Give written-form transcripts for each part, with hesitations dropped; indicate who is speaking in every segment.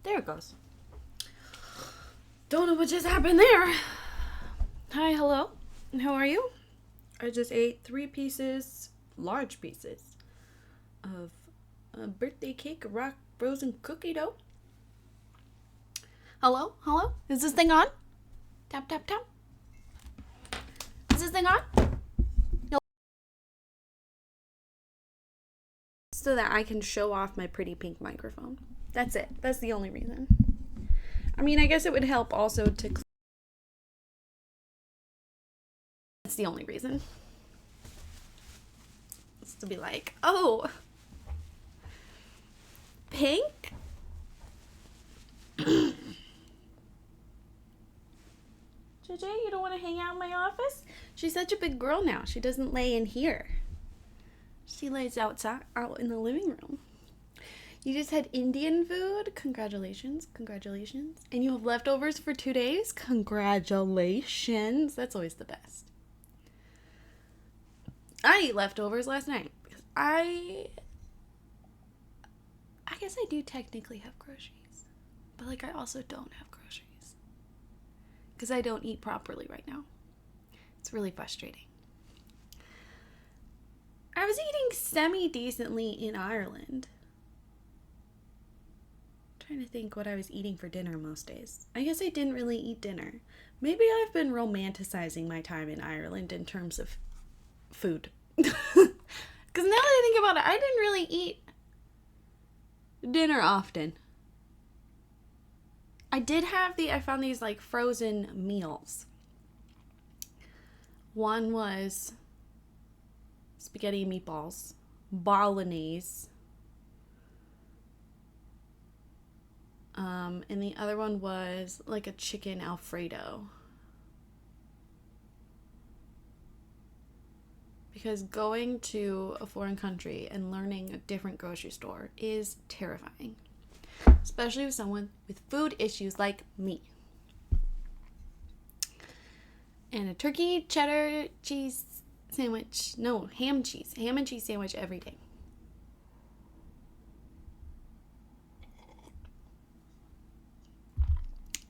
Speaker 1: There it goes. Don't know what just happened there. Hi, hello. How are you? I just ate 3 pieces, large pieces, of a birthday cake, a rock frozen cookie dough. Hello? Hello? Is this thing on? Tap, tap, tap. Is this thing on? No. So that I can show off my pretty pink microphone. That's it. That's the only reason. I mean, I guess it would help also to... That's the only reason. It's to be like, oh, pink? JJ, you don't want to hang out in my office? She's such a big girl now. She doesn't lay in here. She lays outside, out in the living room. You just had Indian food? Congratulations. Congratulations. And you have leftovers for 2 days? Congratulations. That's always the best. I ate leftovers last night because I guess I do technically have groceries. But like I also don't have groceries. Because I don't eat properly right now. It's really frustrating. I was eating semi-decently in Ireland. Trying to think what I was eating for dinner most days. I guess I didn't really eat dinner. Maybe I've been romanticizing my time in Ireland in terms of food. Because now that I think about it, I didn't really eat dinner often. I found these like frozen meals. One was spaghetti and meatballs, bolognese. And the other one was like a chicken Alfredo. Because going to a foreign country and learning a different grocery store is terrifying. Especially with someone with food issues like me. And a turkey cheddar cheese sandwich. No, ham and cheese sandwich every day.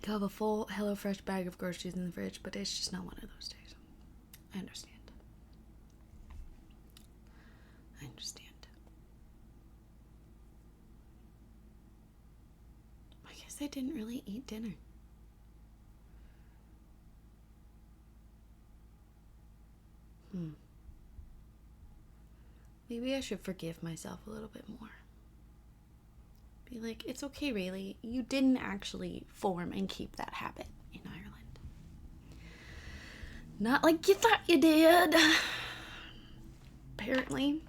Speaker 1: You have a full HelloFresh bag of groceries in the fridge, but it's just not one of those days. I understand. I guess I didn't really eat dinner. Maybe I should forgive myself a little bit more. Be like, it's okay, Rayleigh. You didn't actually form and keep that habit in Ireland. Not like you thought you did. Apparently.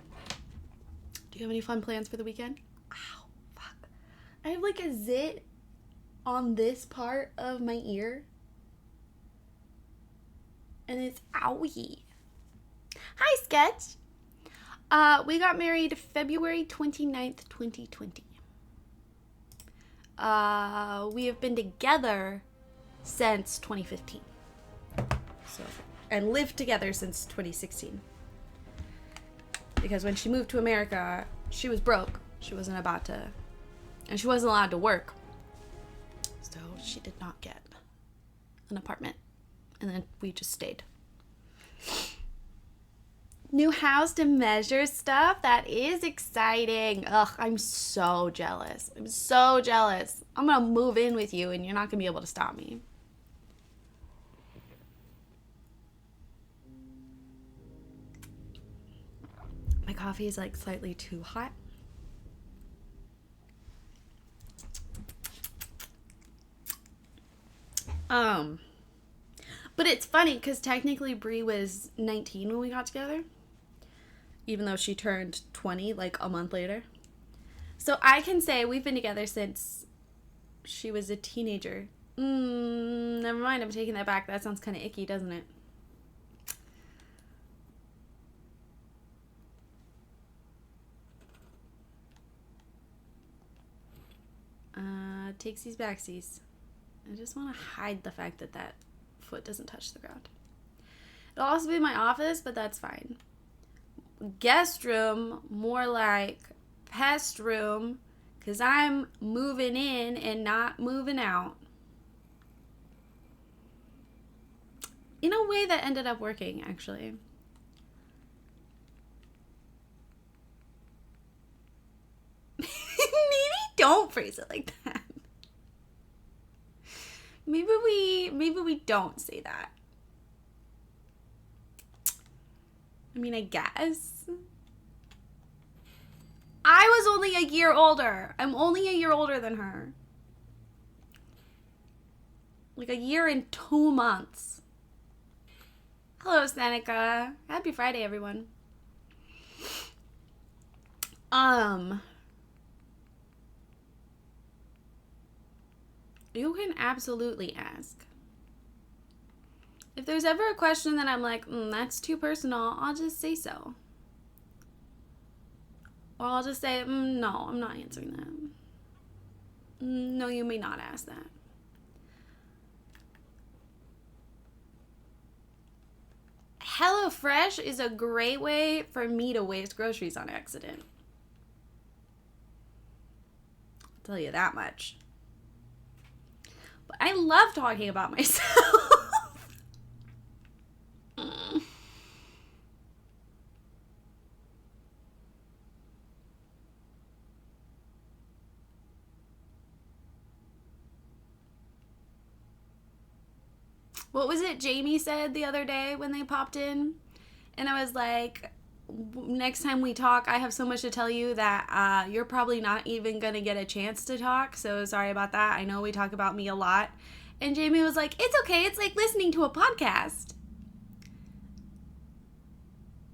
Speaker 1: Do you have any fun plans for the weekend? Ow, fuck. I have like a zit on this part of my ear. And it's owie. Hi, Sketch. We got married February 29th, 2020. We have been together since 2015. And lived together since 2016. Because when she moved to America, she was broke. She wasn't about to, and she wasn't allowed to work. So she did not get an apartment. And then we just stayed. New house to measure stuff. That is exciting. Ugh, I'm so jealous. I'm gonna move in with you and you're not gonna be able to stop me. My coffee is like slightly too hot. But it's funny because technically Brie was 19 when we got together. Even though she turned 20 like a month later. So I can say we've been together since she was a teenager. Never mind, I'm taking that back. That sounds kind of icky, doesn't it? Takesies backsies. I just want to hide the fact that that foot doesn't touch the ground. It'll also be my office, but that's fine. Guest room, more like pest room, Because I'm moving in and not moving out. In a way that ended up working, actually. Maybe don't phrase it like that. Maybe we don't say that. I mean, I guess. I was only a year older. I'm only a year older than her. Like a year and 2 months. Hello, Seneca. Happy Friday, everyone. You can absolutely ask. If there's ever a question that I'm like, that's too personal, I'll just say so. Or I'll just say, no, I'm not answering that. No, you may not ask that. HelloFresh is a great way for me to waste groceries on accident. I'll tell you that much. But I love talking about myself. What was it Jamie said the other day when they popped in? And I was like, next time we talk, I have so much to tell you that you're probably not even going to get a chance to talk. So sorry about that. I know we talk about me a lot. And Jamie was like, it's okay. It's like listening to a podcast.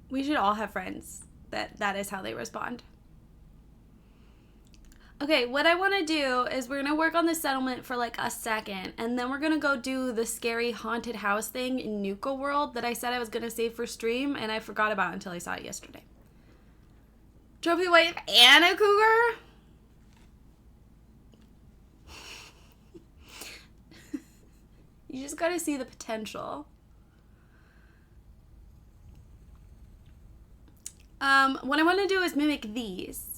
Speaker 1: We should all have friends that is how they respond. Okay, what I want to do is we're going to work on the settlement for like a second, and then we're going to go do the scary haunted house thing in Nuka World that I said I was going to save for stream, and I forgot about until I saw it yesterday. Trophy wife and a cougar? You just got to see the potential. What I want to do is mimic these.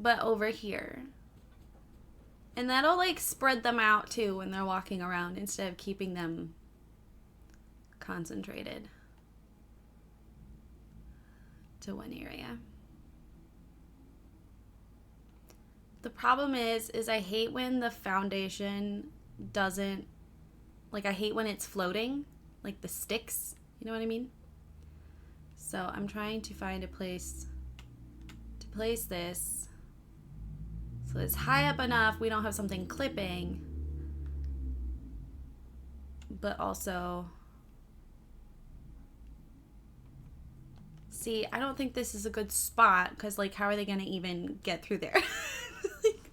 Speaker 1: But over here. And that'll like spread them out too when they're walking around instead of keeping them concentrated to one area. The problem is I hate when the foundation doesn't, like I hate when it's floating, like the sticks, you know what I mean? So I'm trying to find a place to place this. So it's high up enough we don't have something clipping, but also, see, I don't think this is a good spot because like how are they going to even get through there?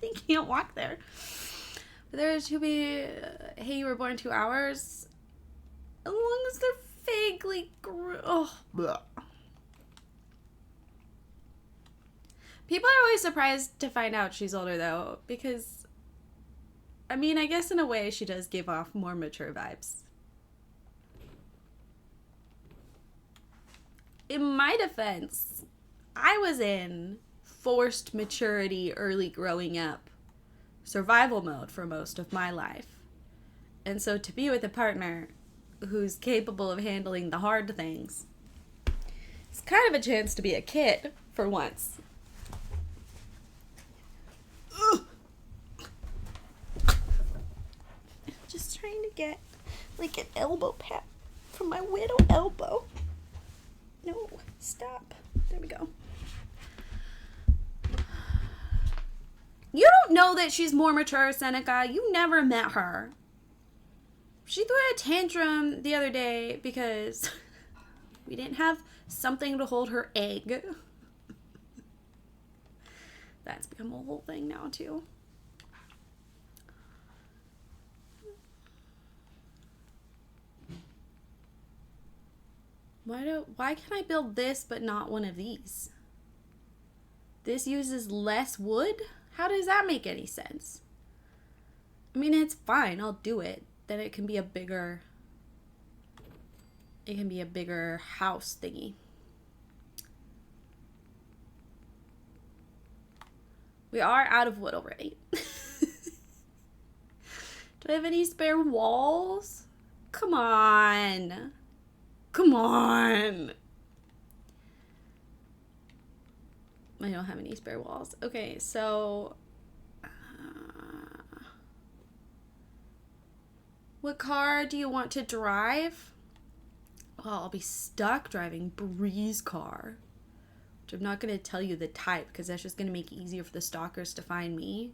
Speaker 1: They can't walk there. But there to be, hey, you were born 2 hours, as long as they're vaguely, People are always surprised to find out she's older, though, because, I mean, I guess in a way she does give off more mature vibes. In my defense, I was in forced maturity early growing up, survival mode for most of my life. And so to be with a partner who's capable of handling the hard things, it's kind of a chance to be a kid for once. Just trying to get like an elbow pat from my widow elbow. No, stop. There we go. You don't know that she's more mature, Seneca. You never met her. She threw a tantrum the other day because we didn't have something to hold her egg. That's become a whole thing now, too. Why can I build this but not one of these? This uses less wood? How does that make any sense? I mean, it's fine. I'll do it. Then it can be a bigger house thingy. We are out of wood already. Do I have any spare walls? Come on. Come on. I don't have any spare walls. Okay, so... what car do you want to drive? Well, I'll be stuck driving Bree's car. Which I'm not going to tell you the type because that's just going to make it easier for the stalkers to find me.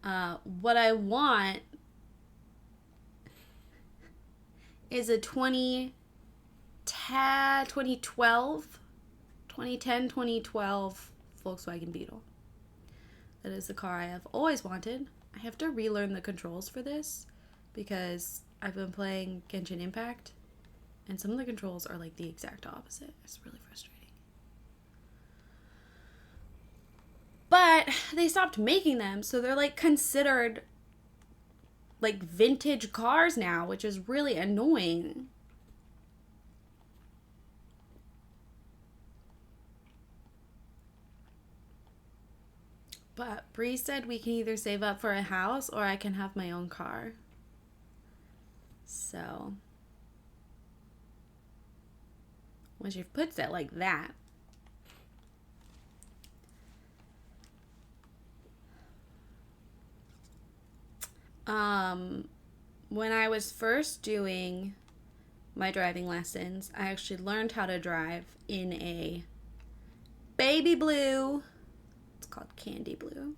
Speaker 1: What I want is a 2010, 2012 Volkswagen Beetle. That is the car I have always wanted. I have to relearn the controls for this because I've been playing Genshin Impact and some of the controls are like the exact opposite. It's really frustrating. But they stopped making them, so they're like considered like vintage cars now, which is really annoying. But Bree said we can either save up for a house or I can have my own car. So, when she puts it like that. When I was first doing my driving lessons, I actually learned how to drive in a baby blue, it's called candy blue,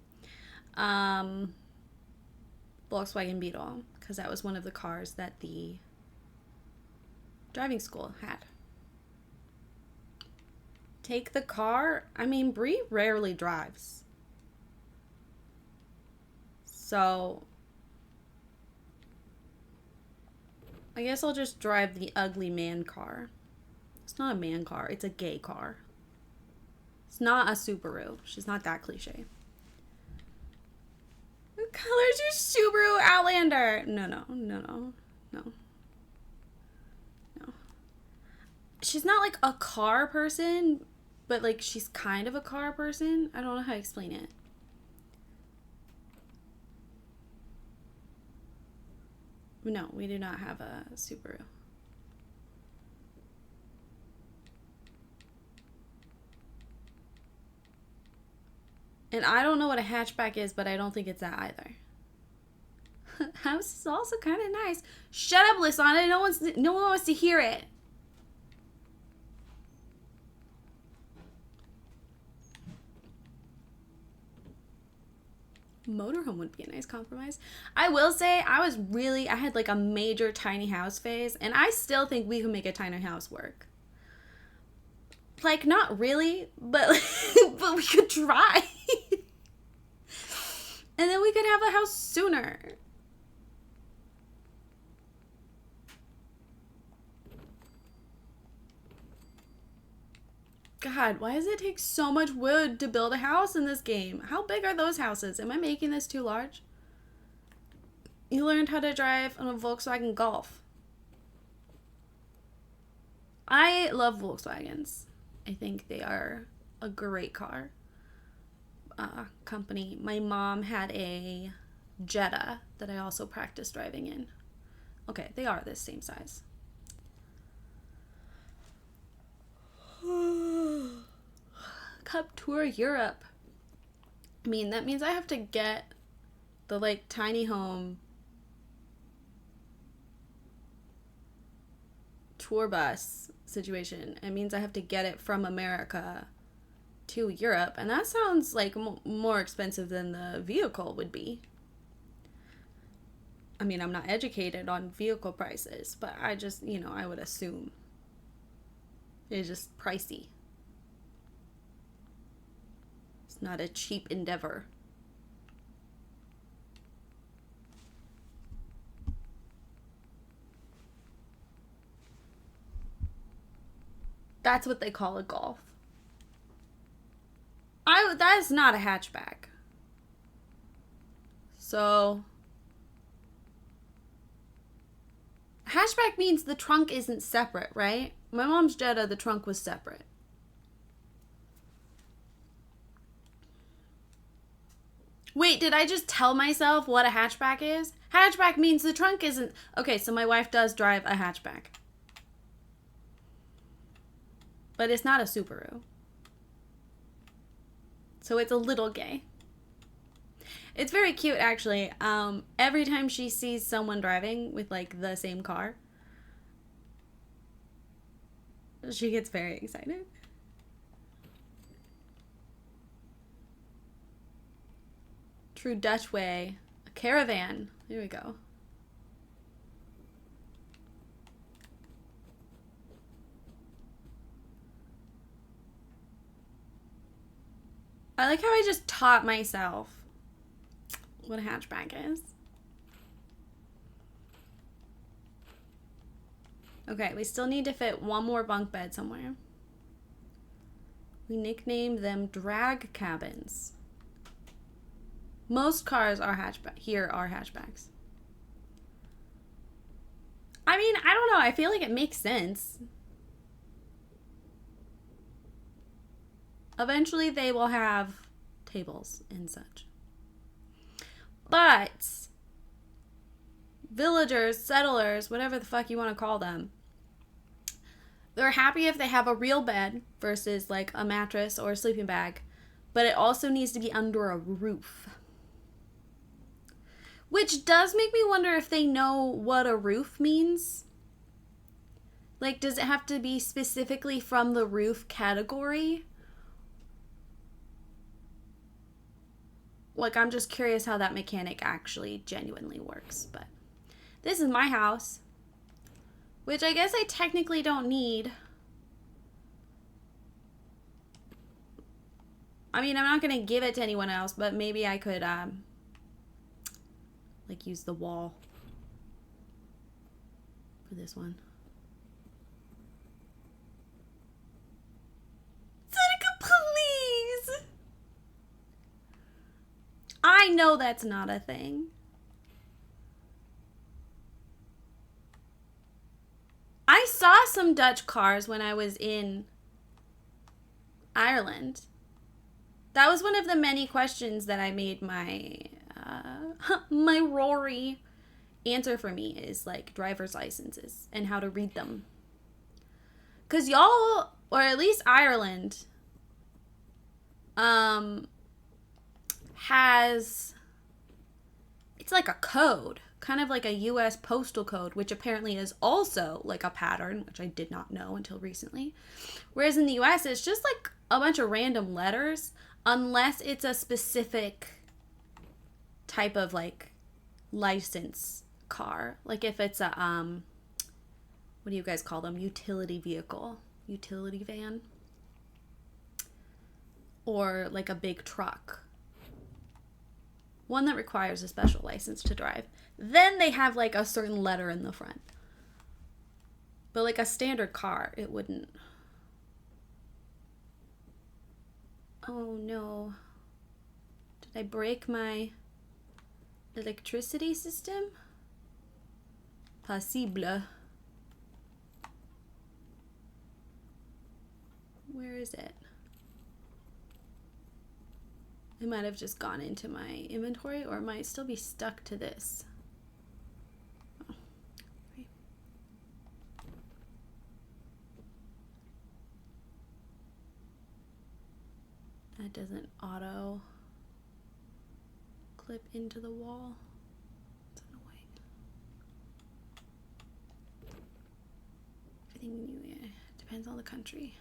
Speaker 1: Volkswagen Beetle, because that was one of the cars that the driving school had. Take the car? I mean, Bree rarely drives. So I guess I'll just drive the ugly man car. It's not a man car, it's a gay car. It's not a Subaru. She's not that cliche. What color is your Subaru Outlander? No. She's not like a car person, but like she's kind of a car person. I don't know how to explain it. No, we do not have a Subaru. And I don't know what a hatchback is, but I don't think it's that either. House is also kind of nice. Shut up, Lisana. No one wants to hear it. Motorhome would be a nice compromise. I will say I had like a major tiny house phase, and I still think we can make a tiny house work. Like, not really, but but we could try. And then we could have a house sooner. God, why does it take so much wood to build a house in this game? How big are those houses? Am I making this too large? You learned how to drive on a Volkswagen Golf. I love Volkswagens. I think they are a great car company. My mom had a Jetta that I also practiced driving in. Okay, they are the same size. Cup tour Europe. I mean, that means I have to get the like tiny home tour bus situation. It means I have to get it from America to Europe, and that sounds like more expensive than the vehicle would be. I mean, I'm not educated on vehicle prices, but I just, I would assume it's just pricey. It's not a cheap endeavor. That's what they call a Golf. That is not a hatchback. So, hatchback means the trunk isn't separate, right? My mom's Jetta, the trunk was separate. Wait, did I just tell myself what a hatchback is? Hatchback means the trunk isn't... Okay, so my wife does drive a hatchback. But it's not a Subaru. So it's a little gay. It's very cute, actually. Every time she sees someone driving with, like, the same car, she gets very excited. True Dutch way. A caravan. There we go. I like how I just taught myself what a hatchback is. Okay, we still need to fit one more bunk bed somewhere. We nicknamed them drag cabins. Most cars are here are hatchbacks. I mean, I don't know. I feel like it makes sense. Eventually, they will have tables and such. But villagers, settlers, whatever the fuck you want to call them, they're happy if they have a real bed versus like a mattress or a sleeping bag, but it also needs to be under a roof. Which does make me wonder if they know what a roof means. Like, does it have to be specifically from the roof category? Like, I'm just curious how that mechanic actually genuinely works. But this is my house, which I guess I technically don't need. I mean, I'm not going to give it to anyone else, but maybe I could, like, use the wall for this one. Seneca, please! I know that's not a thing. I saw some Dutch cars when I was in Ireland. That was one of the many questions that I made my my Rory answer for me is like driver's licenses and how to read them. Cause y'all, or at least Ireland, has, it's like a code, kind of like a US postal code, which apparently is also like a pattern, which I did not know until recently. Whereas in the US, it's just like a bunch of random letters, unless it's a specific type of like license car. Like if it's a, what do you guys call them? Utility vehicle, utility van, or like a big truck. One that requires a special license to drive. Then they have like a certain letter in the front. But like a standard car, it wouldn't. Oh no. Did I break my electricity system? Possible. Where is it? It might have just gone into my inventory, or it might still be stuck to this. Oh, okay. That doesn't auto clip into the wall. It's annoying. Everything depends on the country.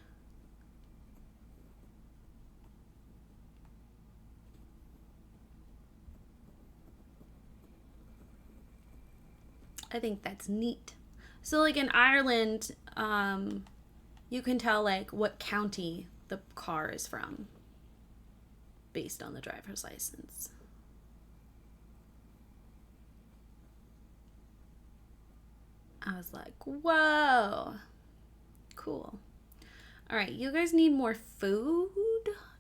Speaker 1: I think that's neat. So like in Ireland, you can tell like what county the car is from based on the driver's license. I was like, whoa, cool. All right, you guys need more food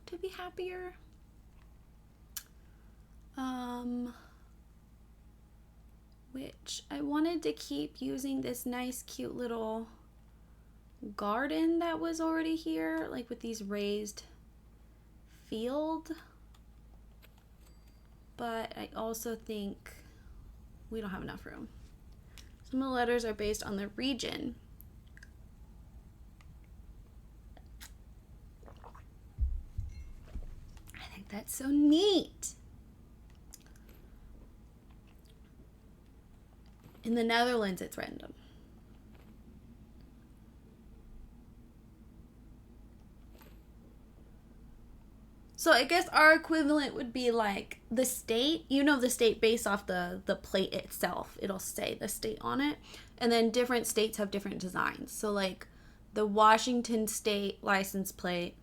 Speaker 1: to be happier. Which I wanted to keep using this nice, cute little garden that was already here, like with these raised field. but I also think we don't have enough room. Some of the letters are based on the region. I think that's so neat. In the Netherlands, it's random. So I guess our equivalent would be like the state. You know the state based off the plate itself. It'll say the state on it. And then different states have different designs. So like the Washington State license plate,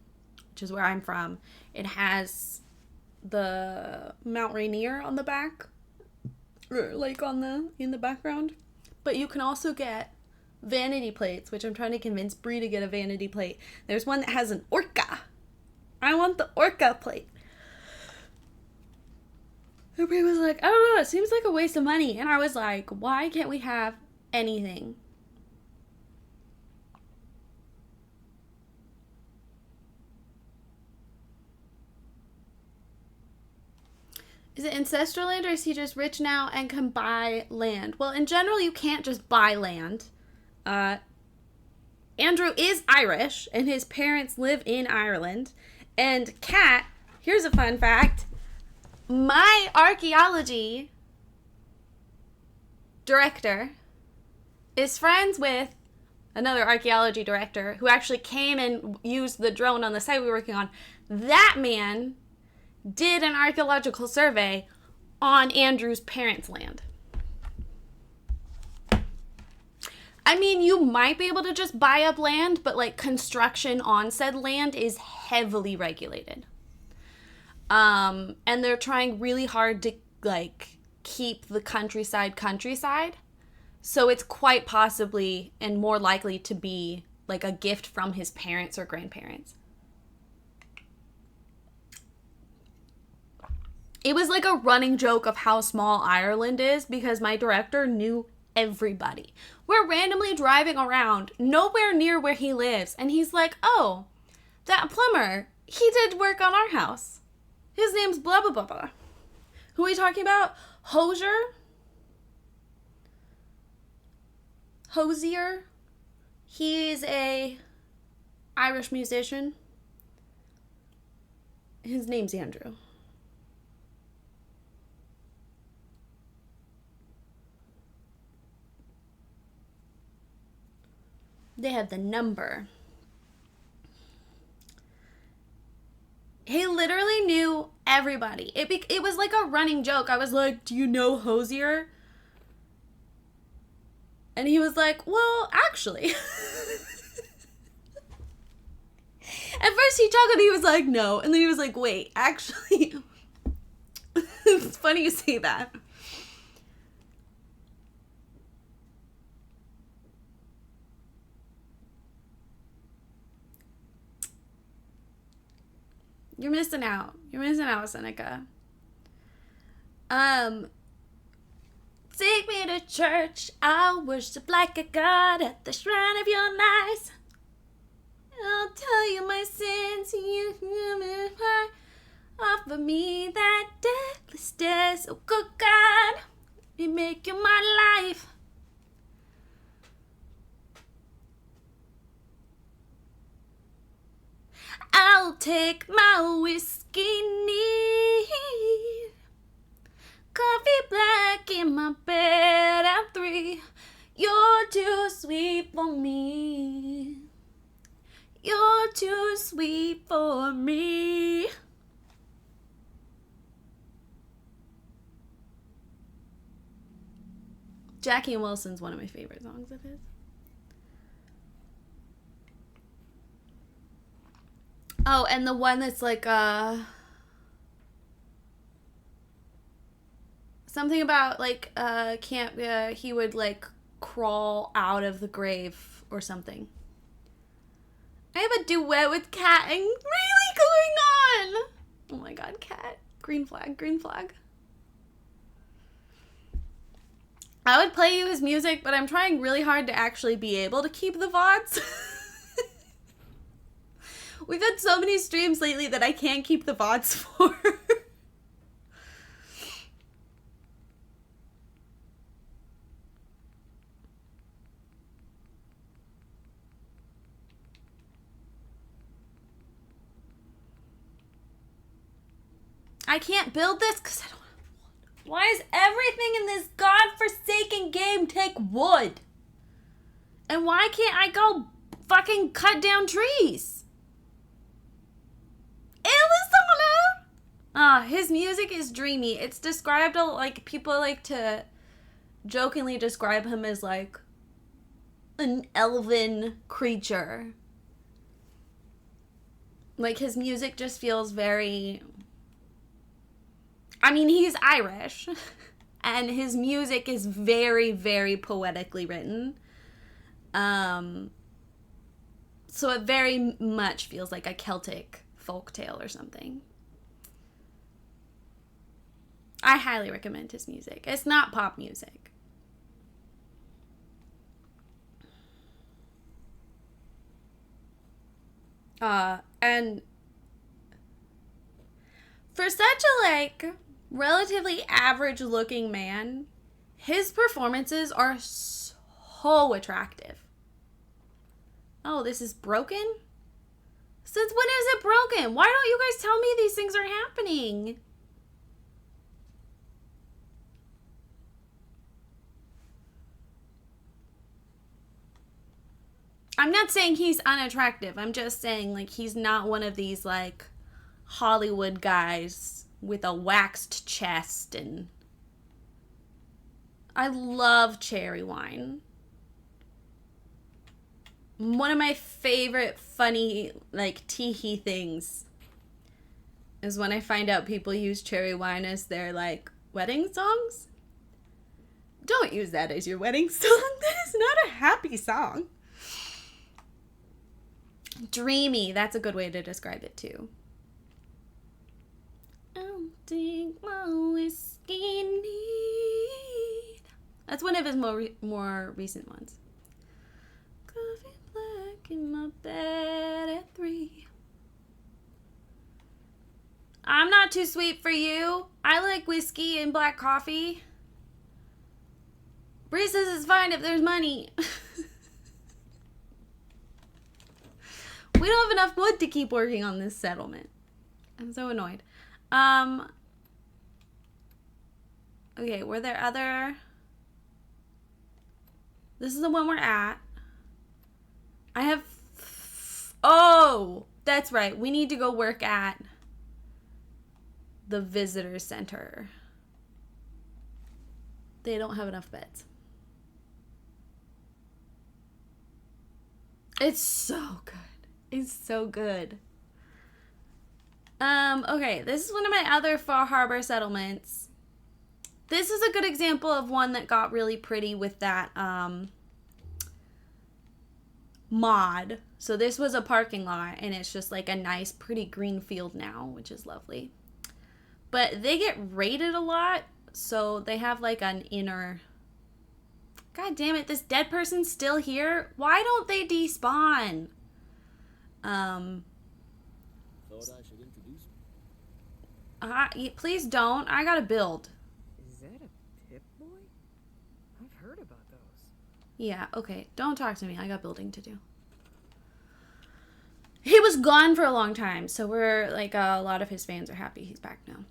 Speaker 1: which is where I'm from, it has the Mount Rainier on the back. Or like in the background. But you can also get vanity plates, which I'm trying to convince Brie to get a vanity plate. There's one that has an orca. I want the orca plate. And Brie was like, I don't know, it seems like a waste of money. And I was like, why can't we have anything? Is it ancestral land, or is he just rich now and can buy land? Well, in general, you can't just buy land. Andrew is Irish, and his parents live in Ireland. And Kat, here's a fun fact. My archaeology director is friends with another archaeology director who actually came and used the drone on the site we were working on. That man did an archaeological survey on Andrew's parents' land. I mean, you might be able to just buy up land, but like construction on said land is heavily regulated. And they're trying really hard to like keep the countryside. So it's quite possibly and more likely to be like a gift from his parents or grandparents. It was like a running joke of how small Ireland is because my director knew everybody. We're randomly driving around nowhere near where he lives, and he's like, oh, that plumber, he did work on our house. His name's blah blah blah blah. Who are we talking about? Hosier. He's a Irish musician. His name's Andrew. They have the number. He literally knew everybody. It was like a running joke. I was like, do you know Hosier? And he was like, well, actually. At first he chuckled. He was like, no. And then he was like, wait, actually. It's funny you say that. You're missing out. You're missing out, Seneca. Take me to church. I'll worship like a god at the shrine of your lies. I'll tell you my sins. You offer me that deathless death. Oh, good God, you make you my life. I'll take my whiskey neat. Coffee black in my bed at 3. You're too sweet for me. You're too sweet for me. Jackie and Wilson's one of my favorite songs of his. Oh, and the one that's like something about like can't he would like crawl out of the grave or something. I have a duet with Kat and really going on. Oh my god, Kat. Green flag, green flag. I would play you his music, but I'm trying really hard to actually be able to keep the VODs. We've had so many streams lately that I can't keep the VODs for. I can't build this because I don't have wood. Why is everything in this godforsaken game take wood? And why can't I go fucking cut down trees? Arizona! His music is dreamy. It's described, like, people like to jokingly describe him as, like, an elven creature. Like, his music just feels very... I mean, he's Irish. And his music is very, very poetically written. So it very much feels like a Celtic folktale or something. I highly recommend his music. It's not pop music. And for such a, like, relatively average looking man, his performances are so attractive. Oh, this is broken? Since when is it broken? Why don't you guys tell me these things are happening? I'm not saying he's unattractive. I'm just saying, like, he's not one of these, like, Hollywood guys with a waxed chest. And I love cherry wine. One of my favorite funny, like, tee-hee things is when I find out people use cherry wine as their, like, wedding songs. Don't use that as your wedding song. That is not a happy song. Dreamy. That's a good way to describe it, too. I'll take my whiskey neat. That's one of his more recent ones. Coffee black in my bed at 3. I'm not too sweet for you. I like whiskey and black coffee. Bree says it's fine if there's money. We don't have enough wood to keep working on this settlement. I'm so annoyed. Okay, were there other... This is the one we're at. I have... Oh! That's right. We need to go work at the visitor center. They don't have enough beds. It's so good. It's so good. Okay, this is one of my other Far Harbor settlements. This is a good example of one that got really pretty with that, mod. So this was a parking lot, and it's just like a nice, pretty green field now, which is lovely. But they get raided a lot, so they have like an inner... God damn it, this dead person's still here? Why don't they despawn? Thought I should introduce me. Please don't. I gotta build.
Speaker 2: Is that a Pip-Boy? I've heard about those.
Speaker 1: Yeah, okay. Don't talk to me. I got building to do. He was gone for a long time, so we're, like, a lot of his fans are happy he's back now.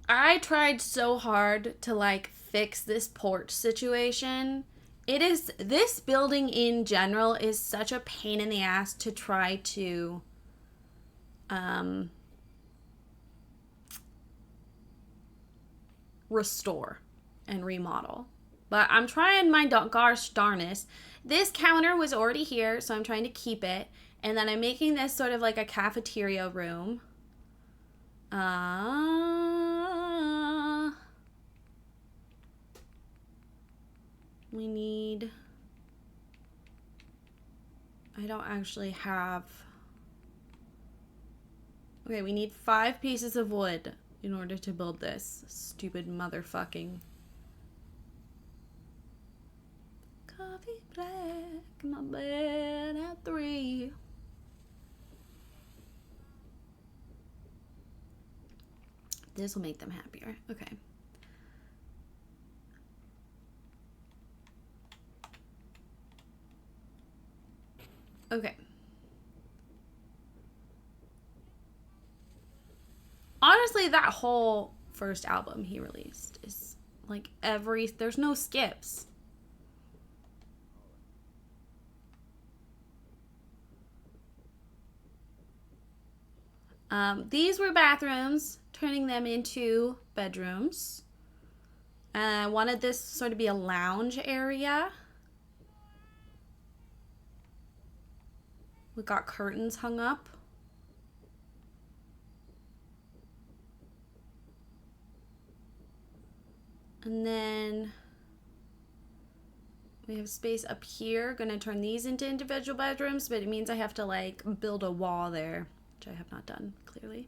Speaker 1: I tried so hard to, like, fix this porch situation. This building in general is such a pain in the ass to try to, restore and remodel. But I'm trying my gosh darnest. This counter was already here, so I'm trying to keep it. And then I'm making this sort of like a cafeteria room. We need... I don't actually have... Okay, we need 5 pieces of wood in order to build this. Stupid motherfucking... Coffee black in my bed at 3. This will make them happier. Okay. honestly, literally that whole first album he released is like there's no skips. These were bathrooms, turning them into bedrooms. And I wanted this sort of be a lounge area. We got curtains hung up. And then we have space up here. Gonna turn these into individual bedrooms, but it means I have to like build a wall there, which I have not done, clearly.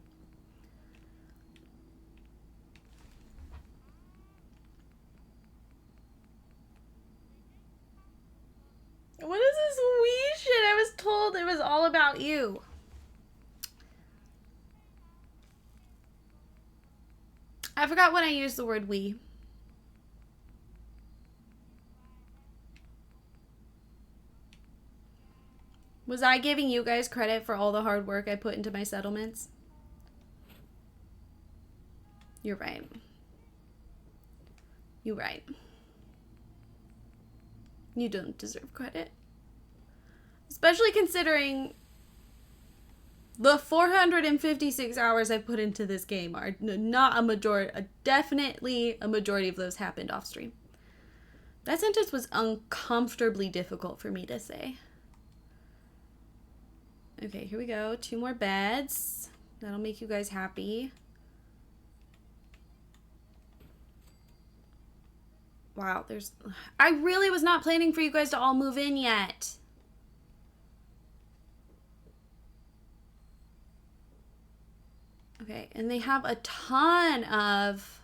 Speaker 1: What is this wee shit? I was told it was all about you. I forgot when I used the word we. Was I giving you guys credit for all the hard work I put into my settlements? You're right. You're right. You don't deserve credit. Especially considering the 456 hours I put into this game are not a majority, definitely a majority of those happened off stream. That sentence was uncomfortably difficult for me to say. Okay, here we go. 2 more beds. That'll make you guys happy. Wow, I really was not planning for you guys to all move in yet. Okay, and they have a ton of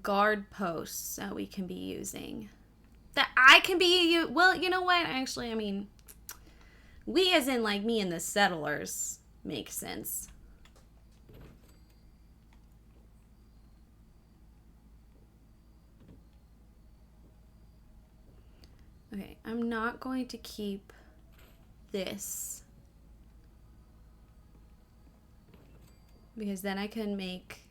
Speaker 1: guard posts that we can be using. That I can be, well, you know what? Actually, I mean, we as in like me and the settlers make sense. Okay, I'm not going to keep this because then I can make,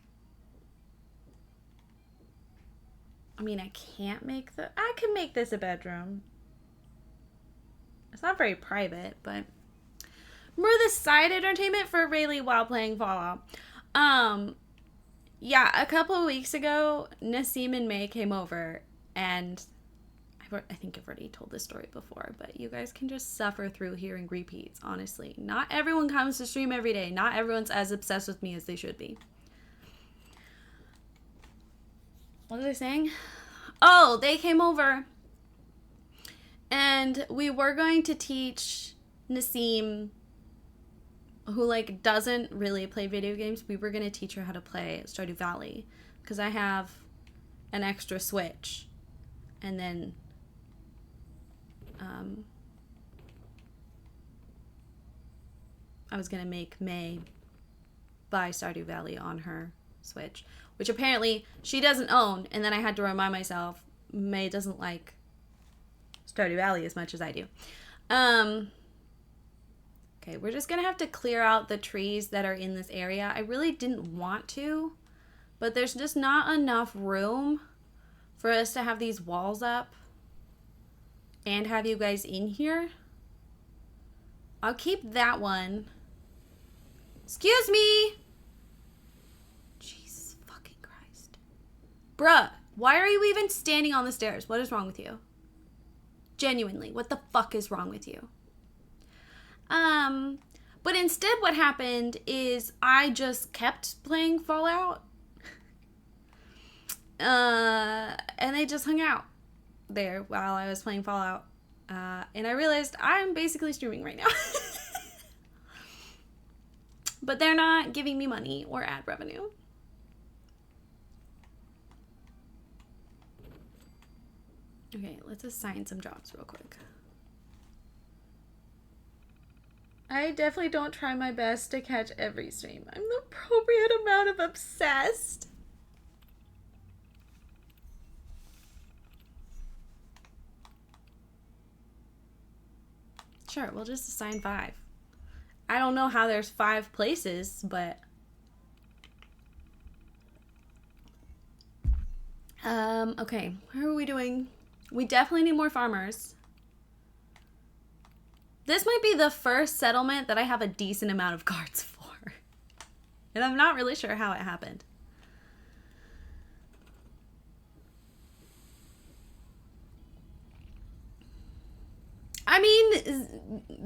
Speaker 1: I mean, I can't make I can make this a bedroom. It's not very private, but remember the side entertainment for Rayleigh while playing Fallout? Yeah, a couple of weeks ago, Nassim and May came over, and I think I've already told this story before, but you guys can just suffer through hearing repeats, honestly. Not everyone comes to stream every day. Not everyone's as obsessed with me as they should be. What was I saying? Oh, they came over, and we were going to teach Nassim, who like doesn't really play video games, we were going to teach her how to play Stardew Valley, because I have an extra Switch, and then I was going to make May buy Stardew Valley on her Switch, which apparently she doesn't own, and then I had to remind myself May doesn't like Stardew Valley as much as I do. Okay, we're just going to have to clear out the trees that are in this area. I really didn't want to, but there's just not enough room for us to have these walls up and have you guys in here. I'll keep that one. Excuse me! Jesus fucking Christ. Bruh, why are you even standing on the stairs? What is wrong with you? Genuinely, what the fuck is wrong with you? But instead what happened is I just kept playing Fallout. And they just hung out there while I was playing Fallout. And I realized I'm basically streaming right now. But they're not giving me money or ad revenue. Okay, let's assign some jobs real quick. I definitely don't try my best to catch every stream. I'm the appropriate amount of obsessed. Sure, we'll just assign 5. I don't know how there's 5 places, but Okay, how are we doing? We definitely need more farmers. This might be the first settlement that I have a decent amount of guards for. And I'm not really sure how it happened. I mean,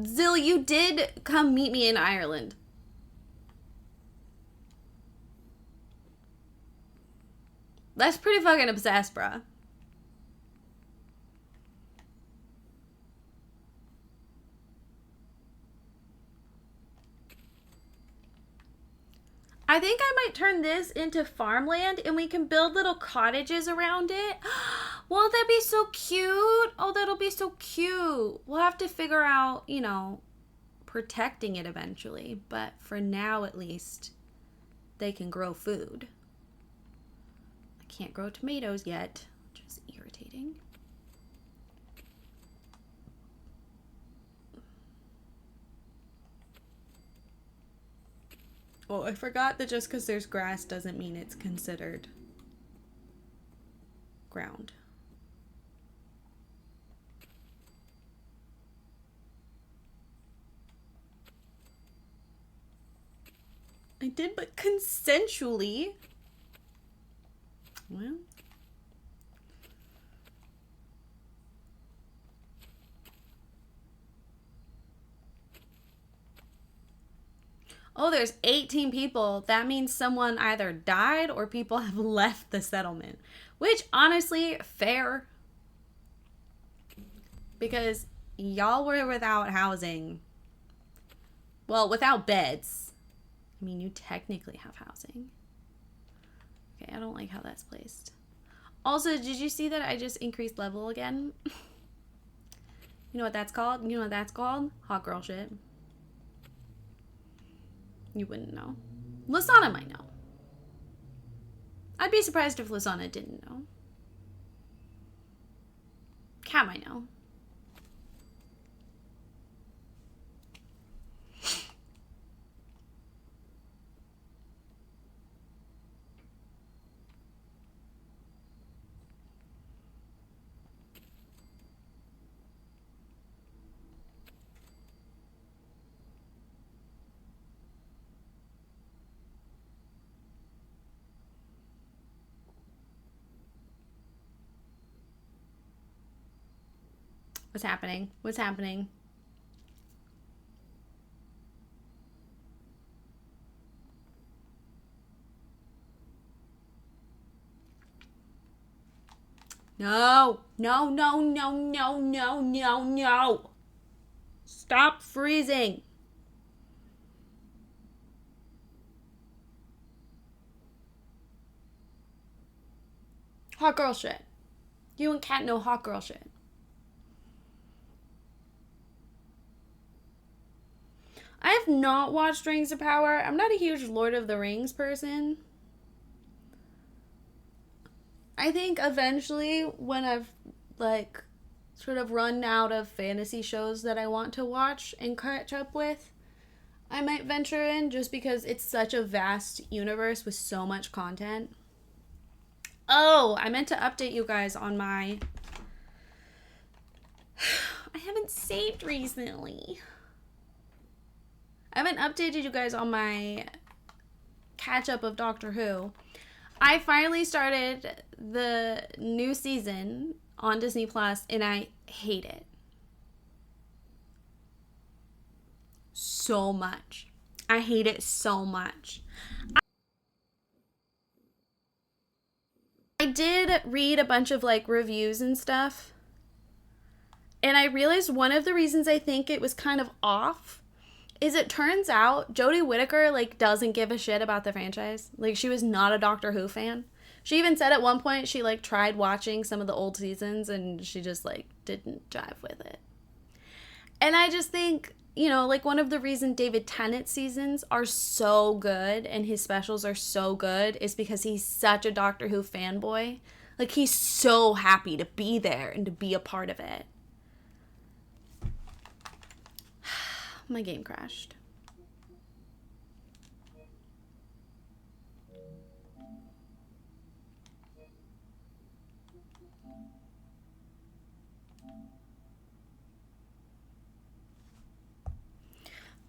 Speaker 1: Zill, you did come meet me in Ireland. That's pretty fucking obsessed, bruh. I think I might turn this into farmland and we can build little cottages around it. Won't that be so cute? Oh, that'll be so cute. We'll have to figure out, you know, protecting it eventually. But for now, at least, they can grow food. I can't grow tomatoes yet, which is irritating. Oh, I forgot that just because there's grass doesn't mean it's considered ground. I did, but consensually. Well. Oh, there's 18 people. That means someone either died or people have left the settlement. Which, honestly, fair. Because y'all were without housing. Well, without beds. I mean, you technically have housing. Okay, I don't like how that's placed. Also, did you see that I just increased level again? You know what that's called? You know what that's called? Hot girl shit. You wouldn't know. Lasana might know. I'd be surprised if Lasana didn't know. Cat might know. What's happening? What's happening? No. No, no, no, no, no, no, no. Stop freezing. Hot girl shit. You and Cat know hot girl shit. I have not watched Rings of Power. I'm not a huge Lord of the Rings person. I think eventually when I've like sort of run out of fantasy shows that I want to watch and catch up with, I might venture in just because it's such a vast universe with so much content. Oh, I meant to update you guys on my... I haven't saved recently. I haven't updated you guys on my catch-up of Doctor Who. I finally started the new season on Disney Plus, and I hate it so much. I hate it so much. I did read a bunch of like reviews and stuff, and I realized one of the reasons I think it was kind of off is it turns out Jodie Whittaker like doesn't give a shit about the franchise. Like she was not a Doctor Who fan. She even said at one point she like tried watching some of the old seasons and she just like didn't jive with it. And I just think, you know, like one of the reasons David Tennant's seasons are so good and his specials are so good is because he's such a Doctor Who fanboy. Like he's so happy to be there and to be a part of it. My game crashed.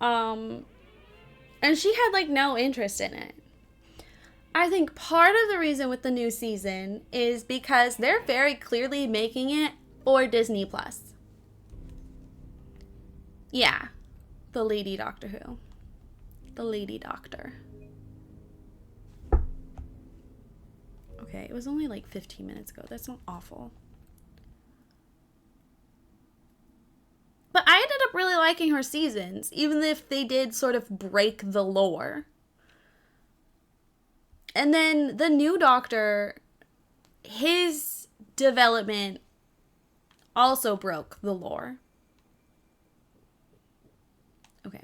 Speaker 1: Um, and she had like no interest in it. I think part of the reason with the new season is because they're very clearly making it for Disney Plus. Yeah, the Lady Doctor Who. The Lady Doctor. Okay, it was only like 15 minutes ago. That's not awful. But I ended up really liking her seasons, even if they did sort of break the lore. And then the new Doctor, his development also broke the lore. Okay.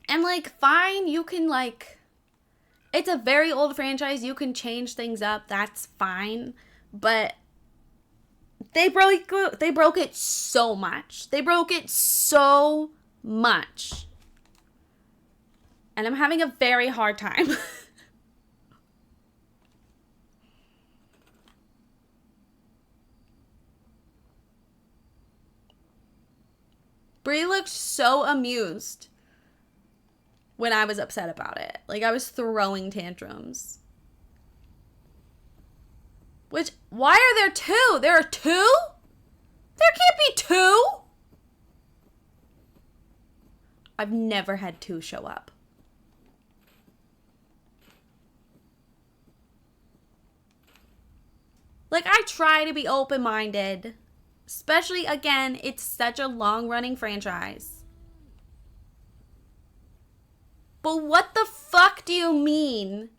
Speaker 1: And like, fine, you can like, it's a very old franchise. You can change things up. That's fine. But they broke it so much. They broke it so much. And I'm having a very hard time. Brie looked so amused when I was upset about it. Like, I was throwing tantrums. Which, why are there two? There are two? There can't be two! I've never had two show up. Like, I try to be open-minded. Especially, again, it's such a long-running franchise. But what the fuck do you mean?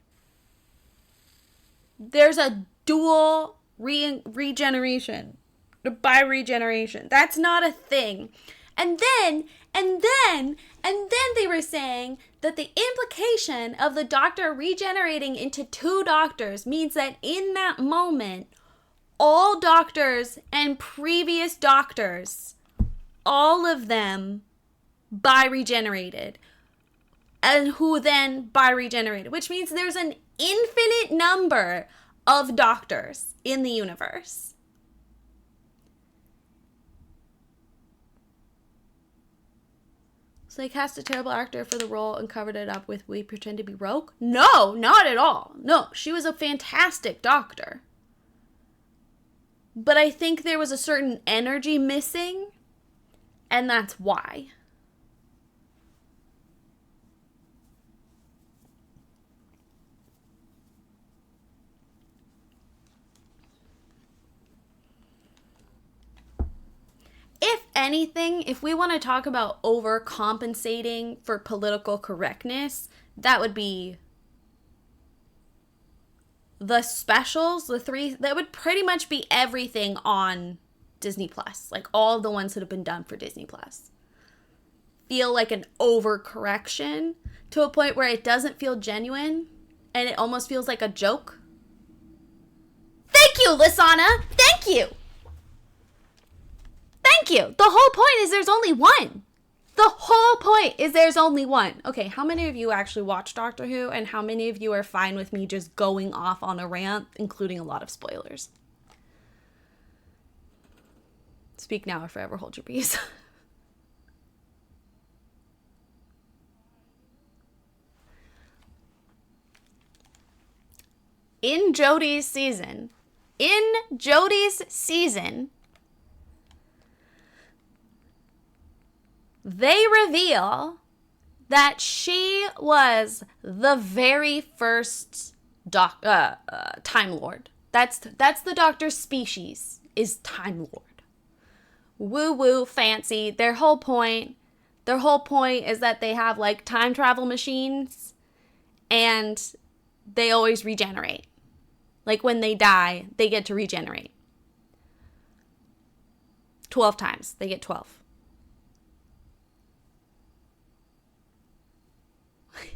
Speaker 1: There's a dual regeneration. Bi-regeneration. That's not a thing. And then they were saying that the implication of the Doctor regenerating into two Doctors means that in that moment, all Doctors and previous Doctors, all of them bi-regenerated. And who then bi-regenerated. Which means there's an infinite number of Doctors in the universe. So they cast a terrible actor for the role and covered it up with "We pretend to be rogue"? No, not at all. No, she was a fantastic Doctor. But I think there was a certain energy missing, and that's why. If anything, if we want to talk about overcompensating for political correctness, that would be the specials, the three, that would pretty much be everything on Disney Plus. Like all of the ones that have been done for Disney Plus. Feel like an overcorrection to a point where it doesn't feel genuine and it almost feels like a joke. Thank you, Lisana! Thank you! Thank you! The whole point is there's only one! The whole point is there's only one. Okay, how many of you actually watch Doctor Who, and how many of you are fine with me just going off on a rant, including a lot of spoilers? Speak now or forever hold your peace. In Jodie's season, they reveal that she was the very first Time Lord. That's the Doctor's species, is Time Lord. Woo woo, fancy. Their whole point is that they have like time travel machines, and they always regenerate. Like when they die, they get to regenerate. 12 times. They get 12.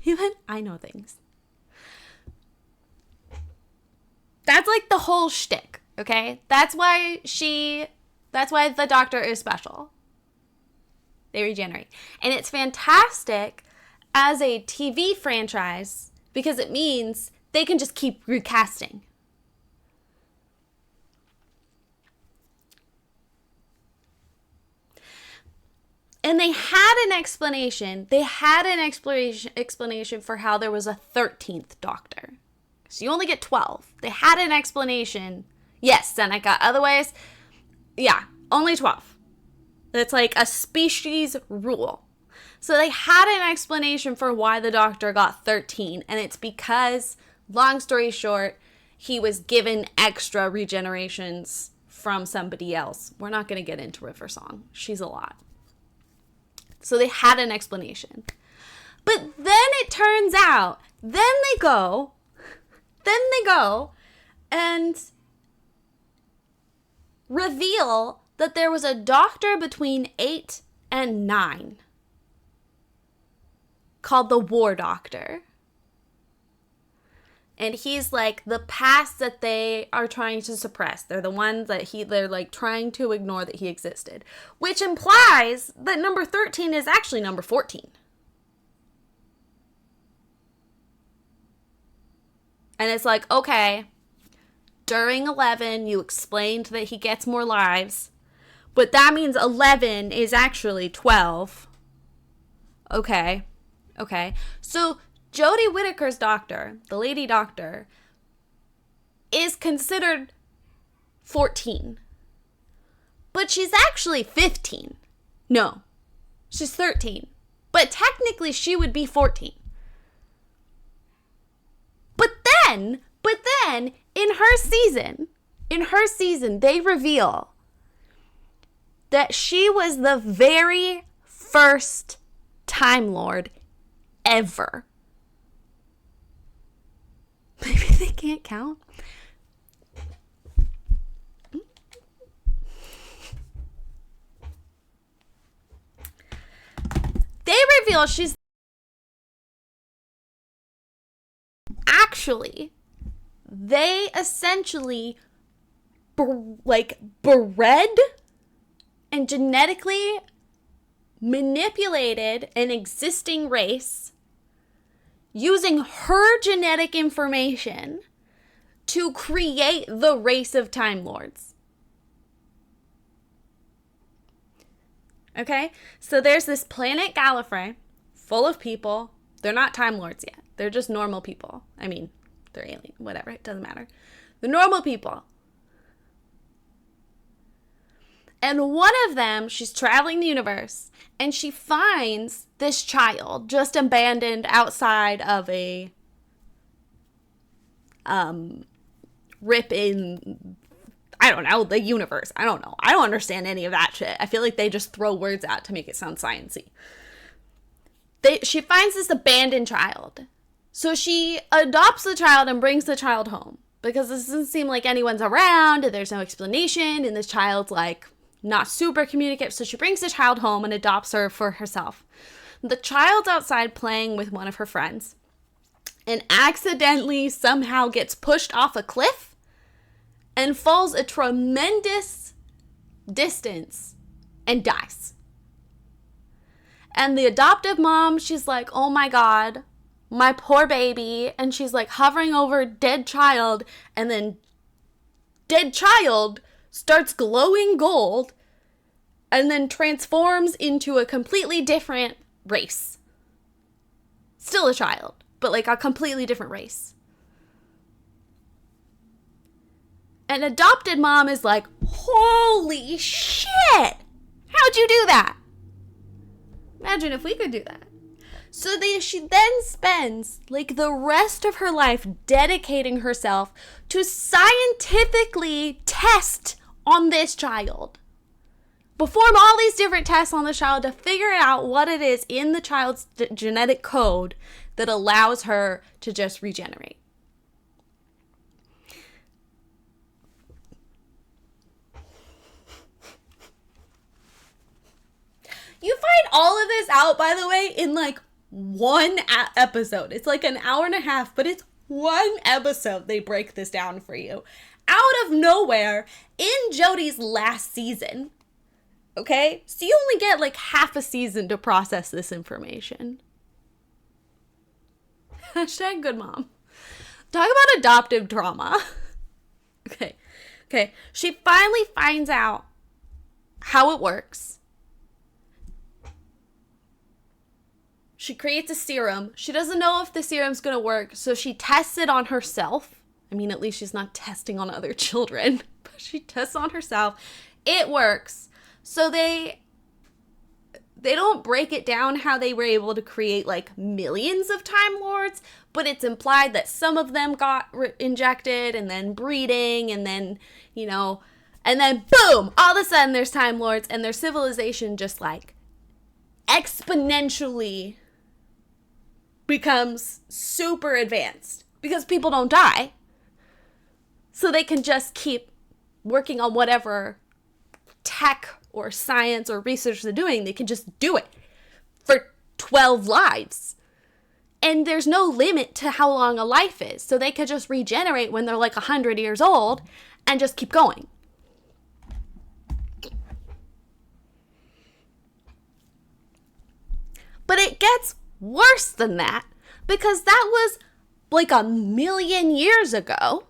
Speaker 1: Even I know things. That's like the whole shtick, okay? That's why the Doctor is special. They regenerate. And it's fantastic as a TV franchise because it means they can just keep recasting. And they had an explanation. They had an explanation for how there was a 13th doctor. So you only get 12. They had an explanation. Yes, Seneca. Otherwise, yeah, only 12. It's like a species rule. So they had an explanation for why the doctor got 13. And it's because, long story short, he was given extra regenerations from somebody else. We're not going to get into River Song. She's a lot. So they had an explanation. But then it turns out, then they go and reveal that there was a doctor between 8 and 9 called the War Doctor. And he's like the past that they are trying to suppress. They're the ones that they're like trying to ignore that he existed. Which implies that number 13 is actually number 14. And it's like, okay, during 11, you explained that he gets more lives. But that means 11 is actually 12. Okay. So Jodie Whittaker's doctor, the lady doctor, is considered 14. But she's actually 15. No, she's 13. But technically she would be 14. But then, in her season, they reveal that she was the very first Time Lord ever. Maybe they can't count. They reveal she's actually, they essentially bred and genetically manipulated an existing race using her genetic information to create the race of Time Lords. Okay? So there's this planet Gallifrey full of people. They're not Time Lords yet. They're just normal people. I mean, they're alien. Whatever. It doesn't matter. The normal people. And one of them, she's traveling the universe, and she finds this child just abandoned outside of a rip in, I don't know, the universe. I don't know. I don't understand any of that shit. I feel like they just throw words out to make it sound sciencey. She finds this abandoned child. So she adopts the child and brings the child home. Because this doesn't seem like anyone's around, and there's no explanation, and this child's like not super communicative. So she brings the child home and adopts her for herself. The child's outside playing with one of her friends and accidentally somehow gets pushed off a cliff and falls a tremendous distance and dies. And the adoptive mom, she's like, oh my God, my poor baby. And she's like hovering over dead child, and then dead child starts glowing gold and then transforms into a completely different race. Still a child, but like a completely different race. And adopted mom is like, holy shit! How'd you do that? Imagine if we could do that. So she then spends like the rest of her life dedicating herself to scientifically test on this child. Perform all these different tests on the child to figure out what it is in the child's genetic code that allows her to just regenerate. You find all of this out, by the way, in like one episode. It's like an hour and a half, but it's one episode they break this down for you. Out of nowhere, in Jodie's last season. Okay? So you only get like half a season to process this information. Hashtag good mom. Talk about adoptive trauma. Okay. She finally finds out how it works. She creates a serum. She doesn't know if the serum's going to work, so she tests it on herself. I mean, at least she's not testing on other children, but she tests on herself. It works. So they don't break it down how they were able to create like millions of Time Lords, but it's implied that some of them got injected and then breeding and then, and then boom, all of a sudden there's Time Lords and their civilization just like exponentially becomes super advanced because people don't die. So they can just keep working on whatever tech or science or research they're doing. They can just do it for 12 lives. And there's no limit to how long a life is. So they could just regenerate when they're like 100 years old and just keep going. But it gets worse than that, because that was like 1,000,000 years ago.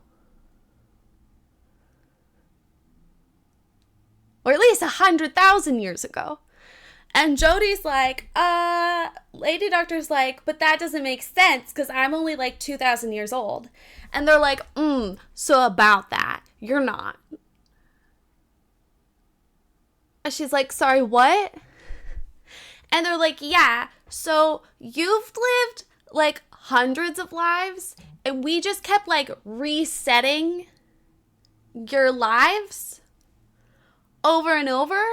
Speaker 1: Or at least 100,000 years ago. And Jodie's like, Lady Doctor's like, but that doesn't make sense because I'm only like 2,000 years old. And they're like, so about that, you're not. And she's like, sorry, what? And they're like, yeah, so you've lived like hundreds of lives and we just kept like resetting your lives over and over.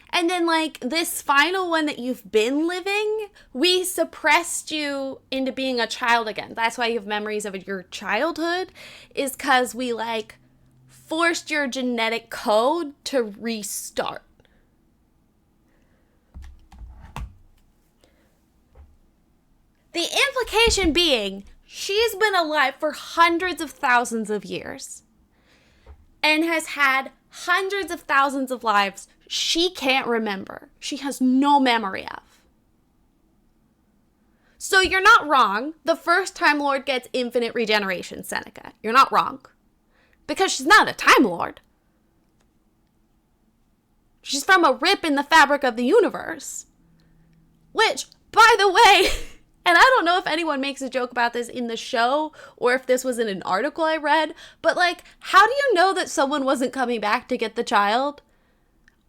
Speaker 1: And then like this final one that you've been living, we suppressed you into being a child again. That's why you have memories of your childhood, is because we like forced your genetic code to restart. The implication being she's been alive for hundreds of thousands of years and has had hundreds of thousands of lives she can't remember. She has no memory of. So you're not wrong. The first Time Lord gets infinite regeneration, Seneca. You're not wrong. Because she's not a Time Lord. She's from a rip in the fabric of the universe. Which, by the way, and I don't know if anyone makes a joke about this in the show or if this was in an article I read, but like, how do you know that someone wasn't coming back to get the child?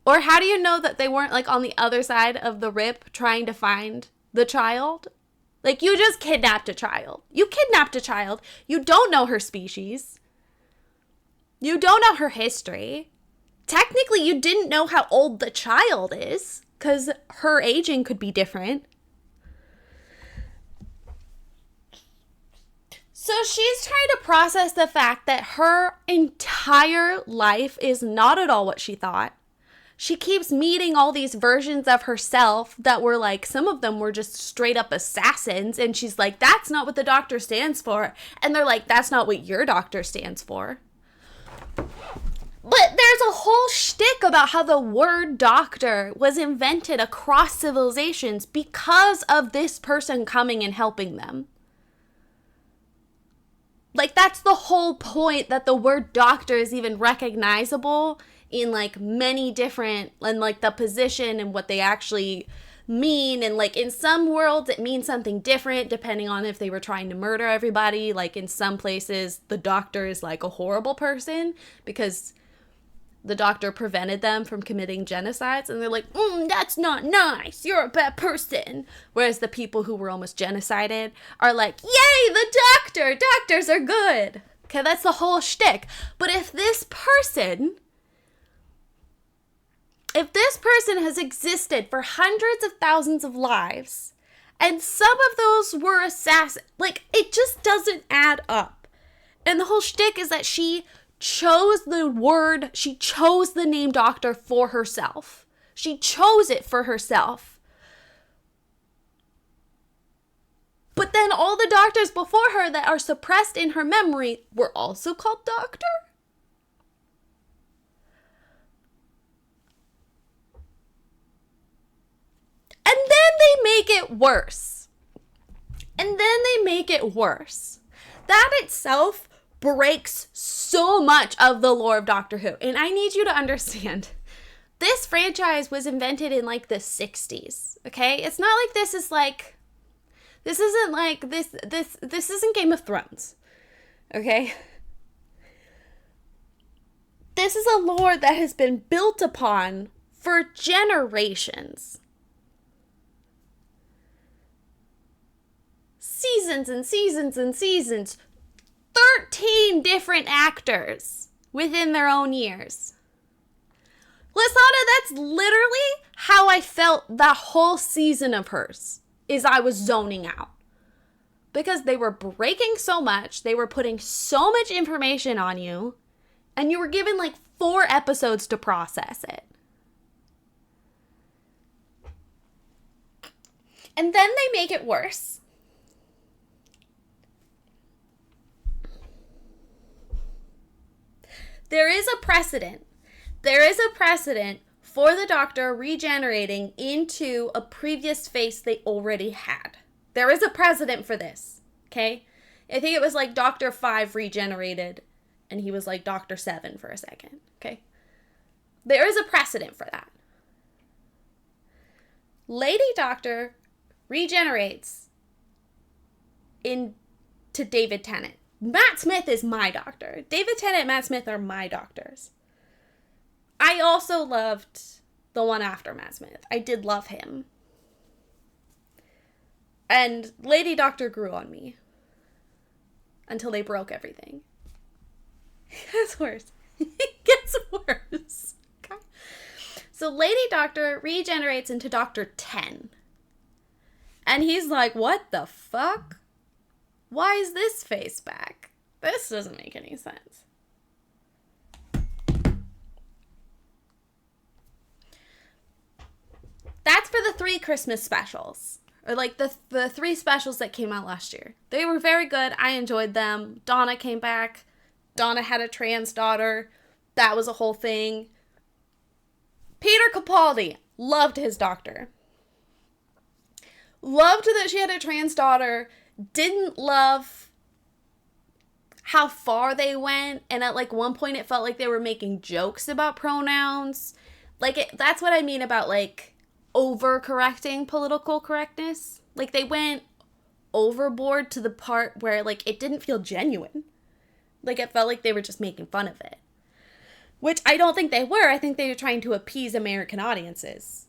Speaker 1: Or how do you know that they weren't like on the other side of the rip trying to find the child? Like, you just kidnapped a child. You kidnapped a child. You don't know her species. You don't know her history. Technically, you didn't know how old the child is because her aging could be different. So she's trying to process the fact that her entire life is not at all what she thought. She keeps meeting all these versions of herself that were like, some of them were just straight up assassins. And she's like, that's not what the doctor stands for. And they're like, that's not what your doctor stands for. But there's a whole shtick about how the word doctor was invented across civilizations because of this person coming and helping them. Like, that's the whole point, that the word doctor is even recognizable in like many different, and like the position and what they actually mean. And like in some worlds it means something different depending on if they were trying to murder everybody. Like in some places the doctor is like a horrible person because the doctor prevented them from committing genocides, and they're like, that's not nice, you're a bad person. Whereas the people who were almost genocided are like, yay, the doctor, doctors are good. Okay, that's the whole shtick. But if this person has existed for hundreds of thousands of lives, and some of those were assassins, like, it just doesn't add up. And the whole shtick is that she chose the name doctor for herself. She chose it for herself. But then all the doctors before her that are suppressed in her memory were also called doctor? And then they make it worse. That itself breaks so much of the lore of Doctor Who. And I need you to understand, This franchise was invented in like the 60s, okay? It's not like this isn't like this isn't Game of Thrones. Okay? This is a lore that has been built upon for generations. Seasons and seasons and seasons. 13 different actors within their own years. Lysana, that's literally how I felt that whole season of hers, is I was zoning out. Because they were breaking so much, they were putting so much information on you, and you were given like 4 episodes to process it. And then they make it worse. There is a precedent for the Doctor regenerating into a previous face they already had. There is a precedent for this, okay? I think it was like Doctor 5 regenerated, and he was like Doctor 7 for a second, okay? There is a precedent for that. Lady Doctor regenerates into David Tennant. Matt Smith is my Doctor. David Tennant and Matt Smith are my Doctors. I also loved the one after Matt Smith. I did love him. And Lady Doctor grew on me. Until they broke everything. It gets worse. It gets worse. Okay. So Lady Doctor regenerates into Doctor 10. And he's like, what the fuck? Why is this face back? This doesn't make any sense. That's for the 3 Christmas specials. Or like the 3 specials that came out last year. They were very good. I enjoyed them. Donna came back. Donna had a trans daughter. That was a whole thing. Peter Capaldi. Loved his Doctor. Loved that she had a trans daughter. Didn't love how far they went. And at like one point it felt like they were making jokes about pronouns. Like that's what I mean about like overcorrecting political correctness. Like they went overboard to the part where like it didn't feel genuine. Like it felt like they were just making fun of it. Which I don't think they were. I think they were trying to appease American audiences.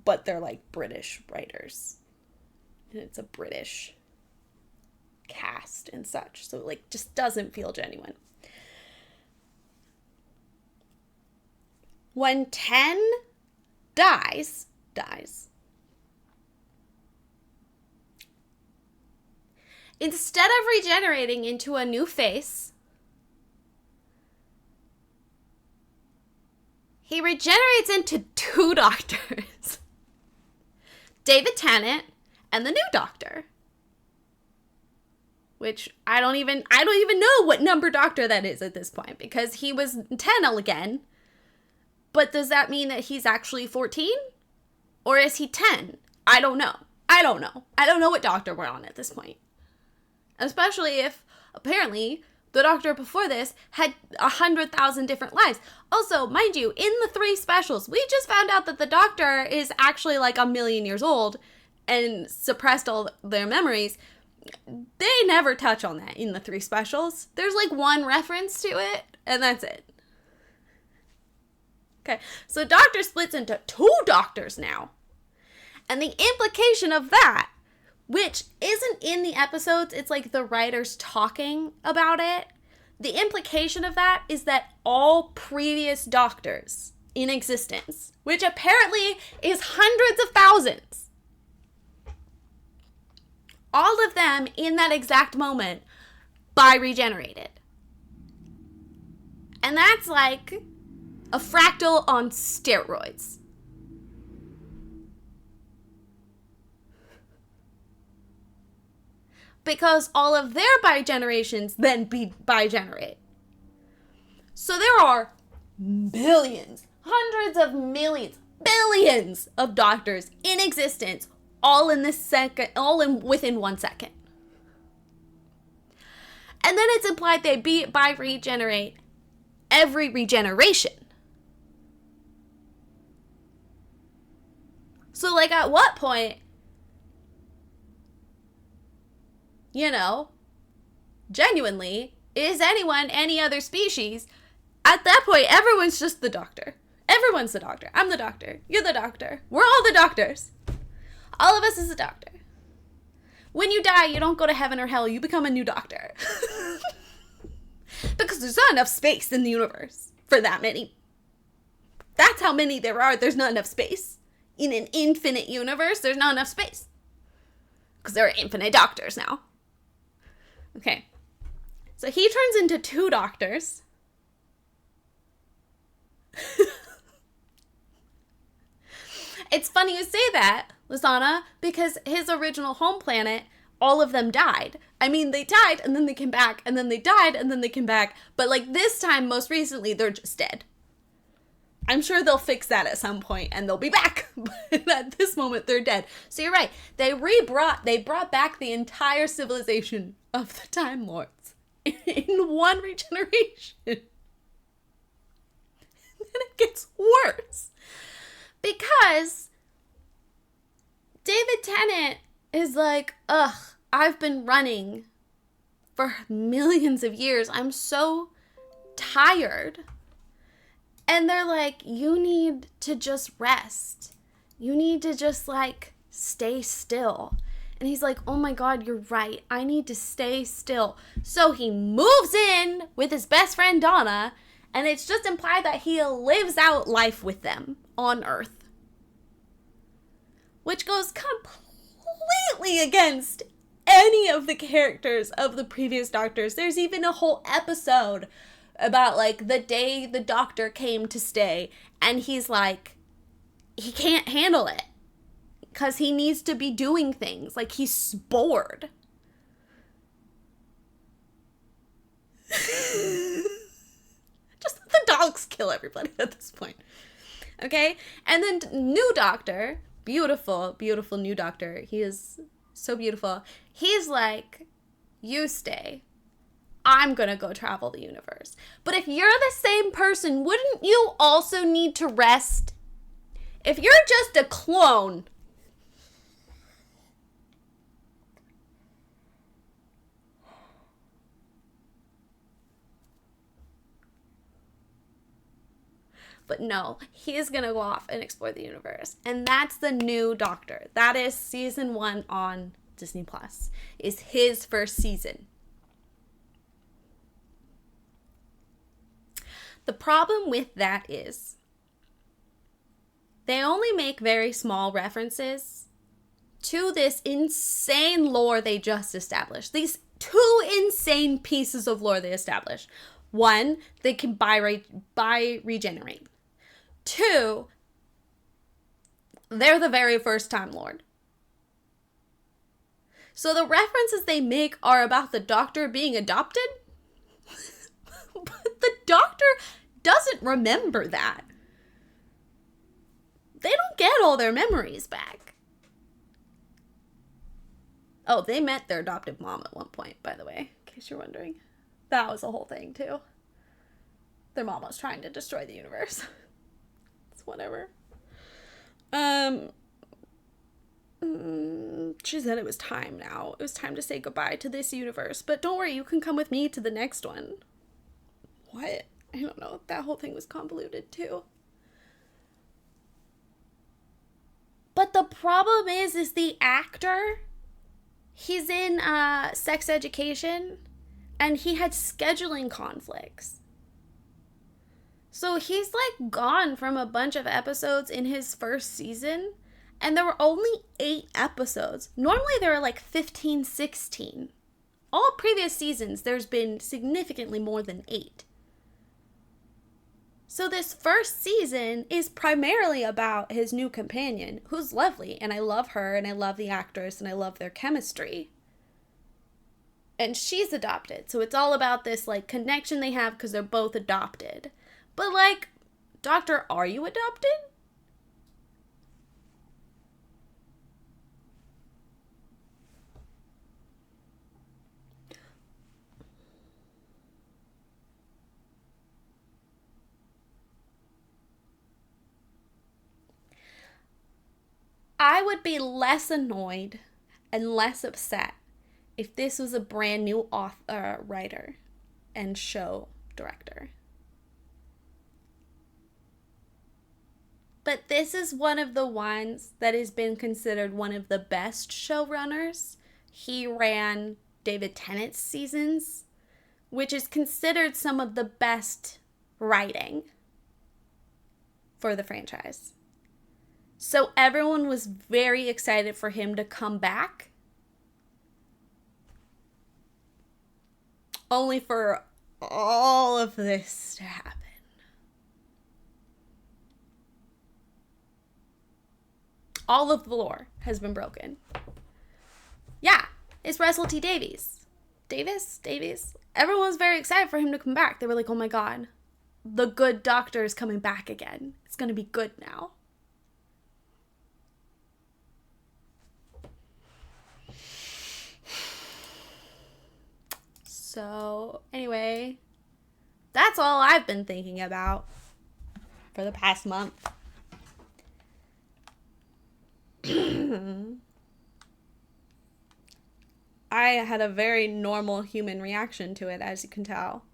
Speaker 1: But they're like British writers. And it's a British cast and such. So it like just doesn't feel genuine. When 10 dies. Instead of regenerating into a new face, he regenerates into 2 Doctors. David Tennant and the new Doctor. Which I don't even know what number Doctor that is at this point, because he was 10 again. But does that mean that he's actually 14? Or is he 10? I don't know. I don't know what Doctor we're on at this point. Especially if, apparently, the Doctor before this had 100,000 different lives. Also, mind you, in the 3 specials, we just found out that the Doctor is actually like 1,000,000 years old and suppressed all their memories. They never touch on that in the 3 specials. There's like 1 reference to it, and that's it. Okay, so Doctor splits into 2 Doctors now. And the implication of that, which isn't in the episodes, it's like the writers talking about it. The implication of that is that all previous Doctors in existence, which apparently is hundreds of thousands, all of them in that exact moment bi-regenerated. And that's like a fractal on steroids. Because all of their bi-generations then bi-generate. So there are billions, hundreds of millions, billions of Doctors in existence, all in within 1 second. And then it's implied they bi-regenerate every regeneration. So, like, at what point, you know, genuinely, is anyone any other species? At that point, everyone's just the doctor. Everyone's the doctor. I'm the doctor. You're the doctor. We're all the doctors. All of us is a doctor. When you die, you don't go to heaven or hell. You become a new doctor. Because there's not enough space in the universe for that many. That's how many there are. There's not enough space. In an infinite universe, there's not enough space. Because there are infinite doctors now. Okay. So he turns into 2 doctors. It's funny you say that, Lasana, because his original home planet, all of them died. I mean, they died, and then they came back, and then they died, and then they came back. But, like, this time, most recently, they're just dead. I'm sure they'll fix that at some point, and they'll be back. But at this moment, they're dead. So you're right. They brought back the entire civilization of the Time Lords in one regeneration. And then it gets worse. Because David Tennant is like, ugh, I've been running for millions of years. I'm so tired. And they're like, you need to just rest. You need to just, like, stay still. And he's like, oh my God, you're right. I need to stay still. So he moves in with his best friend Donna, and it's just implied that he lives out life with them on Earth. Which goes completely against any of the characters of the previous Doctors. There's even a whole episode about, like, the day the Doctor came to stay, and he's like, he can't handle it because he needs to be doing things. Like, he's bored. Just let the dogs kill everybody at this point. Okay? And then new Doctor, beautiful, beautiful new Doctor. He is so beautiful. He's like, you stay. I'm gonna go travel the universe. But if you're the same person, wouldn't you also need to rest? If you're just a clone, but no, he's gonna go off and explore the universe. And that's the new Doctor. That is season 1 on Disney Plus. Is his first season. The problem with that is they only make very small references to this insane lore they just established. These 2 insane pieces of lore they established. 1, they can regenerate. 2, they're the very first Time Lord. So the references they make are about the Doctor being adopted. But the Doctor doesn't remember that. They don't get all their memories back. Oh, they met their adoptive mom at one point, by the way, in case you're wondering. That was a whole thing, too. Their mom was trying to destroy the universe. It's whatever. She said it was time now. It was time to say goodbye to this universe. But don't worry, you can come with me to the next one. What? I don't know. That whole thing was convoluted, too. But the problem is the actor, he's in sex education, and he had scheduling conflicts. So he's, like, gone from a bunch of episodes in his first season, and there were only 8 episodes. Normally there are, like, 15, 16. All previous seasons, there's been significantly more than 8. So this first season is primarily about his new companion, who's lovely, and I love her, and I love the actress, and I love their chemistry. And she's adopted, so it's all about this, like, connection they have because they're both adopted. But, like, Doctor, are you adopted? I would be less annoyed and less upset if this was a brand new writer and show director. But this is one of the ones that has been considered one of the best showrunners. He ran David Tennant's seasons, which is considered some of the best writing for the franchise. So everyone was very excited for him to come back, only for all of this to happen. All of the lore has been broken. Yeah, it's Russell T. Davies. Davies? Everyone was very excited for him to come back. They were like, oh my god, the good doctor is coming back again. It's going to be good now. So, anyway, that's all I've been thinking about for the past month. I had a very normal human reaction to it, as you can tell.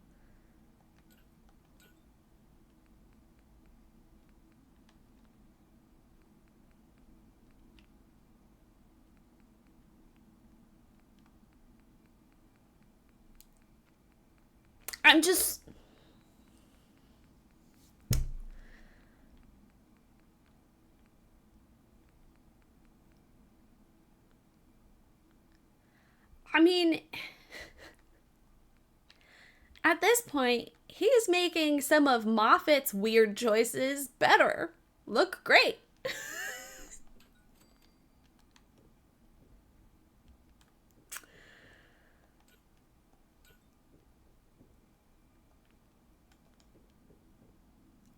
Speaker 1: I'm just... I mean, at this point, he is making some of Moffat's weird choices better. Look great.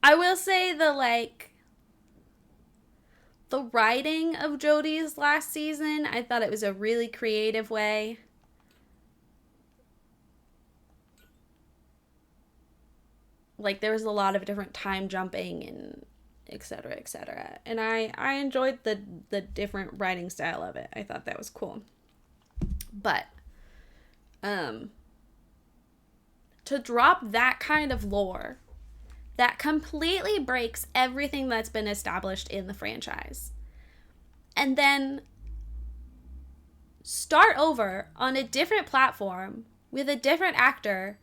Speaker 1: I will say the writing of Jodie's last season, I thought it was a really creative way. Like, there was a lot of different time jumping and et cetera, et cetera. And I enjoyed the different writing style of it. I thought that was cool. But, to drop that kind of lore that completely breaks everything that's been established in the franchise, and then start over on a different platform with a different actor,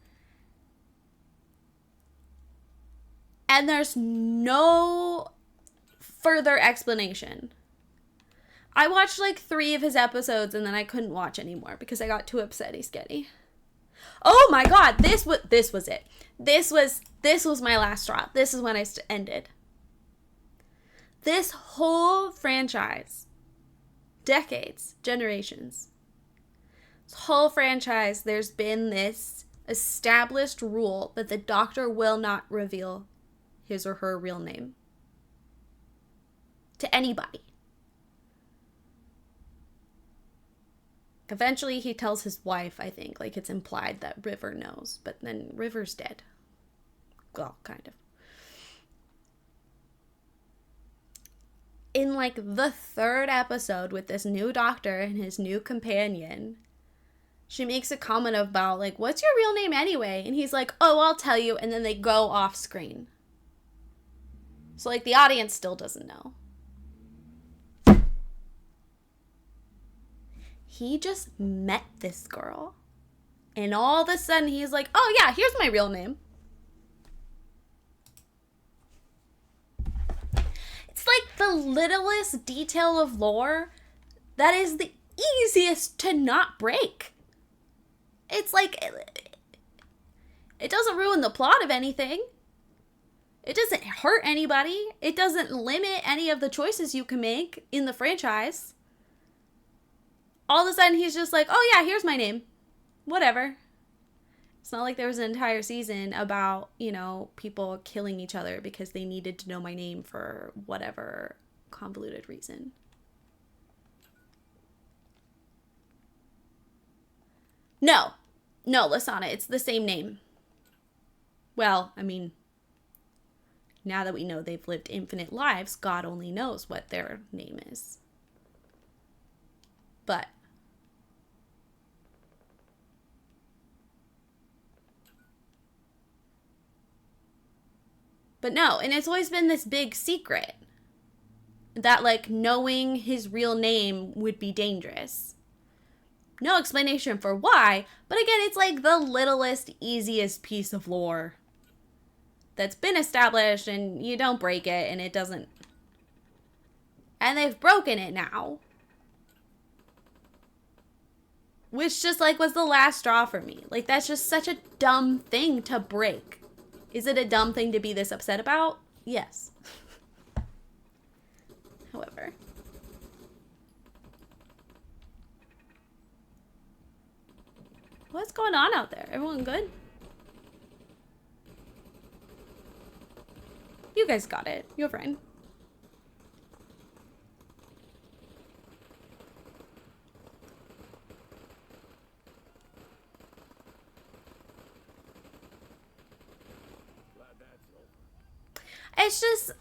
Speaker 1: and there's no further explanation. I watched 3 of his episodes and then I couldn't watch anymore because I got too upsetty sketty. Oh my god, this was it. This was my last straw. This is when I ended. This whole franchise, decades, generations, this whole franchise, there's been this established rule that the Doctor will not reveal his or her real name to anybody. Eventually he tells his wife, I think. It's implied that River knows, but then River's dead. Well, kind of. In the 3rd episode with this new doctor and his new companion, she makes a comment about what's your real name anyway? And he's like, oh, I'll tell you. And then they go off screen. So the audience still doesn't know. He just met this girl. And all of a sudden he's like, oh yeah, here's my real name. It's the littlest detail of lore that is the easiest to not break. It's it doesn't ruin the plot of anything. It doesn't hurt anybody. It doesn't limit any of the choices you can make in the franchise. All of a sudden he's just oh yeah, here's my name. Whatever. It's not there was an entire season about, people killing each other because they needed to know my name for whatever convoluted reason. No, Lasana, it's the same name. Well, I mean, now that we know they've lived infinite lives, God only knows what their name is. But no, and it's always been this big secret that, like, knowing his real name would be dangerous. No explanation for why, but again, it's like the littlest, easiest piece of lore that's been established, and you don't break it, and it doesn't. And they've broken it now. Which just, like, was the last straw for me. Like, that's just such a dumb thing to break. Is it a dumb thing to be this upset about? Yes. However. What's going on out there? Everyone good? You guys got it. You're fine. It's just,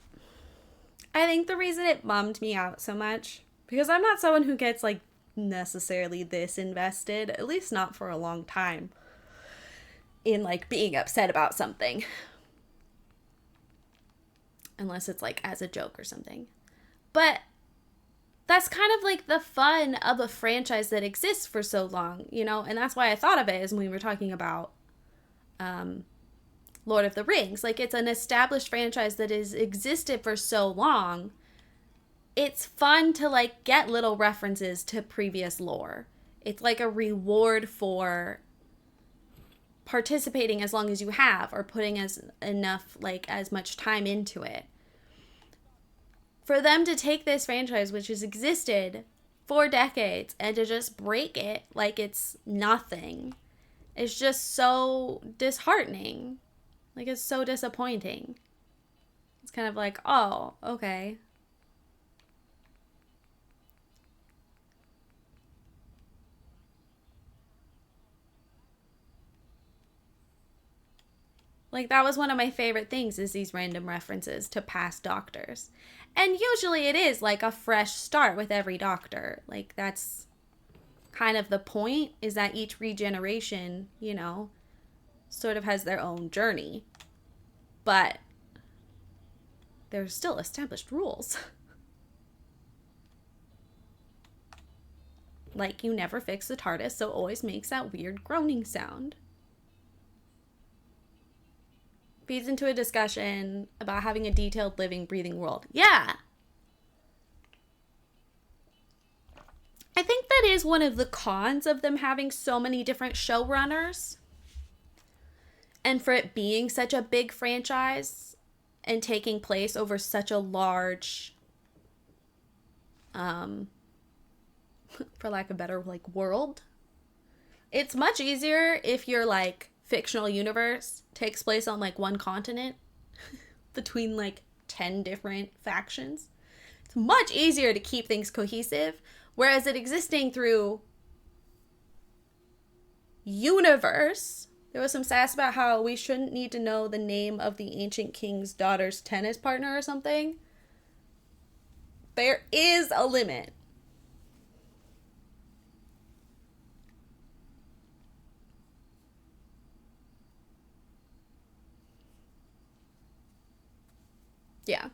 Speaker 1: I think the reason it bummed me out so much, because I'm not someone who gets, like, necessarily this invested, at least not for a long time, in, like, being upset about something. Unless it's, like, as a joke or something. But that's kind of, like, the fun of a franchise that exists for so long, you know? And that's why I thought of it as when we were talking about Lord of the Rings. Like, it's an established franchise that has existed for so long. It's fun to, like, get little references to previous lore. It's like a reward for participating as long as you have, or putting as much time into it. For them to take this franchise, which has existed for decades, and to just break it like it's nothing, is just so disheartening. Like, it's so disappointing. It's kind of like, oh, okay. Like, that was one of my favorite things, is these random references to past doctors. And usually it is, like, a fresh start with every doctor. Like, that's kind of the point, is that each regeneration, you know, sort of has their own journey. But there's still established rules. Like, you never fix the TARDIS, so it always makes that weird groaning sound. Feeds into a discussion about having a detailed, living, breathing world. Yeah! I think that is one of the cons of them having so many different showrunners. And for it being such a big franchise and taking place over such a large, for lack of a better, like, world. It's much easier if your, like, fictional universe takes place on, like, one continent between, like, 10 different factions. It's much easier to keep things cohesive, whereas it existing through universe. There was some sass about how we shouldn't need to know the name of the ancient king's daughter's tennis partner or something. There is a limit. Yeah.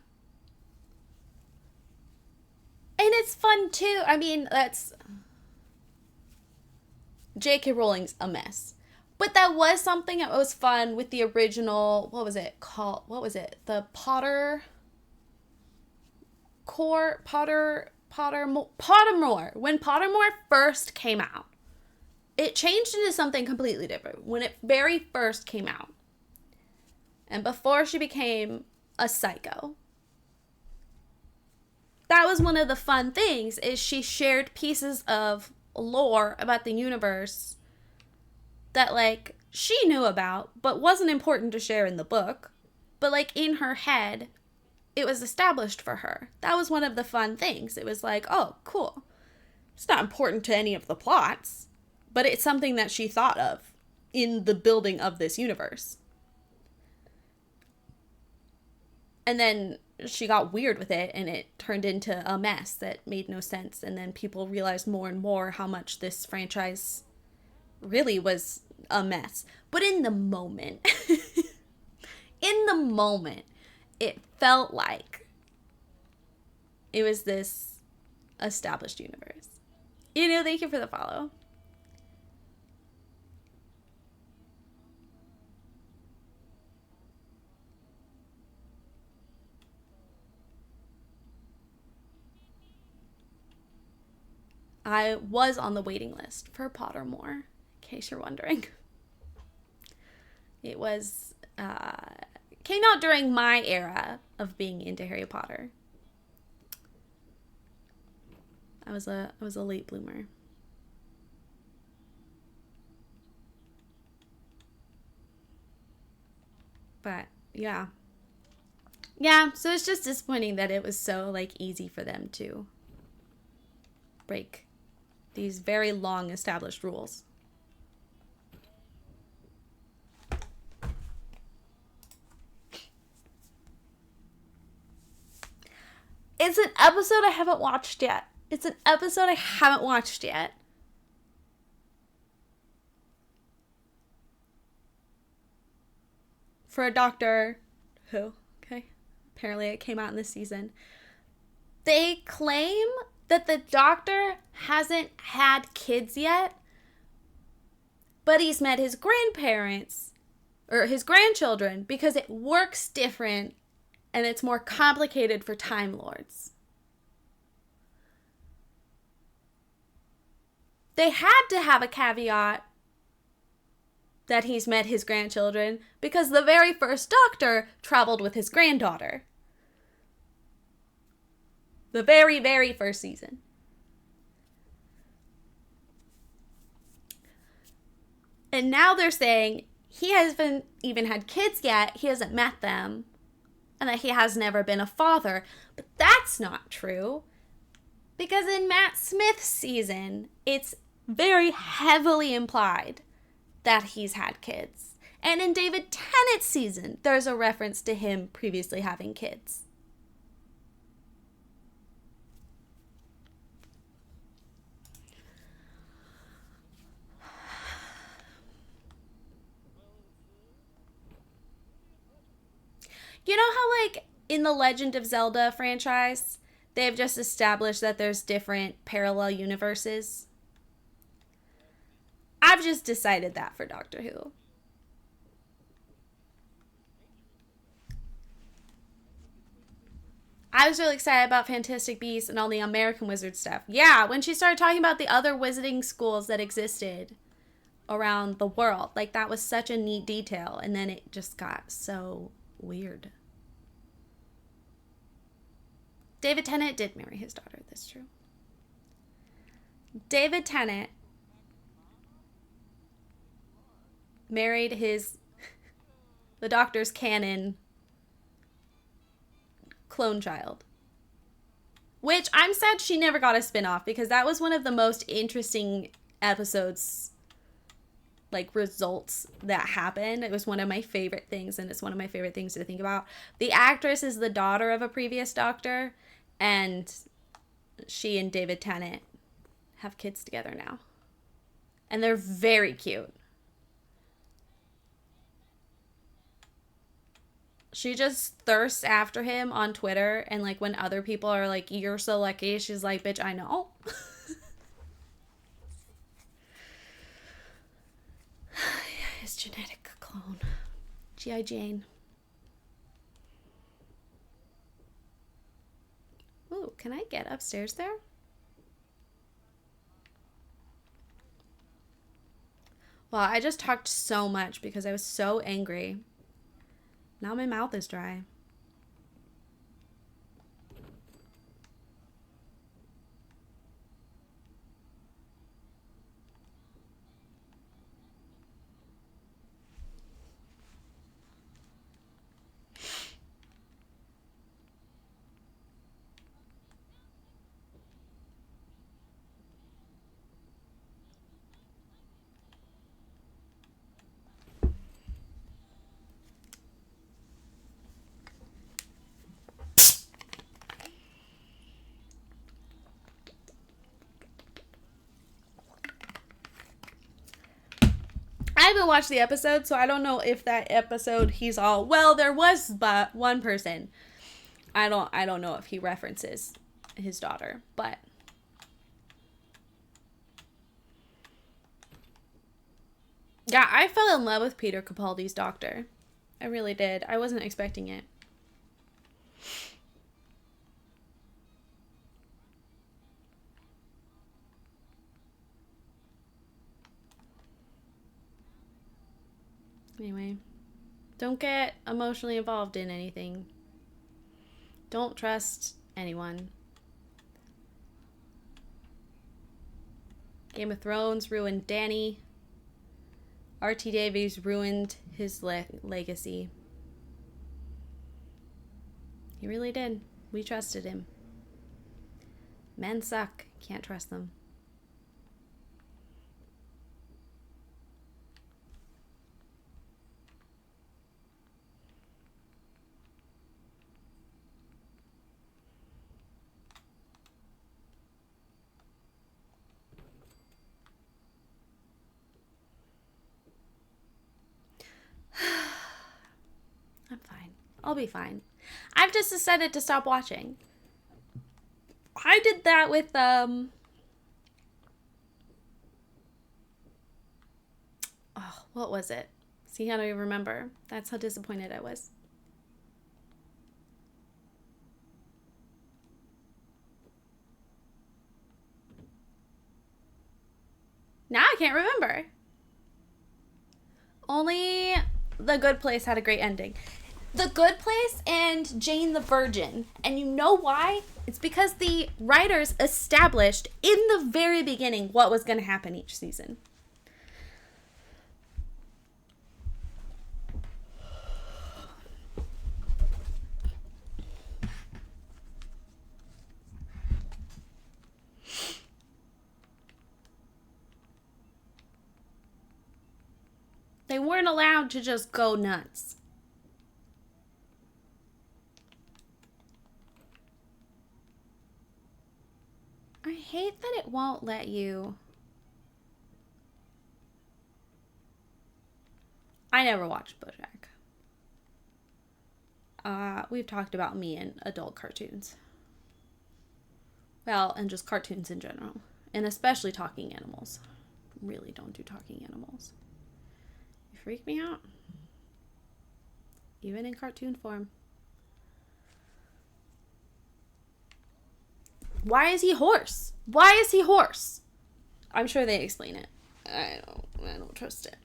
Speaker 1: And it's fun too. I mean, that's... J.K. Rowling's a mess. But that was something that was fun with the original, what was it called? What was it? The Pottermore. When Pottermore first came out, it changed into something completely different when it very first came out. And before she became a psycho. That was one of the fun things, is she shared pieces of lore about the universe that, like, she knew about, but wasn't important to share in the book. But, like, in her head, it was established for her. That was one of the fun things. It was like, oh, cool. It's not important to any of the plots, but it's something that she thought of in the building of this universe. And then she got weird with it and it turned into a mess that made no sense. And then people realized more and more how much this franchise really was a mess. But in the moment, in the moment, it felt like it was this established universe. You know, thank you for the follow. I was on the waiting list for Pottermore, in case you're wondering. It was, came out during my era of being into Harry Potter. I was a late bloomer. But yeah. Yeah, so it's just disappointing that it was so like easy for them to break these very long established rules. It's an episode I haven't watched yet. It's an episode I haven't watched yet. For a Doctor Who, okay? Apparently it came out in this season. They claim that the Doctor hasn't had kids yet, but he's met his grandparents or his grandchildren because it works different and it's more complicated for Time Lords. They had to have a caveat that he's met his grandchildren because the very first Doctor traveled with his granddaughter. The very, very first season. And now they're saying he hasn't even had kids yet, he hasn't met them, and that he has never been a father. But that's not true. Because in Matt Smith's season, it's very heavily implied that he's had kids. And in David Tennant's season, there's a reference to him previously having kids. You know how, like, in the Legend of Zelda franchise, they've just established that there's different parallel universes? I've just decided that for Doctor Who. I was really excited about Fantastic Beasts and all the American Wizard stuff. Yeah, when she started talking about the other wizarding schools that existed around the world, like, that was such a neat detail. And then it just got so weird. David Tennant did marry his daughter, that's true. David Tennant married the Doctor's canon clone child. Which I'm sad she never got a spin-off because that was one of the most interesting episodes, like, results that happened. It was one of my favorite things, and it's one of my favorite things to think about. The actress is the daughter of a previous Doctor, and she and David Tennant have kids together now. And they're very cute. She just thirsts after him on Twitter, and, like, when other people are like, you're so lucky, she's like, bitch, I know. His genetic clone. G.I. Jane. Ooh, can I get upstairs there? Well, I just talked so much because I was so angry. Now my mouth is dry. haven't watched the episode, so I don't know if that episode he's all, well, there was but one person. I don't know if he references his daughter, but yeah, I fell in love with Peter Capaldi's doctor. I really did. I wasn't expecting it. Anyway, don't get emotionally involved in anything. Don't trust anyone. Game of Thrones ruined Dany. R.T. Davies ruined his legacy. He really did. We trusted him. Men suck. Can't trust them. I'm fine. I'll be fine. I've just decided to stop watching. I did that with, oh, what was it? See, how do you remember? That's how disappointed I was. Now I can't remember. Only The Good Place had a great ending. The Good Place and Jane the Virgin. And you know why? It's because the writers established in the very beginning what was going to happen each season. They weren't allowed to just go nuts. I hate that it won't let you. I never watched BoJack. We've talked about me and adult cartoons. Well, and just cartoons in general. And especially talking animals. Really don't do talking animals. You freak me out. Even in cartoon form. Why is he hoarse? Why is he hoarse? I'm sure they explain it. I don't trust it.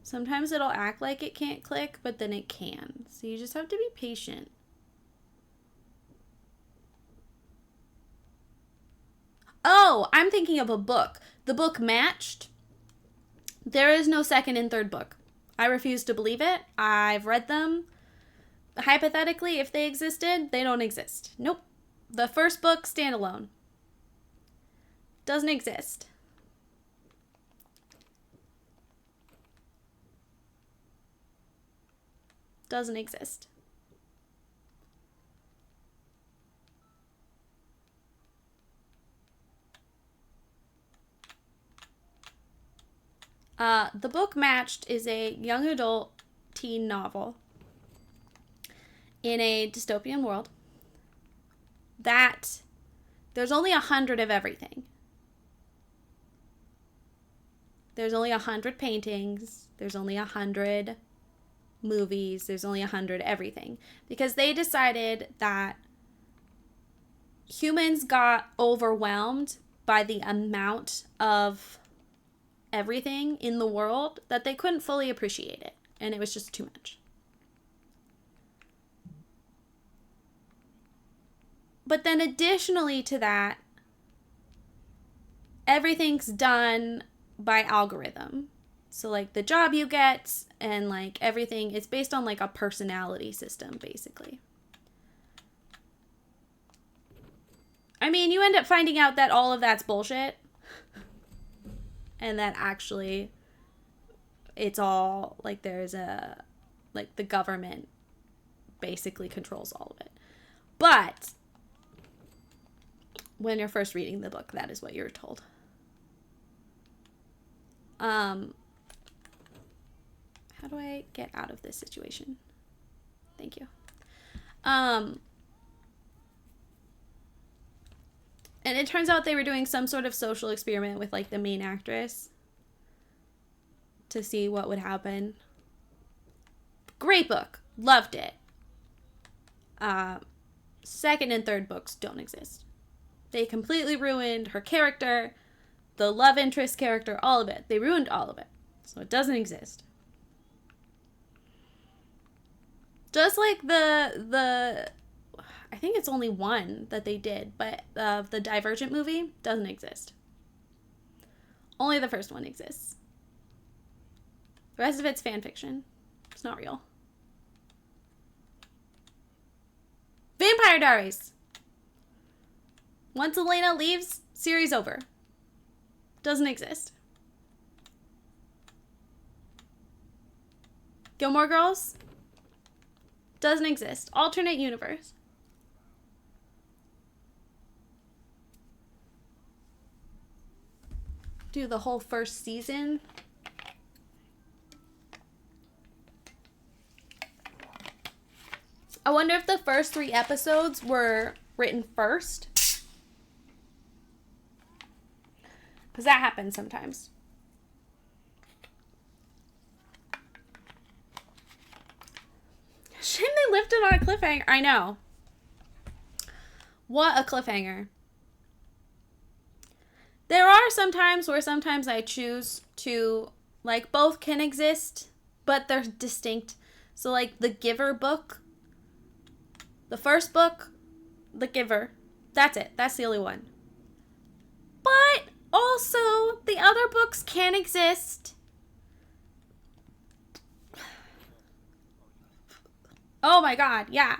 Speaker 1: Sometimes it'll act like it can't click, but then it can. So you just have to be patient. Oh, I'm thinking of a book. The book Matched. There is no second and third book. I refuse to believe it. I've read them. Hypothetically, if they existed, they don't exist. Nope. The first book, standalone. Doesn't exist. Doesn't exist. The book Matched is a young adult teen novel in a dystopian world that there's only 100 of everything. There's only 100 paintings. There's only 100 movies. There's only 100 everything. Because they decided that humans got overwhelmed by the amount of everything in the world that they couldn't fully appreciate it. And it was just too much. But then additionally to that, everything's done by algorithm. So like the job you get and like everything, it's based on like a personality system, basically. I mean, you end up finding out that all of that's bullshit. And that actually it's all like there's a, like the government basically controls all of it. But when you're first reading the book, that is what you're told. How do I get out of this situation? Thank you. And it turns out they were doing some sort of social experiment with like the main actress to see what would happen. Great book. Loved it. Second and third books don't exist. They completely ruined her character, the love interest character, all of it. They ruined all of it. So it doesn't exist. Just like the I think it's only one that they did, but the Divergent movie doesn't exist. Only the first one exists. The rest of it's fan fiction. It's not real. Vampire Diaries. Once Elena leaves, series over. Doesn't exist. Gilmore Girls. Doesn't exist. Alternate universe. Do the whole first season. I wonder if the first 3 episodes were written first. Because that happens sometimes. Shame they left it on a cliffhanger. I know. What a cliffhanger. There are some times where sometimes I choose to, like, both can exist, but they're distinct. So, like, the Giver book. The first book, The Giver. That's it. That's the only one. But also, the other books can exist. Oh my god, yeah.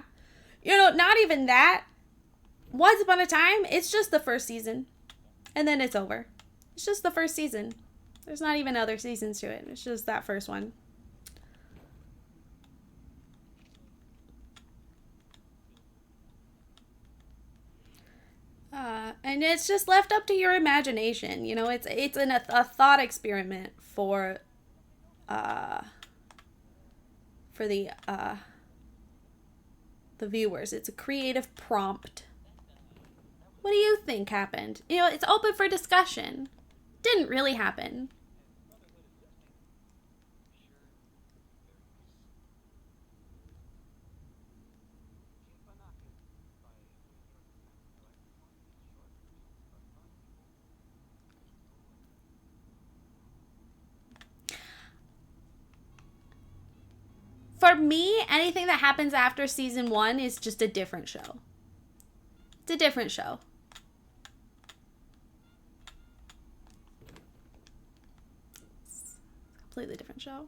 Speaker 1: You know, not even that. Once Upon a Time, it's just the first season. And then it's over. It's just the first season. There's not even other seasons to it. It's just that first one. And it's just left up to your imagination. You know, it's a thought experiment for the viewers. It's a creative prompt. What do you think happened? You know, it's open for discussion. Didn't really happen. For me, anything that happens after season 1 is just a different show. It's a different show. It's a completely different show.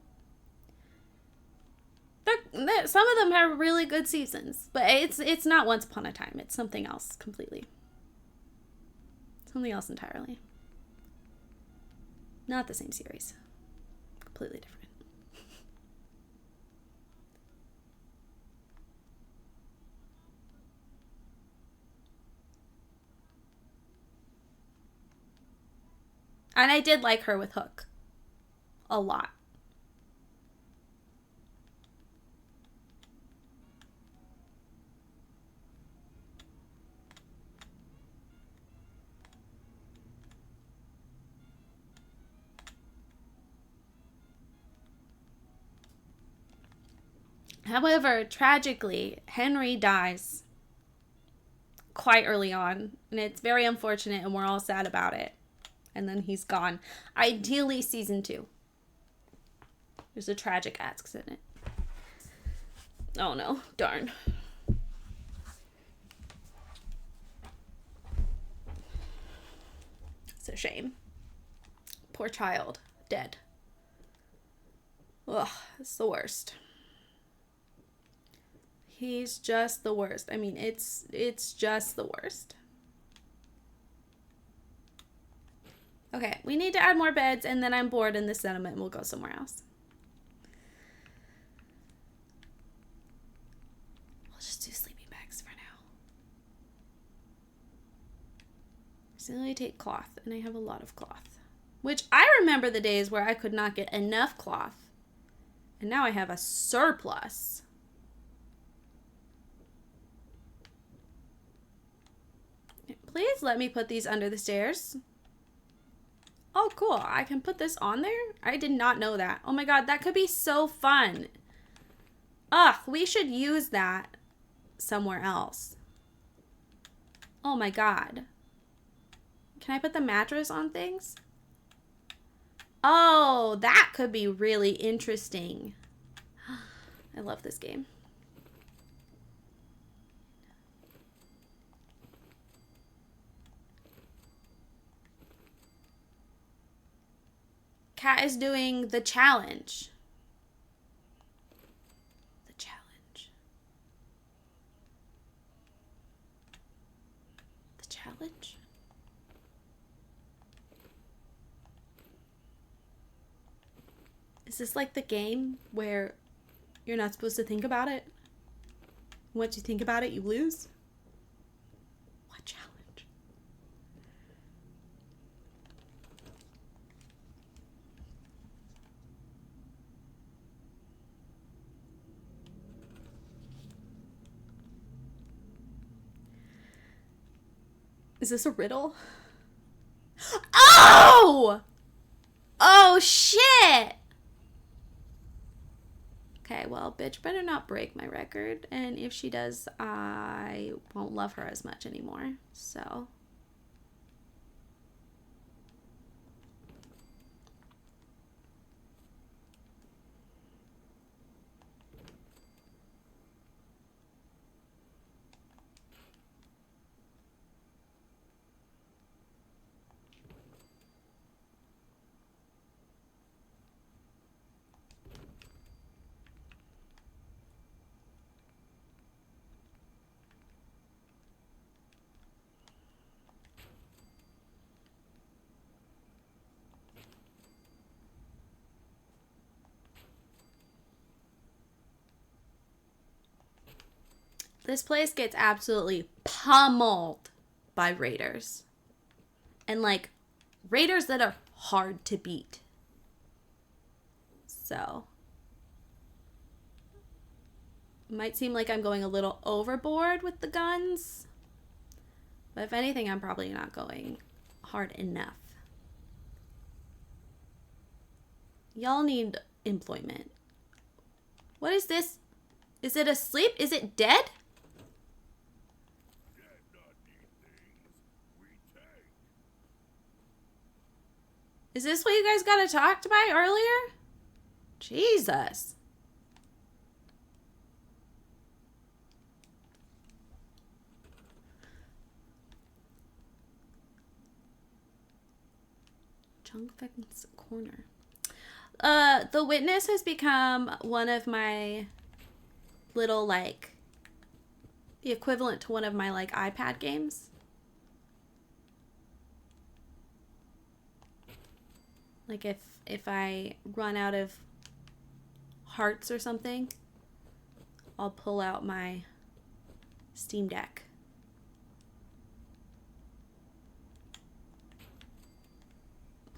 Speaker 1: Some of them have really good seasons, but it's not Once Upon a Time. It's something else completely. Something else entirely. Not the same series. Completely different. And I did like her with Hook. A lot. However, tragically, Henry dies quite early on. And it's very unfortunate and we're all sad about it. And then he's gone. Ideally, season 2. There's a tragic accident. Oh no, darn. It's a shame. Poor child. Dead. Ugh, it's the worst. He's just the worst. I mean, it's just the worst. Okay, we need to add more beds, and then I'm bored in this settlement and we'll go somewhere else. We'll just do sleeping bags for now. I simply take cloth, and I have a lot of cloth. Which I remember the days where I could not get enough cloth. And now I have a surplus. Please let me put these under the stairs. Oh, cool. I can put this on there? I did not know that. Oh my god, that could be so fun. Ugh, we should use that somewhere else. Oh my god. Can I put the mattress on things? Oh, that could be really interesting. I love this game. Kat is doing the challenge. The challenge. The challenge? Is this like the game where you're not supposed to think about it? Once you think about it, you lose? What challenge? Is this a riddle? Oh! Oh, shit! Okay, well, bitch better not break my record. And if she does, I won't love her as much anymore. So... This place gets absolutely pummeled by raiders. And, like, raiders that are hard to beat. So. Might seem like I'm going a little overboard with the guns. But if anything, I'm probably not going hard enough. Y'all need employment. What is this? Is it asleep? Is it dead? Is this what you guys got attacked by earlier? Jesus. Chunk fence corner. The witness has become one of my little, like, the equivalent to one of my, like, iPad games. Like, if I run out of hearts or something, I'll pull out my Steam Deck.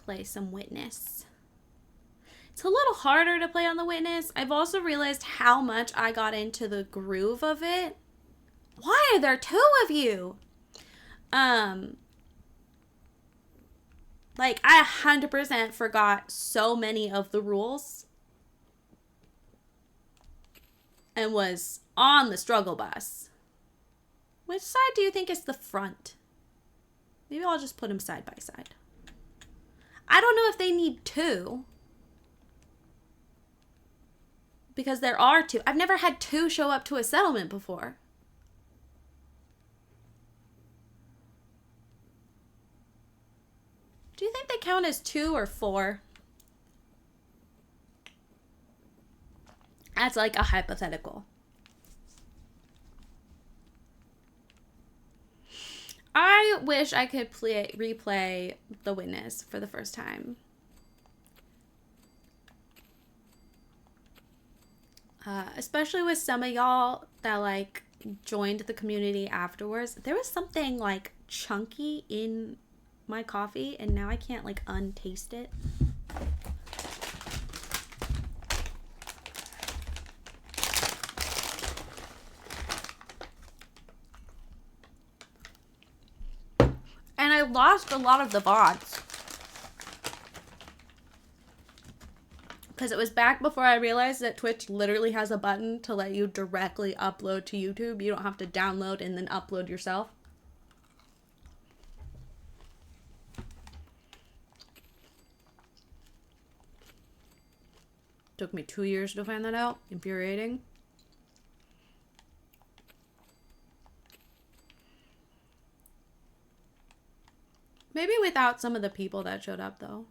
Speaker 1: Play some Witness. It's a little harder to play on the Witness. I've also realized how much I got into the groove of it. Why are there two of you? Like, I 100% forgot so many of the rules. And was on the struggle bus. Which side do you think is the front? Maybe I'll just put them side by side. I don't know if they need two. Because there are two. I've never had two show up to a settlement before. Do you think they count as 2 or 4? That's like a hypothetical. I wish I could replay The Witness for the first time. Especially with some of y'all that like joined the community afterwards. There was something like chunky in my coffee and now I can't like untaste it. And I lost a lot of the VODs. Because it was back before I realized that Twitch literally has a button to let you directly upload to YouTube. You don't have to download and then upload yourself. Took me 2 years to find that out. Infuriating. Maybe without some of the people that showed up, though.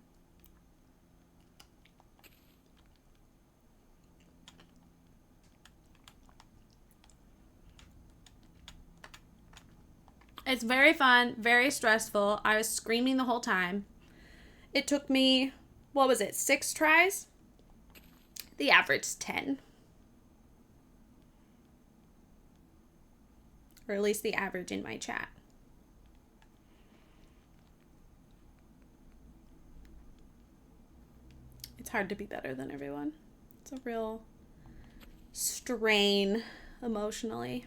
Speaker 1: It's very fun, very stressful. I was screaming the whole time. It took me, what was it, 6 tries? The average 10. Or at least the average in my chat. It's hard to be better than everyone. It's a real strain emotionally.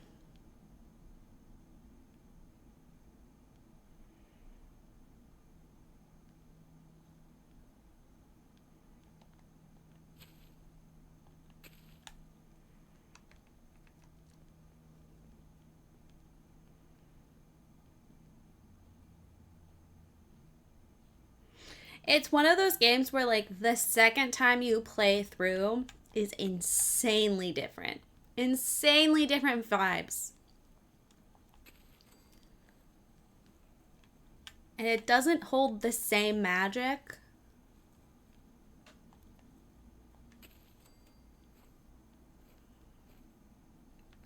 Speaker 1: It's one of those games where, like, the second time you play through is insanely different. Insanely different vibes. And it doesn't hold the same magic.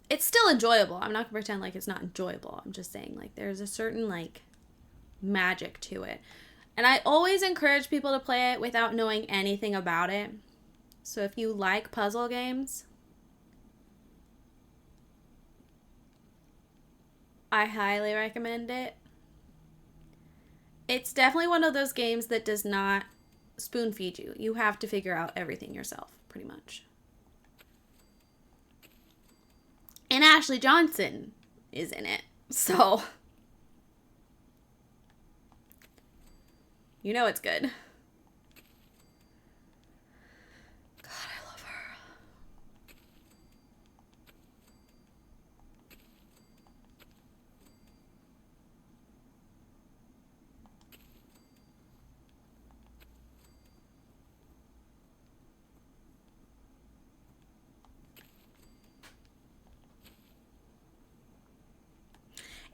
Speaker 1: It's still enjoyable. I'm not going to pretend like it's not enjoyable. I'm just saying, like, there's a certain, like, magic to it. And I always encourage people to play it without knowing anything about it. So if you like puzzle games, I highly recommend it. It's definitely one of those games that does not spoon feed you. You have to figure out everything yourself, pretty much. And Ashley Johnson is in it. So you know it's good. God, I love her.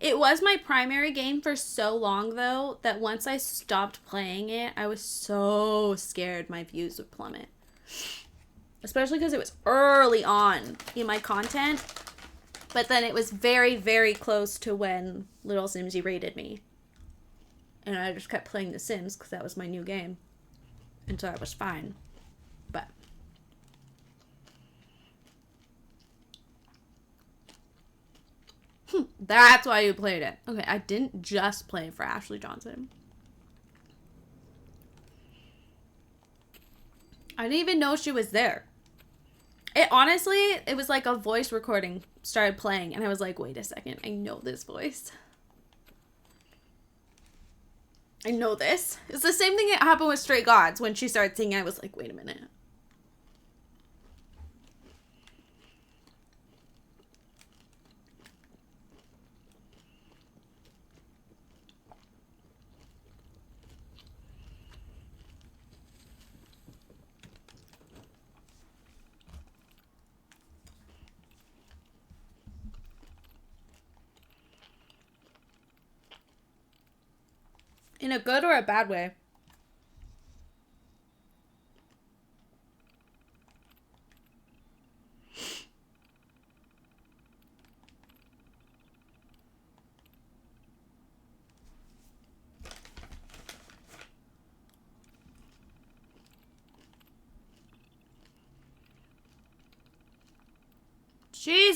Speaker 1: It was my primary game for so long, though, that once I stopped playing it, I was so scared my views would plummet. Especially because it was early on in my content. But then it was very, very close to when Little Simsy raided me. And I just kept playing The Sims because that was my new game. And so I was fine. But that's why you played it. Okay, I didn't just play it for Ashley Johnson. I didn't even know she was there. It honestly, it was like a voice recording started playing and I was like, wait a second, I know this voice. I know this. It's the same thing that happened with Stray Gods. When she started singing, I was like, wait a minute. In a good or a bad way?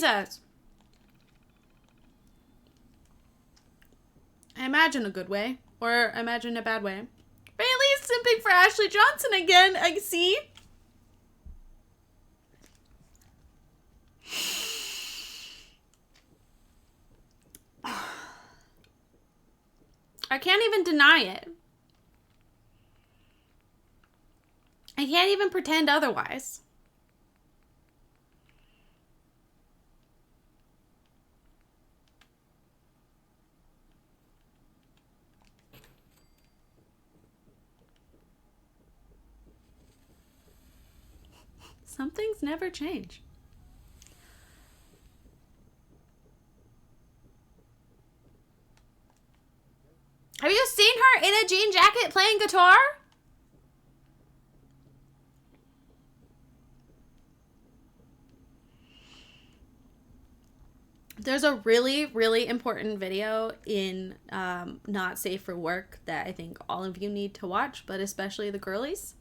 Speaker 1: Jesus. I imagine a good way. Or imagine a bad way. Bailey's simping for Ashley Johnson again. I see. I can't even deny it. I can't even pretend otherwise. Some things never change. Have you seen her in a jean jacket playing guitar? There's a really, really important video in Not Safe for Work that I think all of you need to watch, but especially the girlies.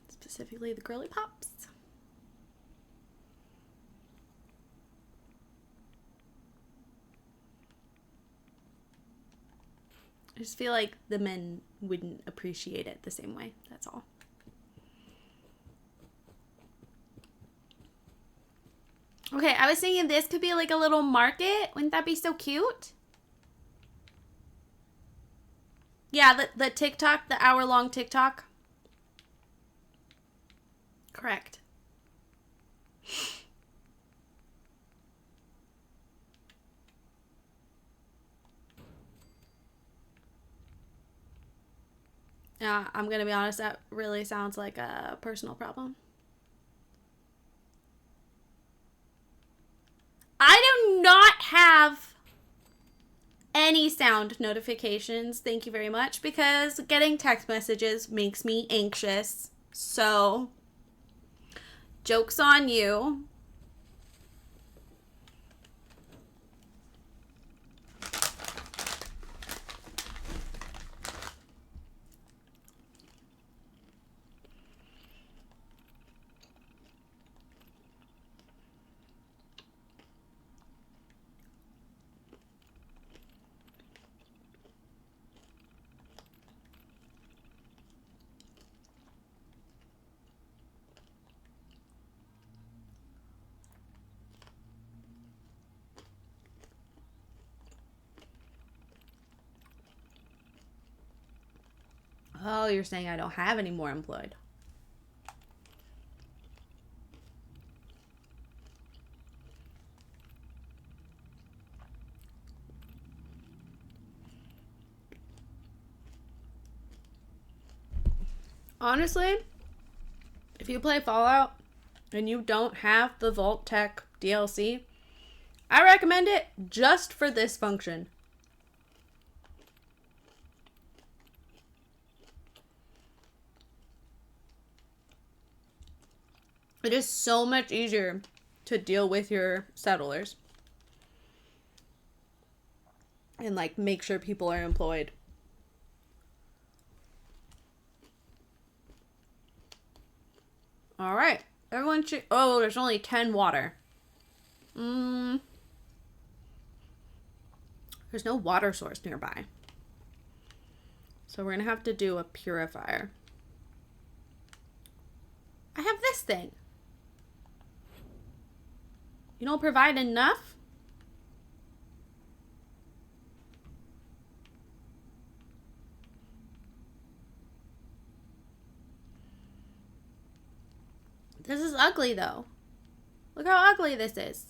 Speaker 1: Specifically the girly pops. I just feel like the men wouldn't appreciate it the same way. That's all. Okay, I was thinking this could be like a little market. Wouldn't that be so cute? Yeah, the TikTok, the hour-long TikTok. Correct. Yeah, I'm gonna be honest, that really sounds like a personal problem. I do not have any sound notifications, thank you very much, because getting text messages makes me anxious. So, joke's on you. Oh, you're saying I don't have any more employed. Honestly, if you play Fallout and you don't have the Vault Tech DLC, I recommend it just for this function. It is so much easier to deal with your settlers and like make sure people are employed. All right, everyone should. Oh, there's only 10 water. There's no water source nearby, so we're gonna have to do a purifier. I have this thing. You don't provide enough? This is ugly, though. Look how ugly this is.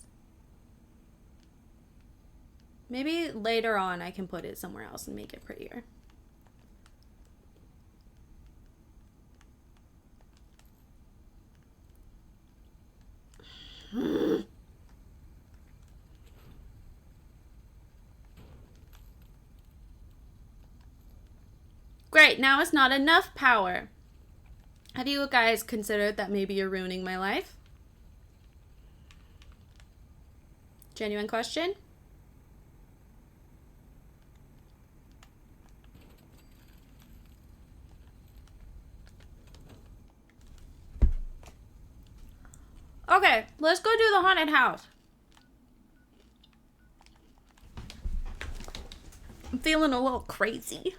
Speaker 1: Maybe later on I can put it somewhere else and make it prettier. Great, now it's not enough power. Have you guys considered that maybe you're ruining my life? Genuine question. Okay, let's go do the haunted house. I'm feeling a little crazy.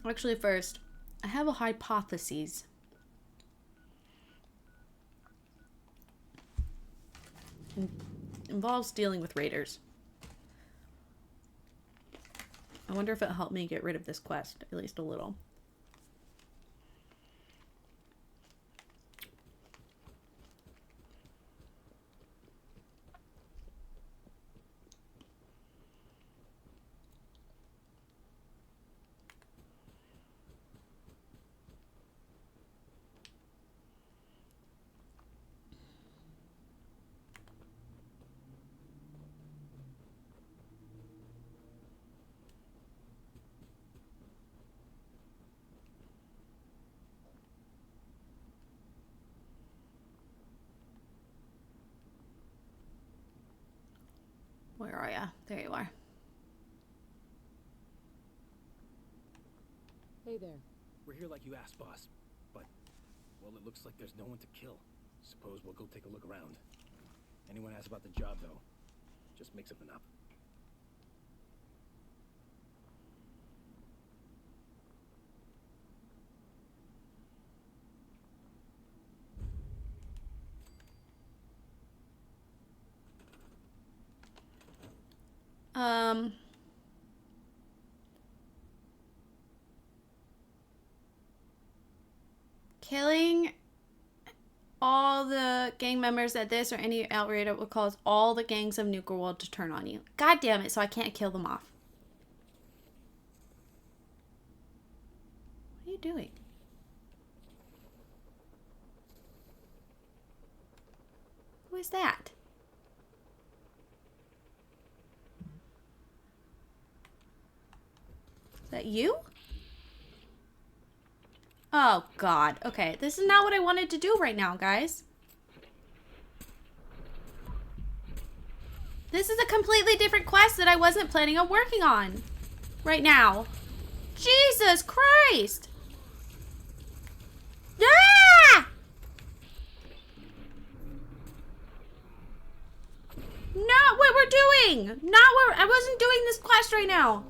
Speaker 1: Actually, first, I have a hypothesis. It involves dealing with raiders. I wonder if it'll help me get rid of this quest, at least a little. Where are ya? There you are.
Speaker 3: Hey there.
Speaker 4: We're here like you asked, boss. But, well, it looks like there's no one to kill. Suppose we'll go take a look around. Anyone asks about the job, though, just make something up.
Speaker 1: Killing all the gang members at this or any outrage will cause all the gangs of Nuka World to turn on you. God damn it, so I can't kill them off. What are you doing? Who is that? Is that you? Oh, God. Okay, this is not what I wanted to do right now, guys. This is a completely different quest that I wasn't planning on working on right now. Jesus Christ! Ah! Not what we're doing! Not what I wasn't doing this quest right now.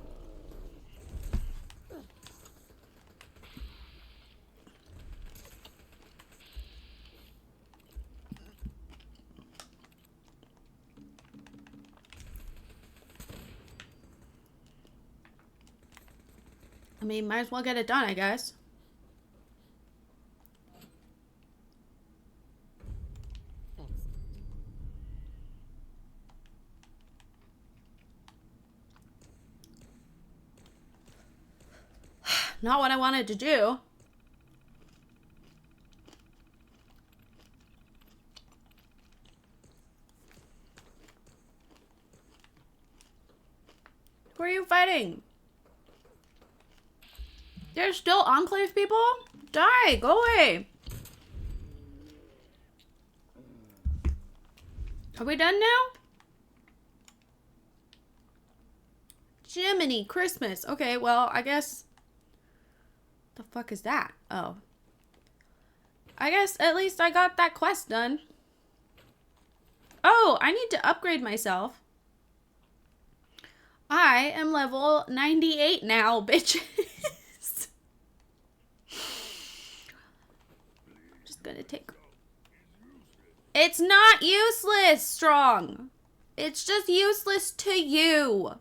Speaker 1: I mean, might as well get it done, I guess. Not what I wanted to do. Who are you fighting? There's still Enclave people? Die! Go away! Are we done now? Jiminy Christmas. Okay, well, I guess... The fuck is that? Oh. I guess at least I got that quest done. Oh, I need to upgrade myself. I am level 98 now, bitches. Just gonna take... It's not useless, Strong. It's just useless to you.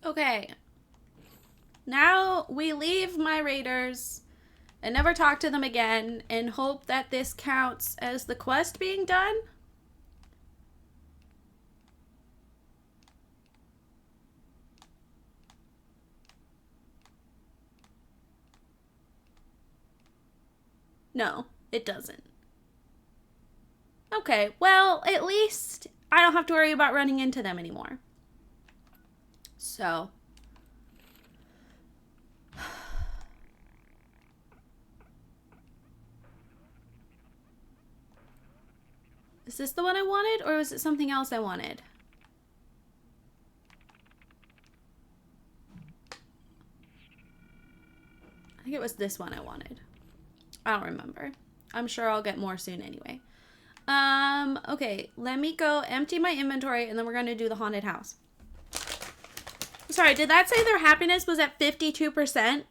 Speaker 1: Okay. Now we leave my raiders and never talk to them again and hope that this counts as the quest being done. No, it doesn't. Okay, well, at least I don't have to worry about running into them anymore. So. Is this the one I wanted, or was it something else I wanted? I think it was this one I wanted. I don't remember. I'm sure I'll get more soon anyway. Okay, let me go empty my inventory and then we're gonna do the haunted house. Sorry, did that say their happiness was at 52%?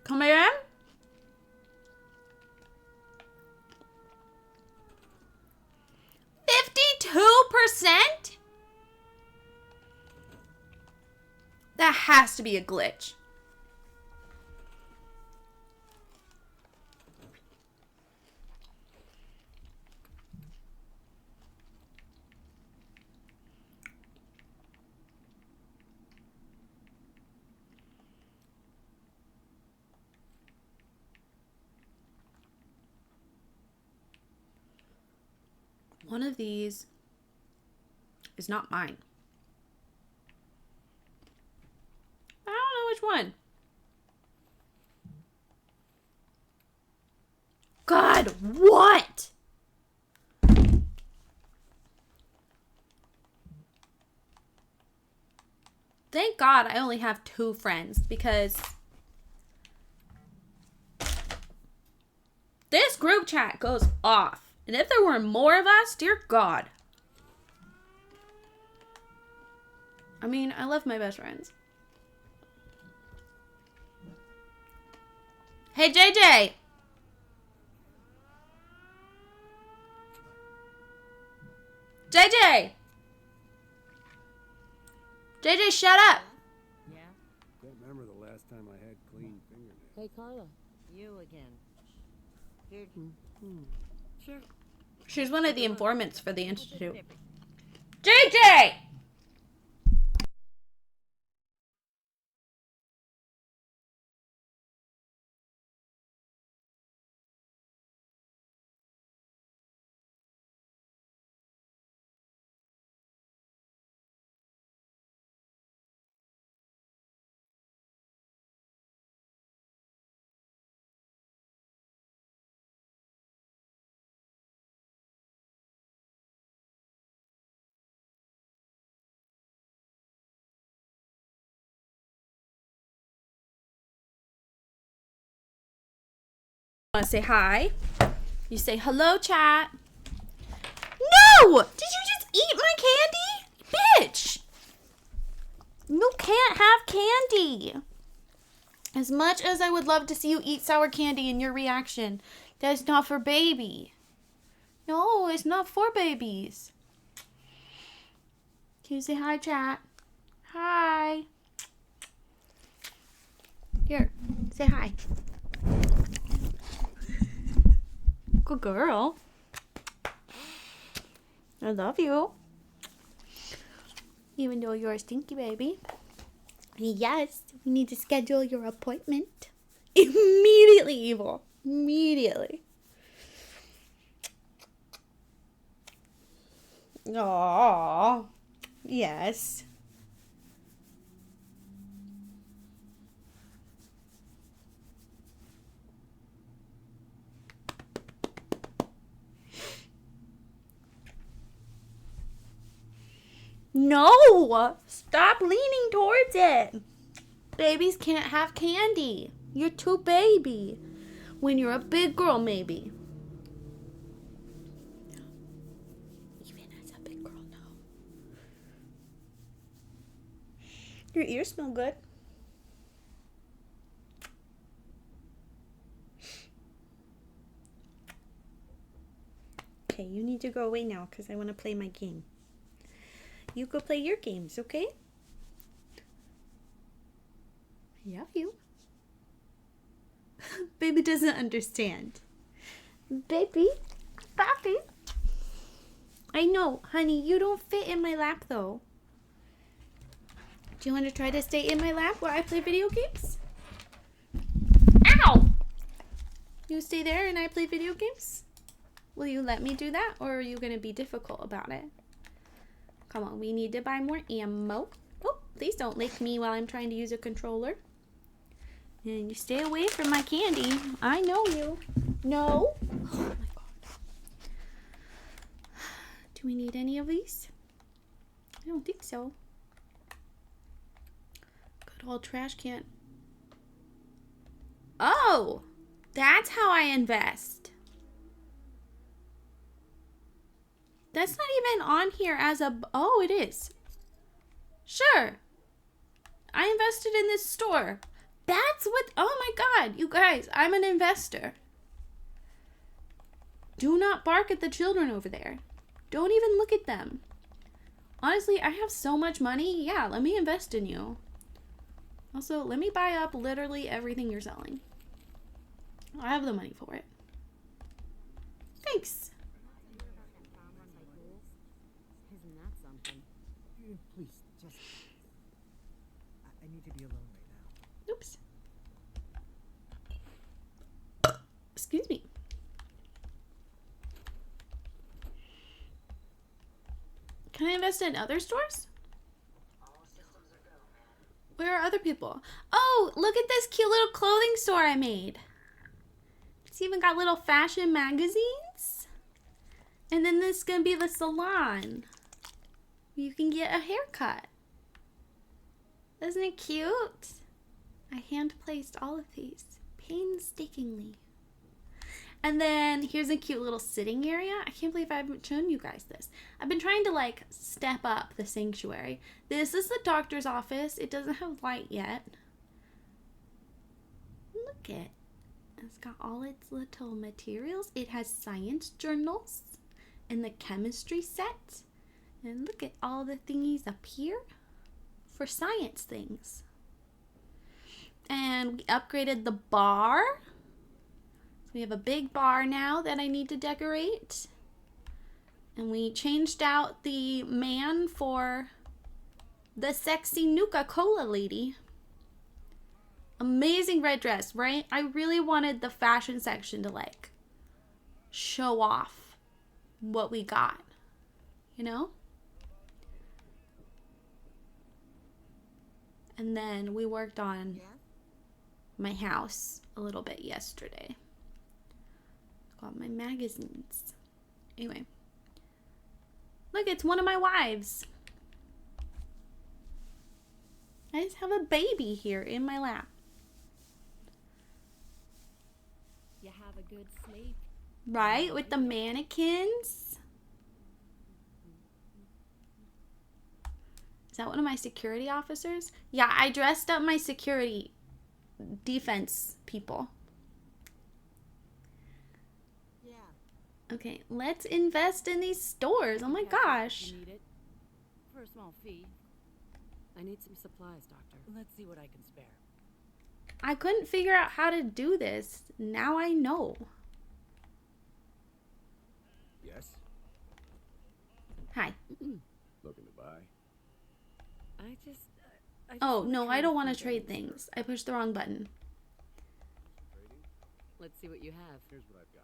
Speaker 1: Come in? %? That has to be a glitch. One of these is not mine. I don't know which one. God, what? Thank God I only have 2 friends because this group chat goes off. And if there were more of us, dear God. I mean, I love my best friends. Hey, JJ. JJ. JJ, shut up.
Speaker 3: Yeah?
Speaker 5: Can't remember the last time I had clean fingernails.
Speaker 3: Hey, Carla. You again. Here. Sure.
Speaker 1: She's one of the informants for the
Speaker 3: What's the
Speaker 1: Institute.
Speaker 3: difference?
Speaker 1: JJ! Want to say hi? You say hello, chat. No! Did you just eat my candy? Bitch! You can't have candy. As much as I would love to see you eat sour candy and your reaction, that's not for baby. No, it's not for babies. Can you say hi, chat? Hi. Here, say hi. Good girl. I love you. Even though you're a stinky baby. Yes, we need to schedule your appointment. Immediately, Evil. Immediately. Aww. Yes. No! Stop leaning towards it. Babies can't have candy. You're too baby. When you're a big girl, maybe. Even as a big girl, no. Your ears smell good. Okay, you need to go away now because I want to play my game. You go play your games, okay? I love you. Baby doesn't understand. Baby, Papi. I know, honey, you don't fit in my lap though. Do you want to try to stay in my lap while I play video games? Ow! You stay there and I play video games? Will you let me do that, or are you going to be difficult about it? Come on, we need to buy more ammo. Oh, please don't lick me while I'm trying to use a controller. And you stay away from my candy. I know you. No. Oh my god. Do we need any of these? I don't think so. Good old trash can. Oh, that's how I invest. That's not even on here as a... Oh, it is. Sure. I invested in this store. That's what... Oh my god, you guys, I'm an investor. Do not bark at the children over there. Don't even look at them. Honestly, I have so much money. Yeah, let me invest in you. Also, let me buy up literally everything you're selling. I have the money for it. Thanks.
Speaker 3: Isn't that something?
Speaker 2: Please, just... I need to be alone right now.
Speaker 1: Oops. Excuse me. Can I invest in other stores? Where are other people? Oh, look at this cute little clothing store I made. It's even got little fashion magazines. And then this is going to be the salon. You can get a haircut. Isn't it cute? I hand placed all of these painstakingly. And then here's a cute little sitting area. I can't believe I haven't shown you guys this. I've been trying to like step up the sanctuary. This is the doctor's office. It doesn't have light yet. Look it. It's got all its little materials. It has science journals and the chemistry set. And look at all the thingies up here for science things. And we upgraded the bar. We have a big bar now that I need to decorate. And we changed out the man for the sexy Nuka-Cola lady. Amazing red dress, right? I really wanted the fashion section to like show off what we got, you know? And then we worked on my house a little bit yesterday. Got my magazines. Anyway. Look, it's one of my wives. I just have a baby here in my lap.
Speaker 3: You have a good sleep.
Speaker 1: Right? With the mannequins. Is that one of my security officers? Yeah, I dressed up my security defense people. Okay, let's invest in these stores. Oh my gosh.
Speaker 3: You need it for a small fee.
Speaker 2: I need some supplies, Doctor.
Speaker 3: Let's see what I can spare.
Speaker 1: I couldn't figure out how to do this. Now I know.
Speaker 5: Yes?
Speaker 1: Hi.
Speaker 5: Looking to buy?
Speaker 2: I just
Speaker 1: Oh,
Speaker 2: wanna
Speaker 1: no,
Speaker 2: try
Speaker 1: I
Speaker 2: a
Speaker 1: don't
Speaker 2: few
Speaker 1: want to trade things. I pushed the wrong button.
Speaker 5: Trading?
Speaker 2: Let's see what you have.
Speaker 5: Here's what I've got.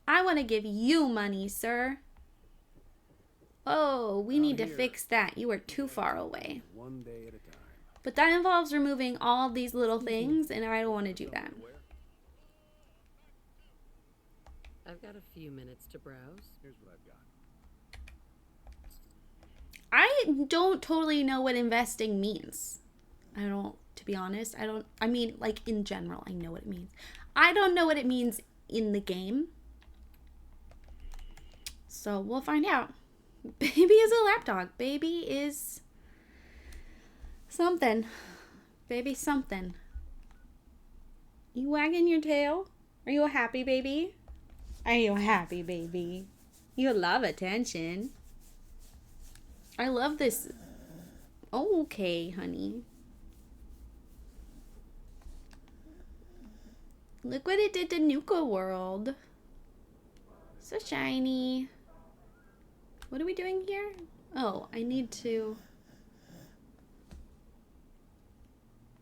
Speaker 1: I want to give you money, sir. Oh, we need to
Speaker 5: here.
Speaker 1: fix that. You are too far away.
Speaker 5: One day at a time.
Speaker 1: But that involves removing all these little things, and I don't want to do that.
Speaker 2: I've got a few minutes to browse.
Speaker 5: Here's what I've got.
Speaker 1: I don't totally know what investing means. I don't, to be honest. I mean, like in general, I know what it means. I don't know what it means in the game. So we'll find out. Baby is a lapdog. Baby is something. Baby something. You wagging your tail? Are you a happy baby? Are you a happy baby? You love attention. I love this. Okay, honey. Look what it did to Nuka World. So shiny. What are we doing here? Oh, I need to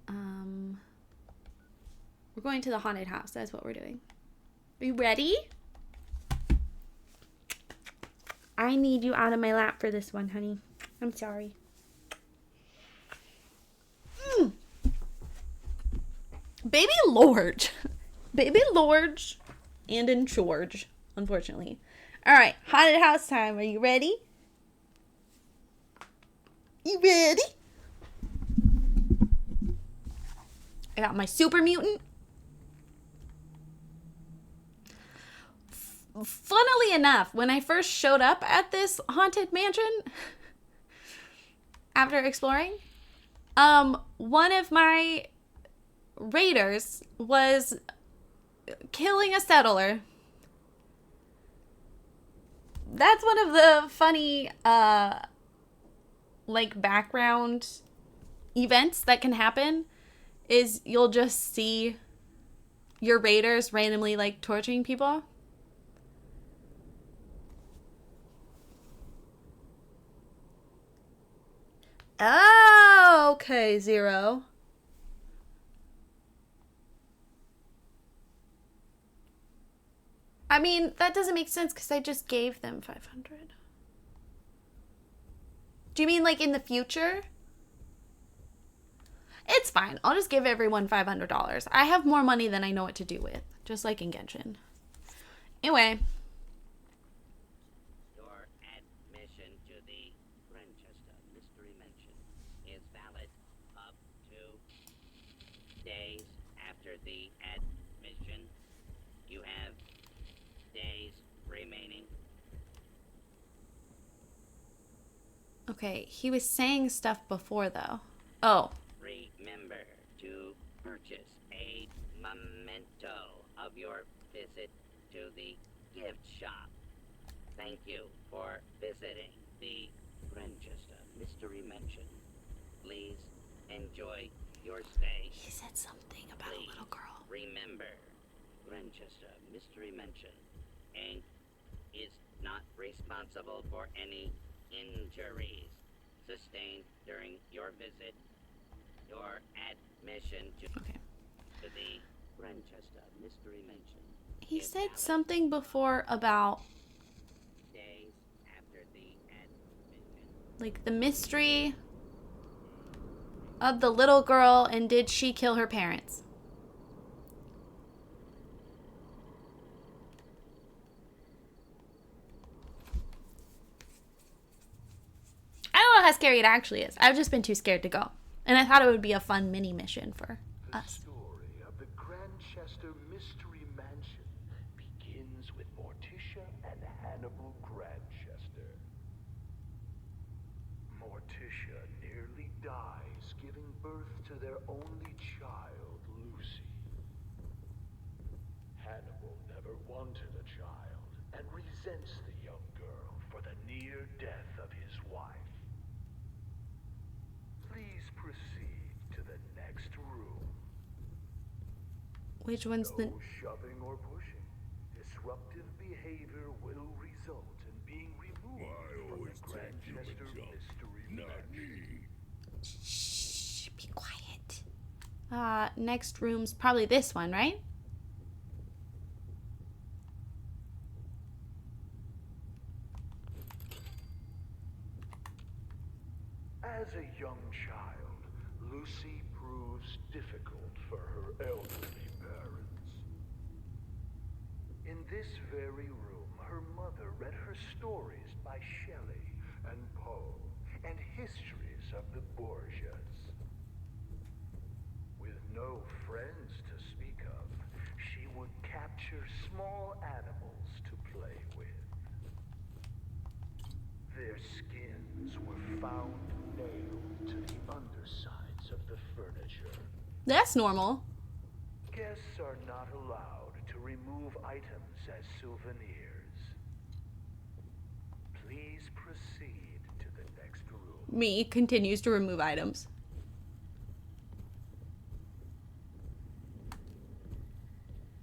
Speaker 1: We're going to the haunted house. That's what we're doing. Are you ready? I need you out of my lap for this one, honey. I'm sorry. Baby Lord. Baby Lord and in George, unfortunately. All right, haunted house time. Are you ready? You ready? I got my super mutant. Funnily enough, when I first showed up at this haunted mansion after exploring, one of my raiders was killing a settler. That's one of the funny like background events that can happen is you'll just see your raiders randomly like torturing people. Oh, okay, Zero. I mean, that doesn't make sense because I just gave them 500. Do you mean like in the future? It's fine. I'll just give everyone $500. I have more money than I know what to do with, just like in Genshin. Anyway.
Speaker 6: Your admission to the Greenchester Mystery Mansion is valid up to days after the admission. You have days remaining.
Speaker 1: Okay, he was saying stuff before though. Oh.
Speaker 6: Remember to purchase a memento of your visit to the gift shop. Thank you for visiting the Greenchester Mystery Mansion. Please enjoy your stay.
Speaker 1: He said something about a little girl.
Speaker 6: Remember, Greenchester Mystery Mansion, Inc. is not responsible for any injuries sustained during your visit. Your admission to the Greenchester Mystery Mansion.
Speaker 1: He said something before about
Speaker 6: Days after the admission.
Speaker 1: like the mystery of the little girl and did she kill her parents? I don't know how scary it actually is. I've just been too scared to go. And I thought it would be a fun mini mission for us.
Speaker 7: The story of the Greenchester Mystery Mansion begins with Morticia and Hannibal Greenchester. Morticia nearly dies giving birth to their only child, Lucy. Hannibal never wanted a child and resents the young girl for the near death of his wife. Please proceed to the next room.
Speaker 1: Which one's the...
Speaker 7: No shoving or pushing. Disruptive behavior will result in being removed from the Greenchester Mystery Mansion.
Speaker 1: Shh, be quiet. Next room's probably this one, right?
Speaker 7: As a young child, Lucy proves difficult for her elderly parents. In this very room, her mother read her stories by Shelley and Poe and histories of the Borgias. With no friends to speak of, she would capture small animals to play with. Their skins were found nailed to the undersides of the furniture.
Speaker 1: That's normal.
Speaker 7: Guests are not allowed to remove items as souvenirs. Please proceed to the next room.
Speaker 1: Me continues to remove items.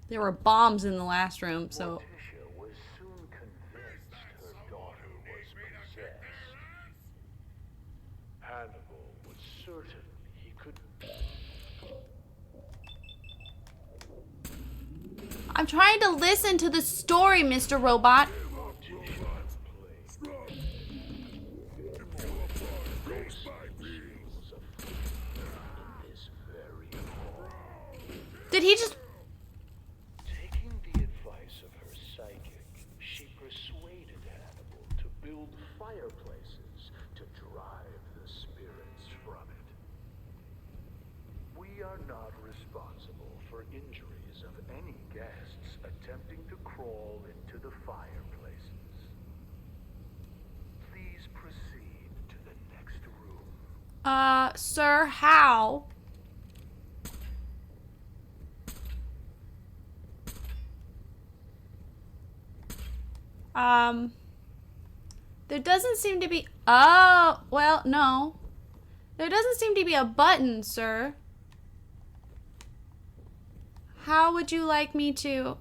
Speaker 1: There were bombs in the last room, so...
Speaker 7: Morticia was soon convinced her daughter was possessed. Hannibal was certain he could...
Speaker 1: I'm trying to listen to the story, Mr. Robot. Did he just...
Speaker 7: Taking the advice of her psychic, she persuaded Hannibal to build fireplaces to drive the spirits from it. We are not responsible for injuries of any guests attempting to crawl into the fireplaces. Please proceed to the next room.
Speaker 1: Sir, how? There doesn't seem to be... Oh, well, no. There doesn't seem to be a button, sir. How would you like me to...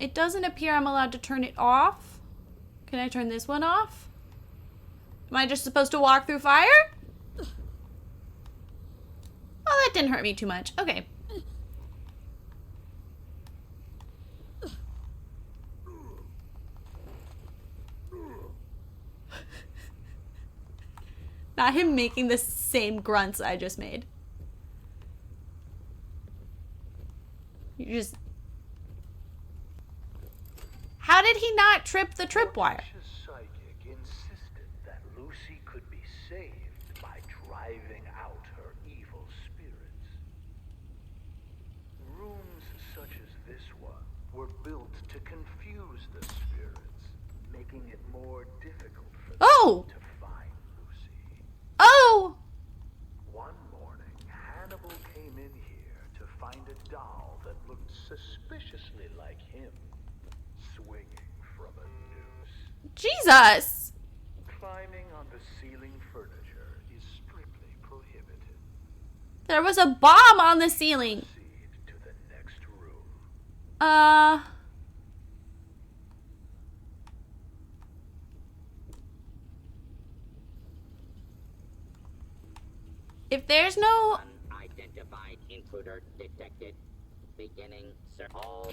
Speaker 1: It doesn't appear I'm allowed to turn it off. Can I turn this one off? Am I just supposed to walk through fire? Oh, that didn't hurt me too much. Okay. Not him making the same grunts I just made. You just... How did he not trip the tripwire?
Speaker 7: Alicia's psychic insisted that Lucy could be saved by driving out her evil spirits. Rooms such as this one were built to confuse the spirits, making it more difficult for them to find Lucy.
Speaker 1: Oh!
Speaker 7: One morning, Hannibal came in here to find a doll that looked suspiciously like him, swinging from a noose.
Speaker 1: Jesus!
Speaker 7: Climbing on the ceiling furniture is strictly prohibited.
Speaker 1: There was a bomb on the ceiling.
Speaker 7: Proceed to the next room.
Speaker 1: If there's no...
Speaker 6: Unidentified intruder detected. Beginning, sir. All.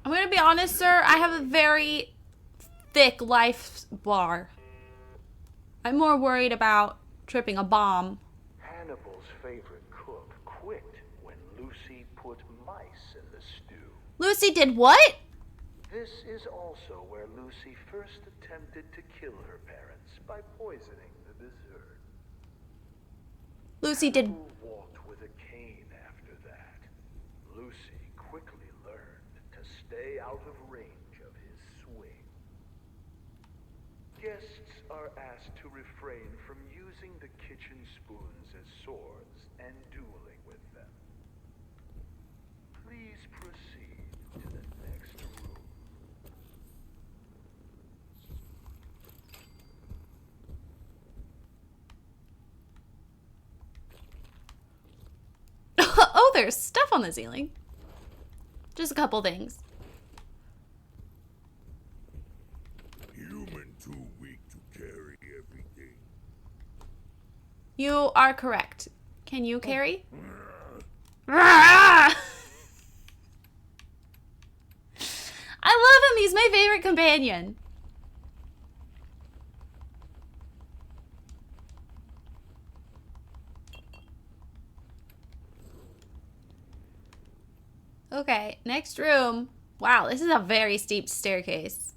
Speaker 1: I'm gonna be honest, sir. I have a very thick life bar. I'm more worried about tripping a bomb.
Speaker 7: Hannibal's favorite cook quit when Lucy put mice in the stew.
Speaker 1: Lucy did what?
Speaker 7: This is also where Lucy first attempted to kill her parents by poisoning the dessert.
Speaker 1: Lucy did...
Speaker 7: Hannibal walked with a cane after that. Lucy quickly learned to stay out of range of his swing. Guests are asked to refrain from using the kitchen spoons as swords and dueling with them. Please proceed to the next room.
Speaker 1: Oh, there's stuff on the ceiling. Just a couple things.
Speaker 5: Human too weak to carry everything.
Speaker 1: You are correct. Can you carry? I love him. He's my favorite companion. Okay, next room. Wow, this is a very steep staircase.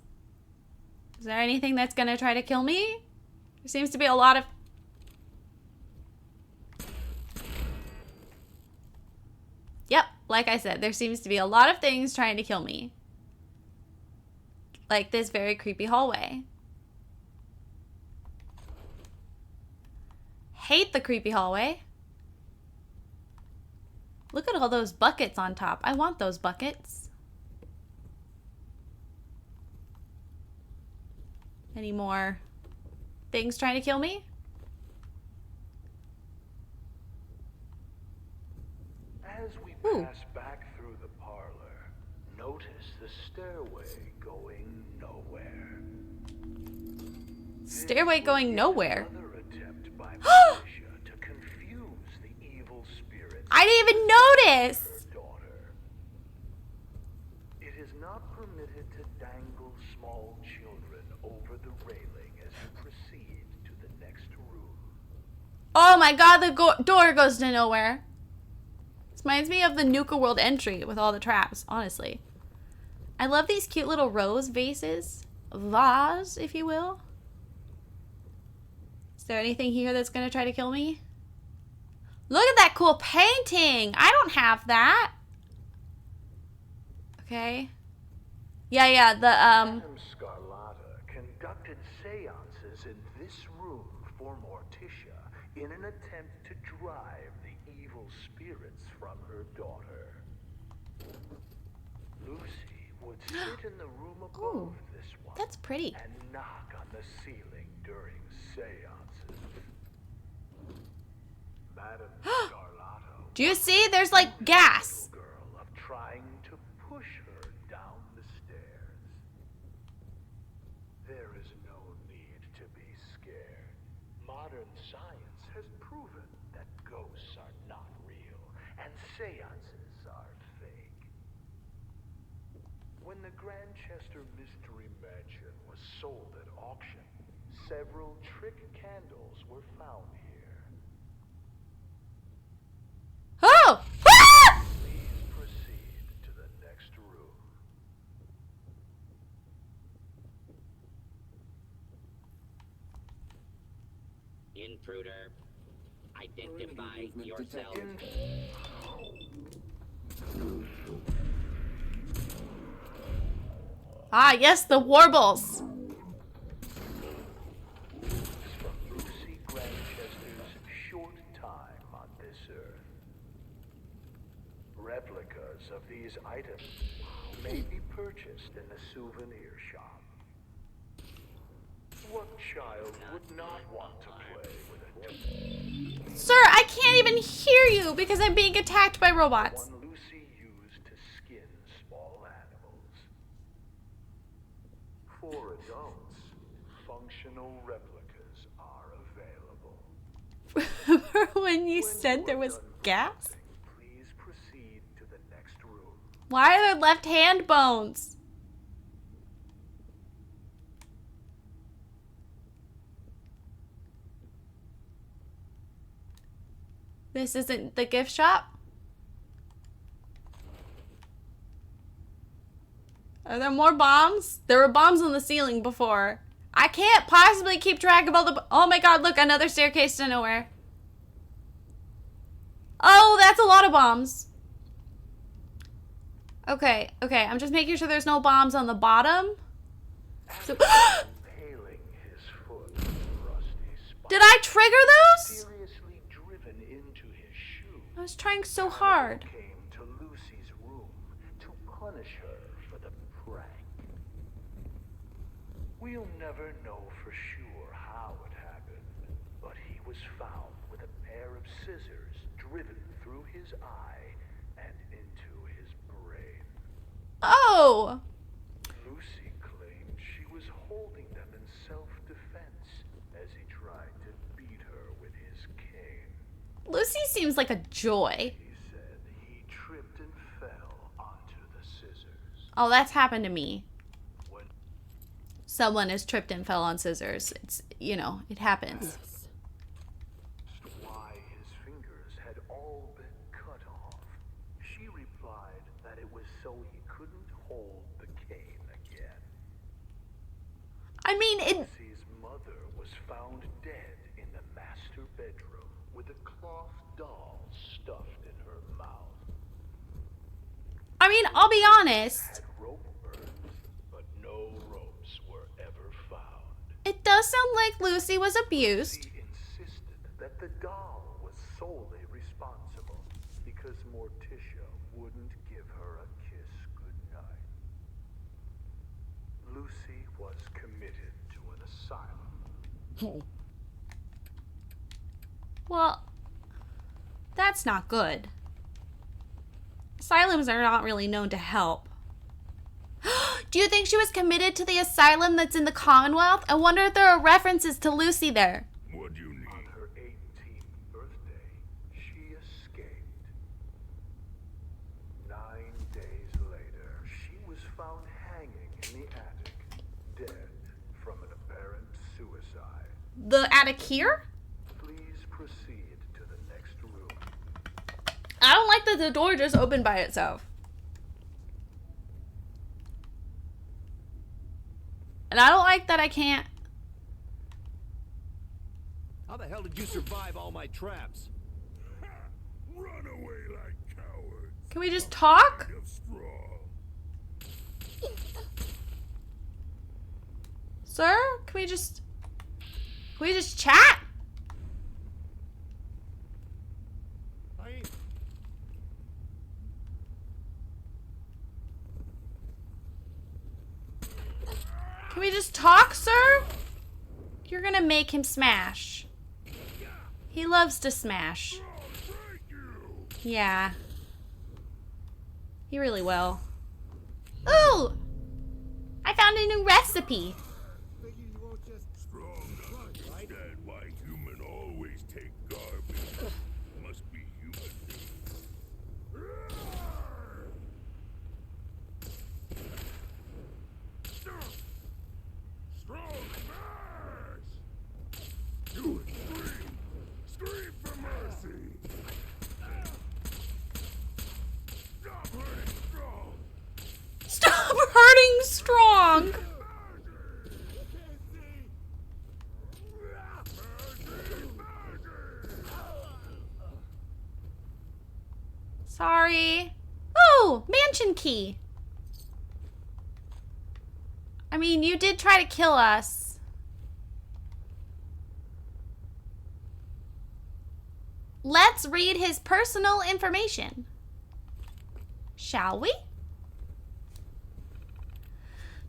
Speaker 1: Is there anything that's gonna try to kill me? There seems to be a lot of... Yep, like I said, there seems to be a lot of things trying to kill me. Like this very creepy hallway. Hate the creepy hallway. Look at all those buckets on top. I want those buckets. Any more things trying to kill me?
Speaker 7: As we
Speaker 1: Ooh.
Speaker 7: pass back through the parlor, notice the stairway going nowhere.
Speaker 1: Stairway going nowhere.
Speaker 7: Another attempt by Patricia to confuse the evil spirits.
Speaker 1: I didn't even notice.
Speaker 7: Her daughter. It is not permitted to dangle small children over the railing as you proceed to the next room.
Speaker 1: Oh my god, the door goes to nowhere. This reminds me of the Nuka World entry with all the traps, honestly. I love these cute little rose vases. Vase, if you will. Is there anything here that's gonna try to kill me? Look at that cool painting! I don't have that. Okay. Yeah, the,
Speaker 7: Madame Scarlata conducted seances in this room for Morticia in an attempt to drive the evil spirits from her daughter. Lucy would sit in the room above
Speaker 1: Ooh,
Speaker 7: this one
Speaker 1: that's pretty.
Speaker 7: and knock on the ceiling during seances. Madame Scarlata
Speaker 1: Do you see? There's like gas.
Speaker 7: little girl of trying to push her down the stairs. There is no need to be scared. Modern science has proven that ghosts are not real and seances are fake. When the Grandchester Mystery Mansion was sold at auction, several trick candles were found here.
Speaker 1: Oh! Ah!
Speaker 7: Please proceed to the next room.
Speaker 6: Intruder, identify yourself.
Speaker 1: Ah, yes, the warbles.
Speaker 7: From Lucy Grandchester's short time on this earth. Replicas of these items may be purchased in the souvenir shop. What child would not want to play with a
Speaker 1: Sir, I can't even hear you because I'm being attacked by robots.
Speaker 7: one Lucy used to skin small animals? For adults, functional replicas are available.
Speaker 1: Remember when you
Speaker 7: When
Speaker 1: said
Speaker 7: you
Speaker 1: there
Speaker 7: are
Speaker 1: was
Speaker 7: done
Speaker 1: gas?
Speaker 7: crafting, please proceed to the next room.
Speaker 1: Why are there left hand bones? This isn't the gift shop? Are there more bombs? There were bombs on the ceiling before. I can't possibly keep track of all the... Oh my god, look, another staircase to nowhere. Oh, that's a lot of bombs. Okay, I'm just making sure there's no bombs on the bottom. So...
Speaker 7: Impaling his foot with a rusty spike.
Speaker 1: Did I trigger those?
Speaker 7: Seriously driven into his shoe.
Speaker 1: I was trying so hard.
Speaker 7: Came to Lucy's room to punish her for the prank. We'll never know for sure how it happened, but he was found with a pair of scissors driven through his eye and into his brain.
Speaker 1: Oh!
Speaker 7: Lucy claimed she was holding them in self-defense as he tried to beat her with his cane.
Speaker 1: Lucy seems like a joy.
Speaker 7: He said he tripped and fell onto the scissors.
Speaker 1: Oh, that's happened to me.
Speaker 7: When
Speaker 1: Someone has tripped and fell on scissors. It's, you know, it happens.
Speaker 7: asked why his fingers had all been cut off, she replied that it was so he couldn't hold the cane again.
Speaker 1: I mean, it...
Speaker 7: Lucy's mother was found dead in the master bedroom with a cloth doll stuffed in her mouth.
Speaker 1: I mean, I'll be honest.
Speaker 7: Had rope burns, but no ropes were ever found.
Speaker 1: It does sound like Lucy was abused.
Speaker 7: Lucy insisted that the doll was solely responsible because Morticia wouldn't give her a kiss goodnight. Lucy was committed to an asylum.
Speaker 1: Well, that's not good. Asylums are not really known to help. Do you think she was committed to the asylum that's in the Commonwealth? I wonder if there are references to Lucy there.
Speaker 5: What do you need?
Speaker 7: On her 18th birthday, she escaped. 9 days later, she was found hanging in the attic, dead from an apparent suicide.
Speaker 1: The attic here?
Speaker 7: Please proceed to the next room.
Speaker 1: I don't like that the door just opened by itself. And I don't like that I can't.
Speaker 4: How the hell did you survive all my traps?
Speaker 5: Run away like cowards.
Speaker 1: Can we just talk?
Speaker 5: Of straw.
Speaker 1: Sir? Can we just chat? Can we just talk, sir? You're gonna make him smash. He loves to smash. Yeah. He really will. Ooh! I found a new recipe.
Speaker 5: Strong doesn't understand why human always take garbage. Must be human. Strong smash! Do it, scream! Scream for mercy! Stop hurting strong!
Speaker 1: Stop hurting strong. Sorry. Oh, mansion key. I mean, you did try to kill us. Let's read his personal information. Shall we?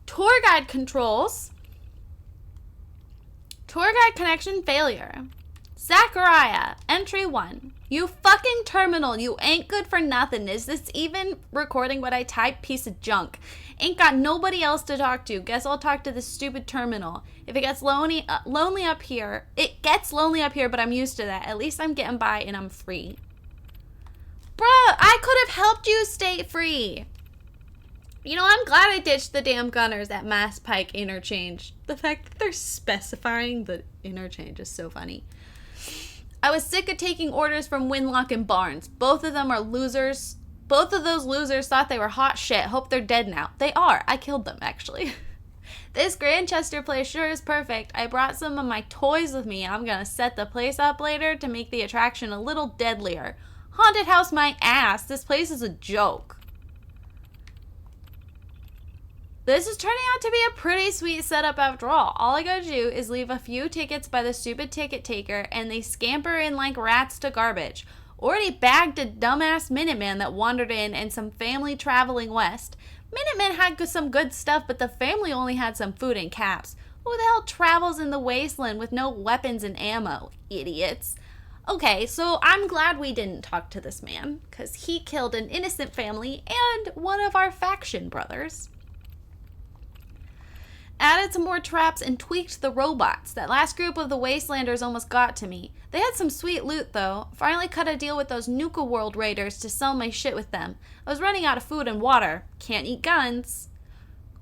Speaker 1: Tour guide controls. Tour guide connection failure. Zachariah, entry 1. You fucking terminal, you ain't good for nothing. Is this even recording what I type? Piece of junk. Ain't got nobody else to talk to. Guess I'll talk to this stupid terminal. If it gets lonely up here, it gets lonely up here, but I'm used to that. At least I'm getting by and I'm free. Bruh, I could have helped you stay free. You know, I'm glad I ditched the damn gunners at Mass Pike interchange. The fact that they're specifying the interchange is so funny. I was sick of taking orders from Winlock and Barnes. Both of them are losers. Both of those losers thought they were hot shit. Hope they're dead now. They are. I killed them, actually. This Grantchester place sure is perfect. I brought some of my toys with me. I'm gonna set the place up later to make the attraction a little deadlier. Haunted house my ass. This place is a joke. This is turning out to be a pretty sweet setup after all. All I gotta do is leave a few tickets by the stupid ticket taker and they scamper in like rats to garbage. Already bagged a dumbass Minuteman that wandered in and some family traveling west. Minutemen had some good stuff, but the family only had some food and caps. Who the hell travels in the wasteland with no weapons and ammo? Idiots. Okay, so I'm glad we didn't talk to this man, because he killed an innocent family and one of our faction brothers. Added some more traps and tweaked the robots. That last group of the Wastelanders almost got to me. They had some sweet loot though. Finally cut a deal with those Nuka World raiders to sell my shit with them. I was running out of food and water. Can't eat guns.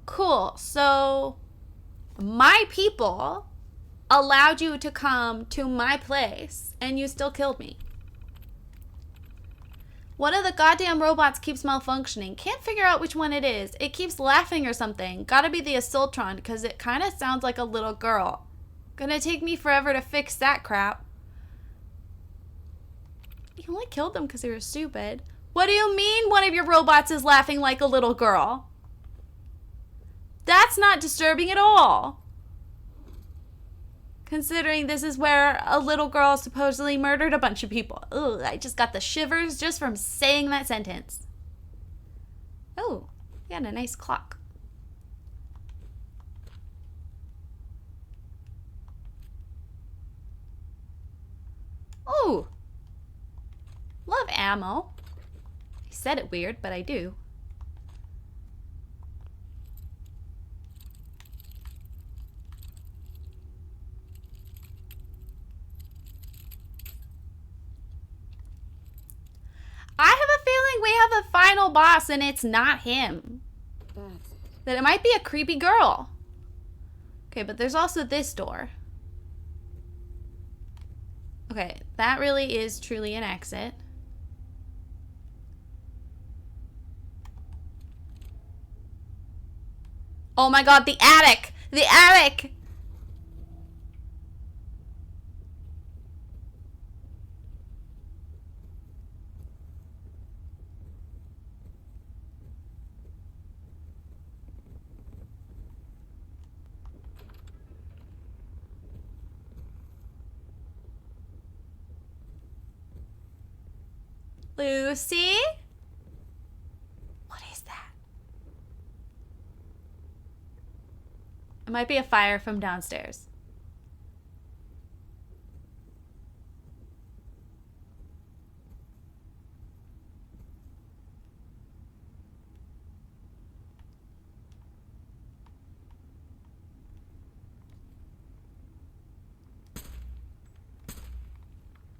Speaker 1: Cool, so my people allowed you to come to my place and you still killed me. One of the goddamn robots keeps malfunctioning. Can't figure out which one it is. It keeps laughing or something. Gotta be the Assaultron because it kind of sounds like a little girl. Gonna take me forever to fix that crap. You only killed them because they were stupid. What do you mean one of your robots is laughing like a little girl? That's not disturbing at all. Considering this is where a little girl supposedly murdered a bunch of people. Ugh, I just got the shivers just from saying that sentence. Oh, you got a nice clock. Oh, love ammo. I said it weird, but I do. final boss and it's not him.
Speaker 3: That's
Speaker 1: Then it might be a creepy girl. Okay, but there's also this door. Okay, that really is truly an exit. Oh my god, the attic! The attic! Lucy? What is that? It might be a fire from downstairs.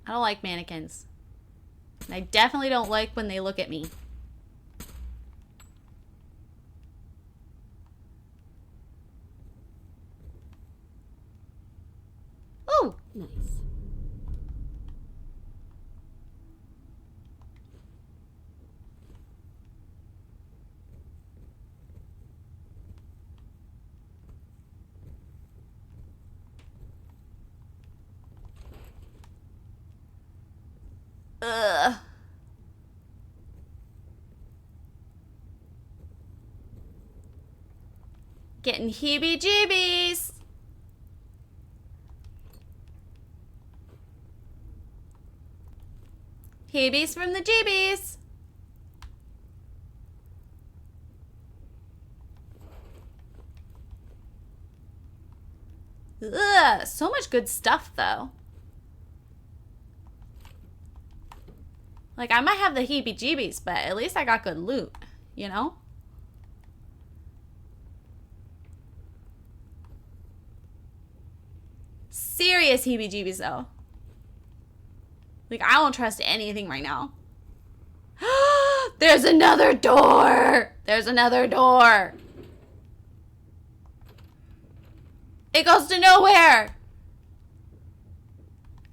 Speaker 1: I don't like mannequins. And I definitely don't like when they look at me. Oh!
Speaker 3: nice.
Speaker 1: Ugh. Getting heebie-jeebies. Heebies from the jeebies. Ugh, so much good stuff though. Like, I might have the heebie-jeebies, but at least I got good loot, you know? Serious heebie-jeebies, though. Like, I don't trust anything right now. There's another door! There's another door! It goes to nowhere!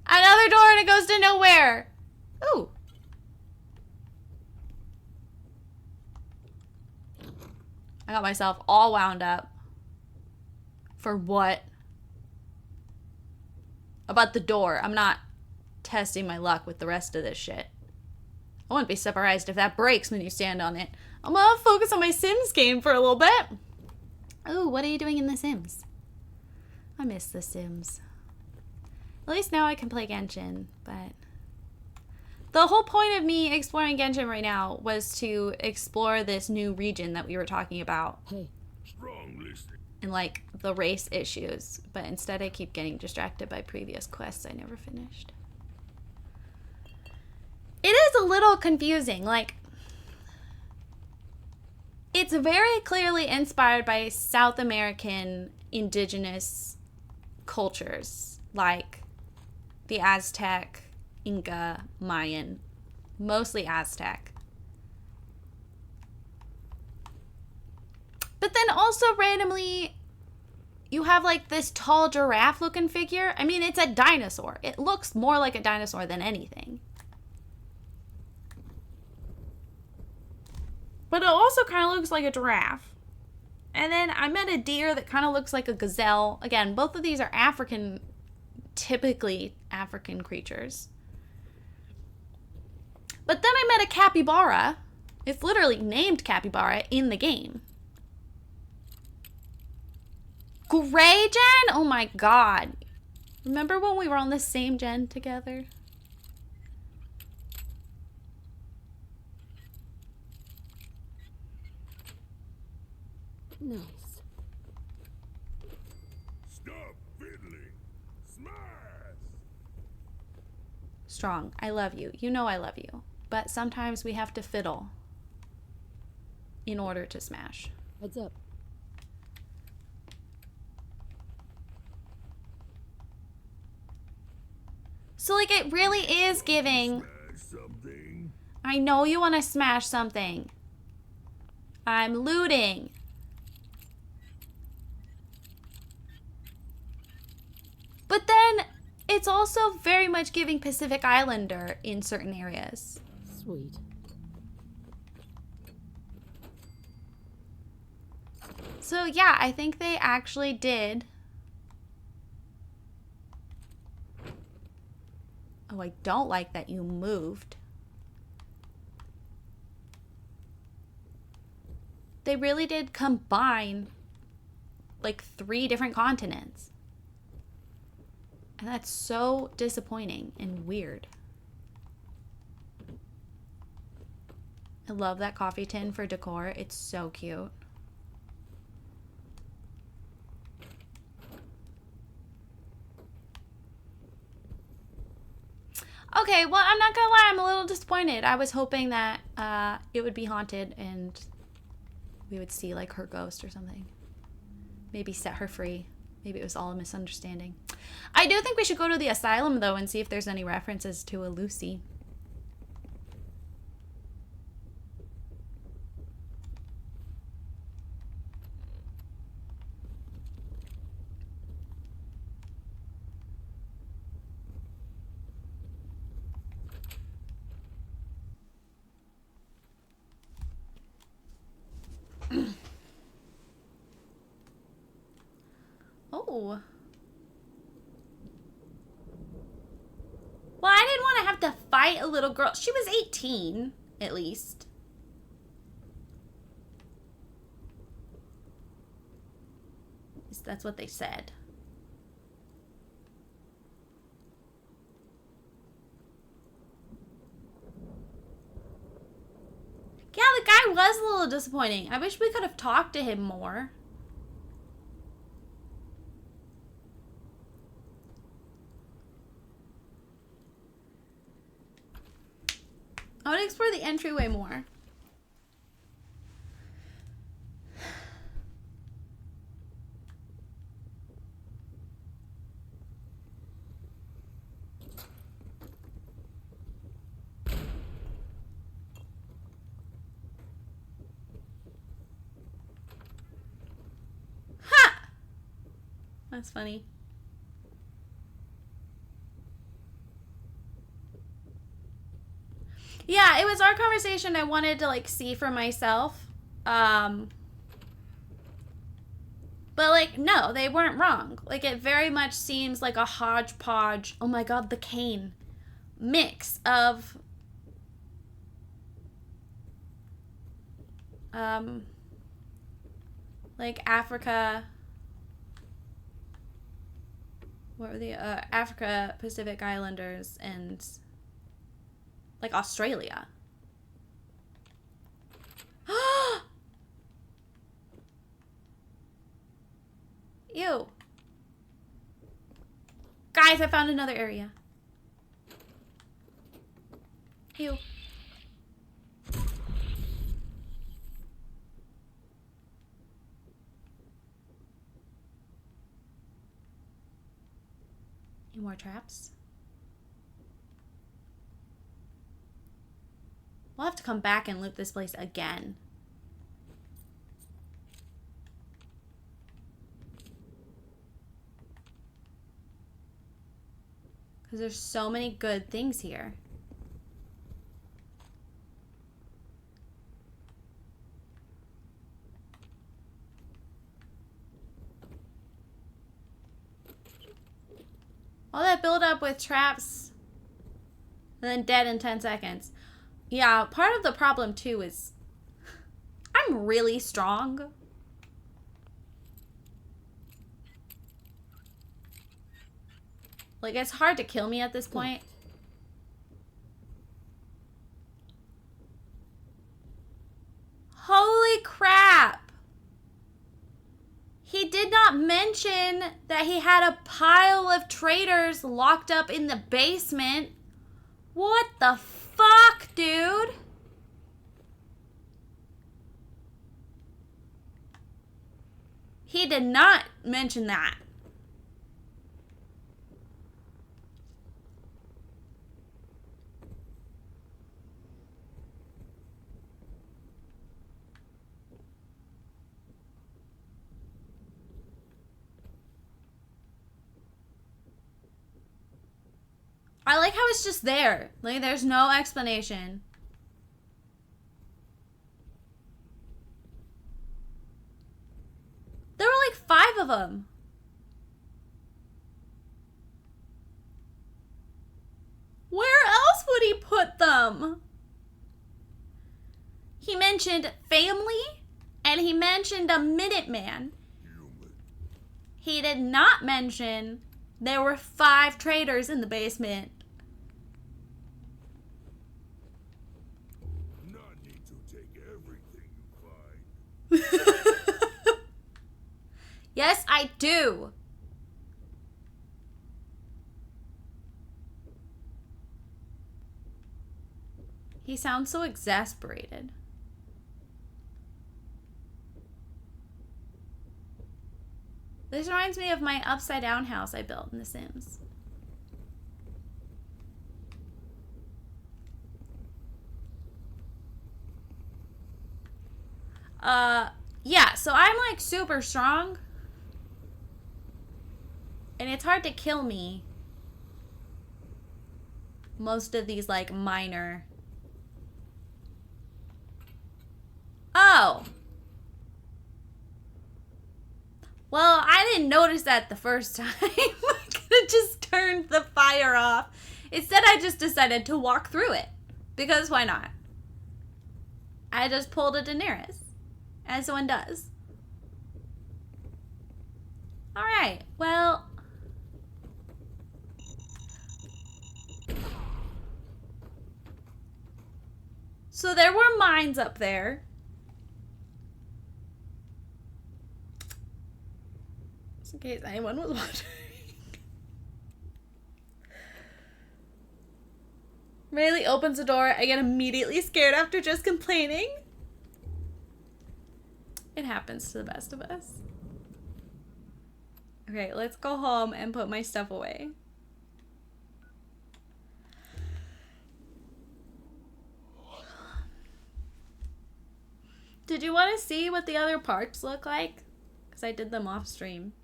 Speaker 1: Another door and it goes to nowhere! Ooh. I got myself all wound up. For what? About the door. I'm not testing my luck with the rest of this shit. I wouldn't be surprised if that breaks when you stand on it. I'm gonna focus on my Sims game for a little bit. Ooh, what are you doing in The Sims? I miss The Sims. At least now I can play Genshin, but... The whole point of me exploring Genshin right now was to explore this new region that we were talking about.
Speaker 3: Hey,
Speaker 5: Strong listening.
Speaker 1: And like the race issues, but instead I keep getting distracted by previous quests I never finished. It is a little confusing, like it's very clearly inspired by South American indigenous cultures like the Aztec, Inca, Mayan, mostly Aztec. But then also randomly, you have like this tall giraffe looking figure. I mean, it's a dinosaur. It looks more like a dinosaur than anything. But it also kind of looks like a giraffe. And then I met a deer that kind of looks like a gazelle. Again, both of these are African, typically African creatures. But then I met a capybara. It's literally named capybara in the game. Gray gen? Oh my god. Remember when we were on the same gen together?
Speaker 3: nice.
Speaker 5: Stop fiddling. Smash.
Speaker 1: Strong. I love you. You know I love you. But sometimes we have to fiddle in order to smash.
Speaker 3: Heads up.
Speaker 1: So like it really is giving...
Speaker 5: Smash something.
Speaker 1: I know you want to smash something. I'm looting. But then it's also very much giving Pacific Islander in certain areas.
Speaker 3: Sweet.
Speaker 1: So yeah, I think they actually did. Oh, I don't like that you moved. They really did combine like 3 different continents. And that's so disappointing and weird. I love that coffee tin for decor. It's so cute. Okay, well, I'm not gonna lie, I'm a little disappointed. I was hoping that it would be haunted and we would see like her ghost or something. Maybe set her free. Maybe it was all a misunderstanding. I do think we should go to the asylum though and see if there's any references to a Lucy. Oh. Well, I didn't want to have to fight a little girl. She was 18, at least. At least that's what they said. Yeah, the guy was a little disappointing. I wish we could have talked to him more. I want to explore the entryway more. Ha! That's funny. Yeah, it was our conversation I wanted to like see for myself. But like, no, they weren't wrong. Like, it very much seems like a hodgepodge. Oh my god, the cane mix of like Africa. What were the Africa, Pacific Islanders, and like Australia. Ew. Guys, I found another area. Ew. Any more traps? We'll have to come back and loot this place again. Because there's so many good things here. All that build up with traps and then dead in 10 seconds. Yeah, part of the problem too is I'm really strong. Like, it's hard to kill me at this point. Holy crap! He did not mention that he had a pile of traitors locked up in the basement. What the fuck, dude? He did not mention that. how it's just there. Like, there's no explanation. There were like 5 of them. Where else would he put them? He mentioned family, and he mentioned a Minuteman. He did not mention there were 5 traitors in the basement.
Speaker 5: Not need to take everything you find.
Speaker 1: Yes, I do. He sounds so exasperated. This reminds me of my upside down house I built in The Sims. Yeah, so I'm like super strong. And it's hard to kill me. Most of these like minor. Oh. Well, I didn't notice that the first time. I could have just turned the fire off. Instead, I just decided to walk through it. Because why not? I just pulled a Daenerys. As one does. Alright, well. So there were mines up there. Just in case anyone was watching. Rayleigh opens the door. I get immediately scared after just complaining. It happens to the best of us. Okay, let's go home and put my stuff away. Did you want to see what the other parts look like? Because I did them off stream.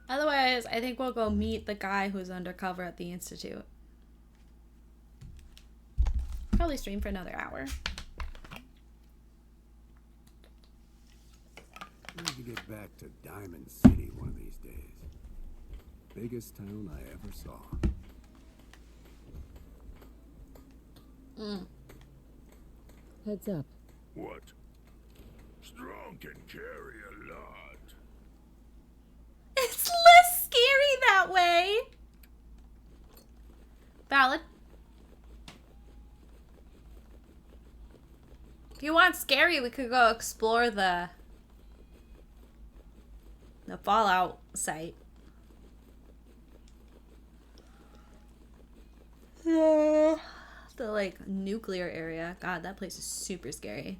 Speaker 1: Otherwise, I think we'll go meet the guy who's undercover at the Institute. Probably stream for another hour.
Speaker 8: I need to get back to Diamond City one of these days. Biggest town I ever saw.
Speaker 3: Heads up.
Speaker 5: What? Strong can carry a lot.
Speaker 1: It's less scary that way. Valid. If you want scary, we could go explore the Fallout site. The like nuclear area. God, that place is super scary.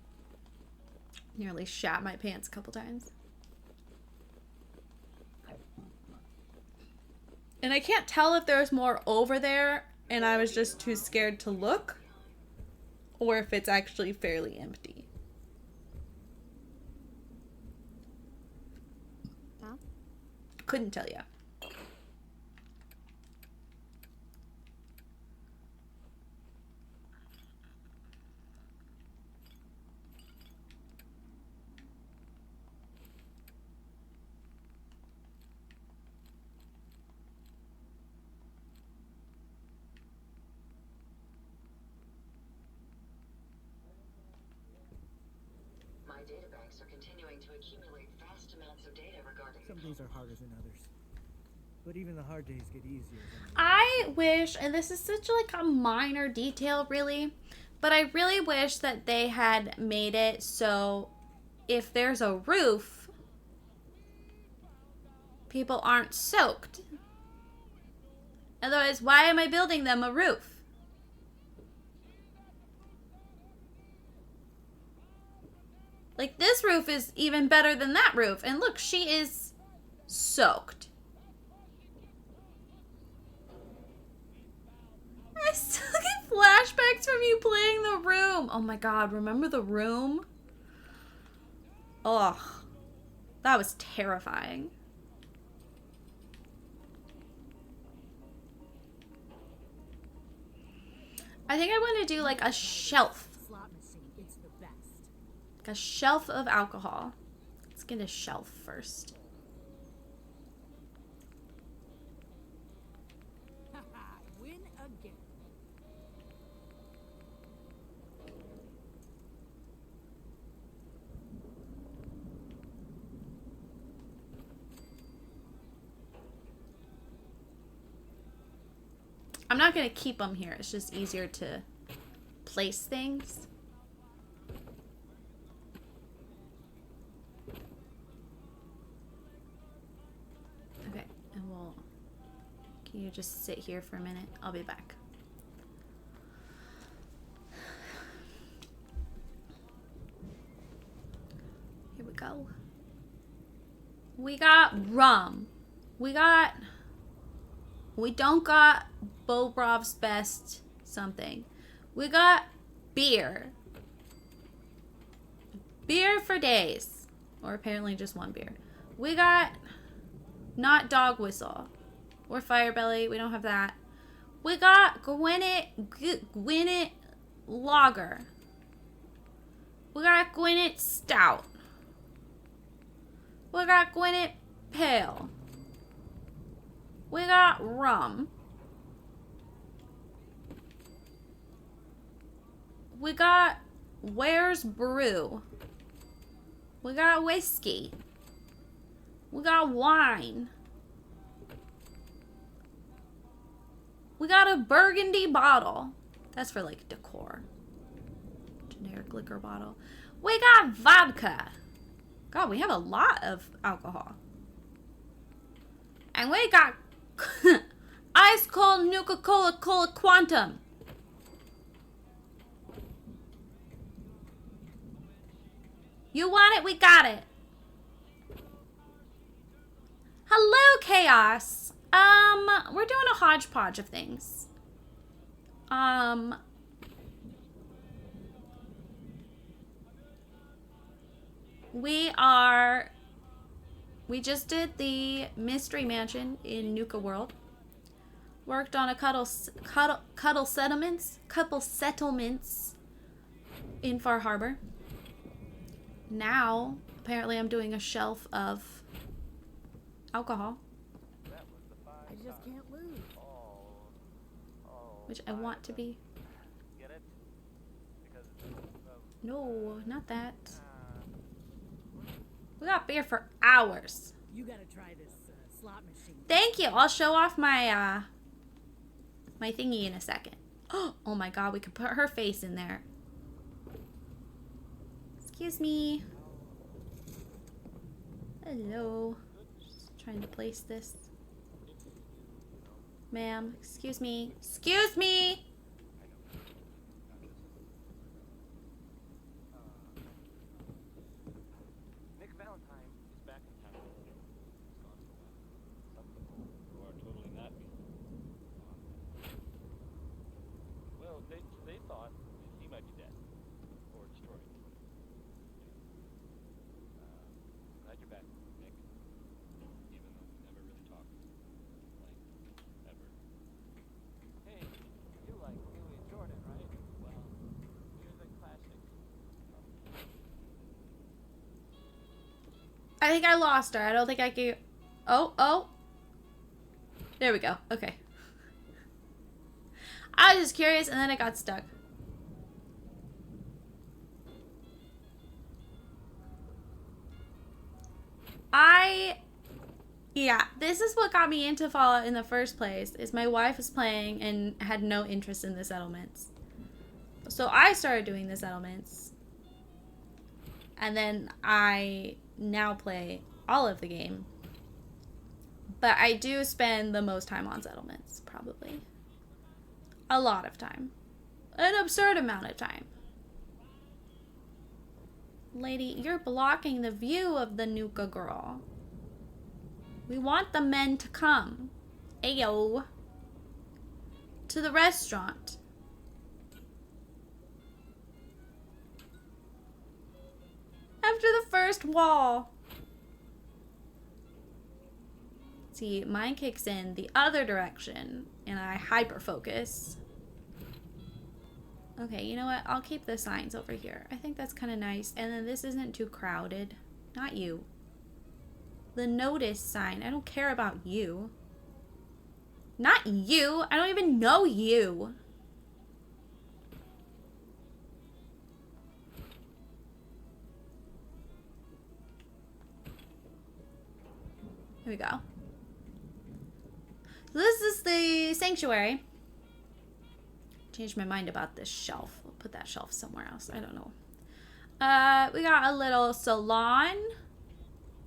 Speaker 1: Nearly shat my pants a couple times. And I can't tell if there's more over there and I was just too scared to look, or if it's actually fairly empty.
Speaker 3: Huh?
Speaker 1: Couldn't tell you.
Speaker 9: My databanks are continuing to accumulate vast amounts of data regarding
Speaker 2: Some days are harder than others. But even the hard days get easier.
Speaker 1: I wish, and this is such like a minor detail really, but I really wish that they had made it so if there's a roof, people aren't soaked. Otherwise, why am I building them a roof? Like, this roof is even better than that roof. And look, she is soaked. I still get flashbacks from you playing The Room. Oh my god, remember The Room? Ugh. That was terrifying. I think I want to do like a shelf.
Speaker 2: Slot machine, it's the best.
Speaker 1: Like a shelf of alcohol. Let's get a shelf first.
Speaker 2: Haha, win again.
Speaker 1: I'm not going to keep them here. It's just easier to place things. Okay, and we'll... Can you just sit here for a minute? I'll be back. Here we go. We got rum. We don't got Bobrov's best something. We got beer. Beer for days. Or apparently just one beer. We got not dog whistle. Or fire belly. We don't have that. We got Gwyneth lager. We got Gwyneth stout. We got Gwyneth pale. We got rum. We got Where's Brew. We got whiskey. We got wine. We got a burgundy bottle. That's for like decor. Generic liquor bottle. We got vodka. God, we have a lot of alcohol. And we got ice cold Nuka-Cola Cola Quantum. You want it? We got it. Hello, Chaos. We're doing a hodgepodge of things. We just did the Mystery Mansion in Nuka World. Worked on a couple settlements in Far Harbor. Now, apparently I'm doing a shelf of alcohol.
Speaker 2: I just can't lose.
Speaker 1: Which I want to be. No, not that. We got beer for hours.
Speaker 2: You gotta try this slot machine.
Speaker 1: Thank you. I'll show off my my thingy in a second. Oh my god, we could put her face in there. Excuse me. Hello. Just trying to place this. Ma'am, excuse me. Excuse me!
Speaker 4: Nick Valentine is back in town. He's gone for a while. Some people who are totally not me. Well, they thought he might be dead. Or destroyed. Glad you're back, Nick. Even though we never really talked. Like, ever. Hey, you like Haley and Jordan, right? Well, here's a classic.
Speaker 1: I think I lost her. I don't think I can... Oh. There we go. Okay. I was just curious and then it got stuck. Yeah, this is what got me into Fallout in the first place, is my wife was playing and had no interest in the settlements. So I started doing the settlements. And then I now play all of the game. But I do spend the most time on settlements, probably. A lot of time. An absurd amount of time. Lady, you're blocking the view of the Nuka girl. We want the men to come. Ayo. To the restaurant. After the first wall. See, mine kicks in the other direction and I hyper focus. Okay, you know what? I'll keep the signs over here. I think that's kind of nice. And then this isn't too crowded. Not you. The notice sign. I don't care about you. Not you. I don't even know you. Here we go. So this is the sanctuary. Changed my mind about this shelf. We'll put that shelf somewhere else. I don't know. We got a little salon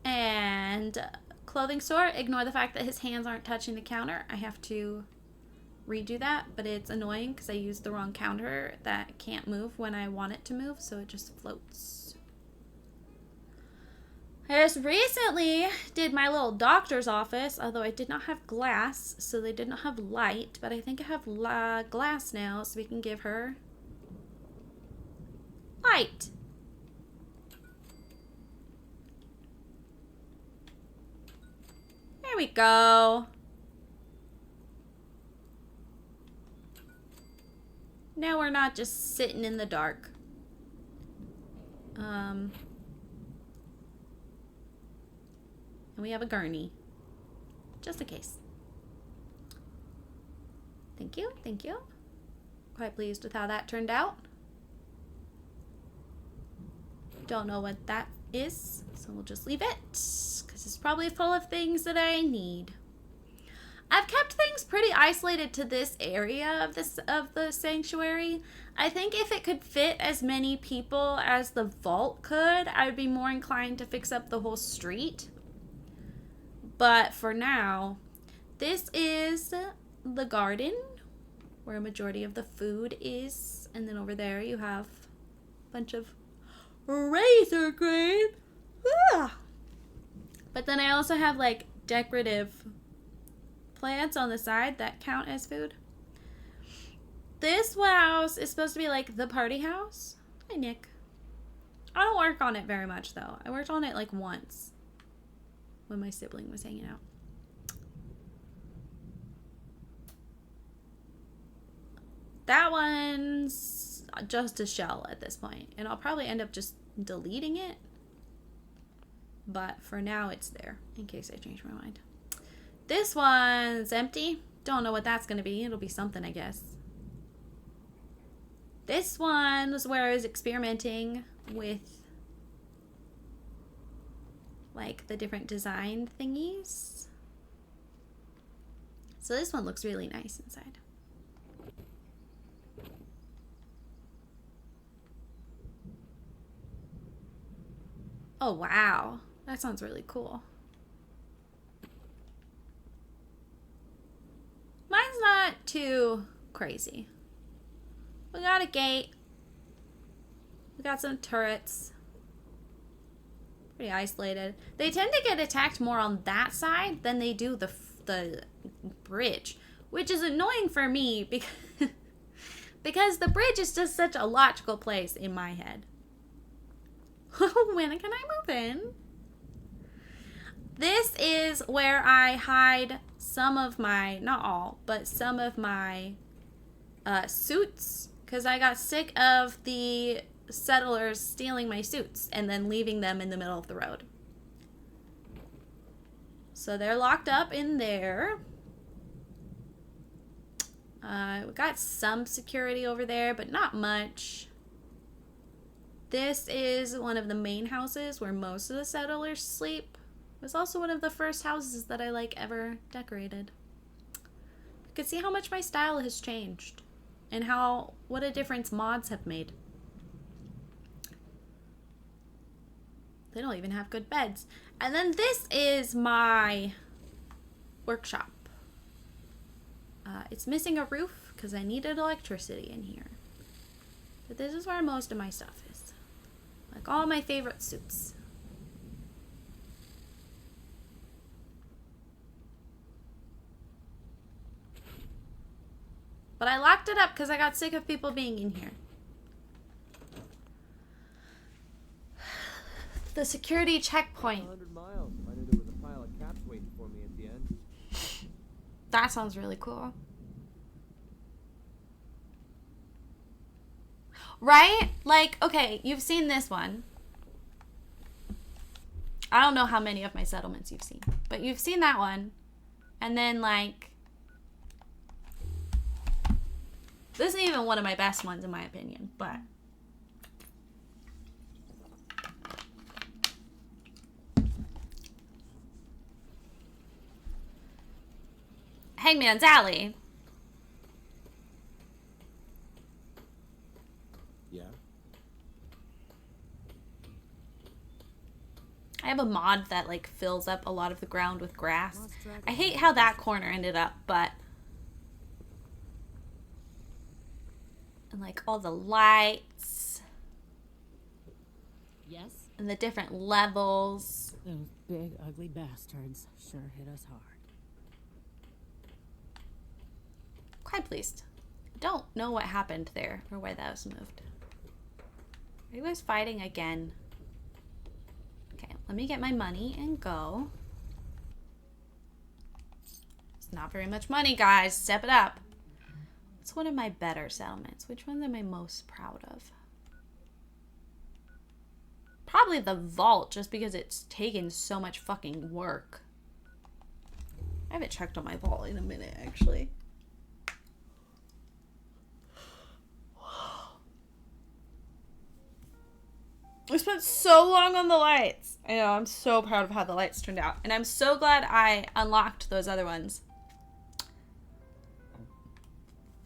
Speaker 1: and clothing store. Ignore the fact that his hands aren't touching the counter. I have to redo that, but it's annoying because I used the wrong counter that can't move when I want it to move, so it just floats. I just recently did my little doctor's office, although I did not have glass, so they did not have light, but I think I have glass now, so we can give her light. There we go. Now we're not just sitting in the dark. And we have a gurney. Just in case. Thank you, thank you. Quite pleased with how that turned out. Don't know what that is, so we'll just leave it. Because it's probably full of things that I need. I've kept things pretty isolated to this area of the sanctuary. I think if it could fit as many people as the vault could, I would be more inclined to fix up the whole street. But for now, this is the garden where a majority of the food is. And then over there you have a bunch of razor grain. Ah! But then I also have like decorative plants on the side that count as food. This house is supposed to be like the party house. Hi, Nick. I don't work on it very much though. I worked on it like once when my sibling was hanging out. That one's just a shell at this point, and I'll probably end up just deleting it. But for now, it's there in case I change my mind. This one's empty. Don't know what that's going to be. It'll be something, I guess. This one was where I was experimenting with like the different design thingies. So this one looks really nice inside. Oh, wow. That sounds really cool. Mine's not too crazy. We got a gate. We got some turrets. Pretty isolated. They tend to get attacked more on that side than they do the bridge, which is annoying for me because because the bridge is just such a logical place in my head. When can I move in? This is where I hide some of my, not all, but some of my suits, because I got sick of the settlers stealing my suits and then leaving them in the middle of the road. So they're locked up in there. We got some security over there, but not much. This is one of the main houses where most of the settlers sleep. It was also one of the first houses that I like ever decorated. You can see how much my style has changed and what a difference mods have made. They don't even have good beds. And then this is my workshop. It's missing a roof because I needed electricity in here. But this is where most of my stuff is. Like all my favorite suits. But I locked it up because I got sick of people being in here. The security checkpoint.
Speaker 4: 100 miles. I knew there was a pile of caps waiting for me at the end.
Speaker 1: That sounds really cool. Right? Like, okay, you've seen this one. I don't know how many of my settlements you've seen, but you've seen that one. And then, like, this isn't even one of my best ones, in my opinion, but Hangman's Alley.
Speaker 8: Yeah?
Speaker 1: I have a mod that, like, fills up a lot of the ground with grass. I hate how that corner ended up, but... And, like, all the lights.
Speaker 3: Yes?
Speaker 1: And the different levels.
Speaker 3: Those big, ugly bastards sure hit us hard.
Speaker 1: Quite pleased. Don't know what happened there or why that was moved. Are you guys fighting again? Okay, let me get my money and go. It's not very much money, guys. Step it up. It's one of my better settlements. Which ones am I most proud of? Probably the vault, just because it's taken so much fucking work. I haven't checked on my vault in a minute, actually. I spent so long on the lights. I know, I'm so proud of how the lights turned out. And I'm so glad I unlocked those other ones.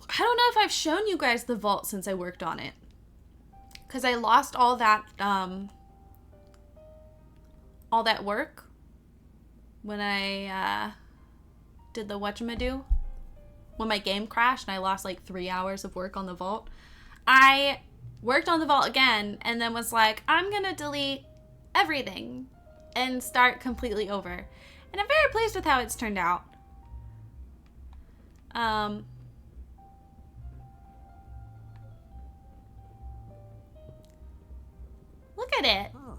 Speaker 1: I don't know if I've shown you guys the vault since I worked on it. Because I lost all that work when I did the whatchamadoo. When my game crashed and I lost like 3 hours of work on the vault. I worked on the vault again and then was like, I'm gonna delete everything and start completely over. And I'm very pleased with how it's turned out. Look at it.
Speaker 8: Huh.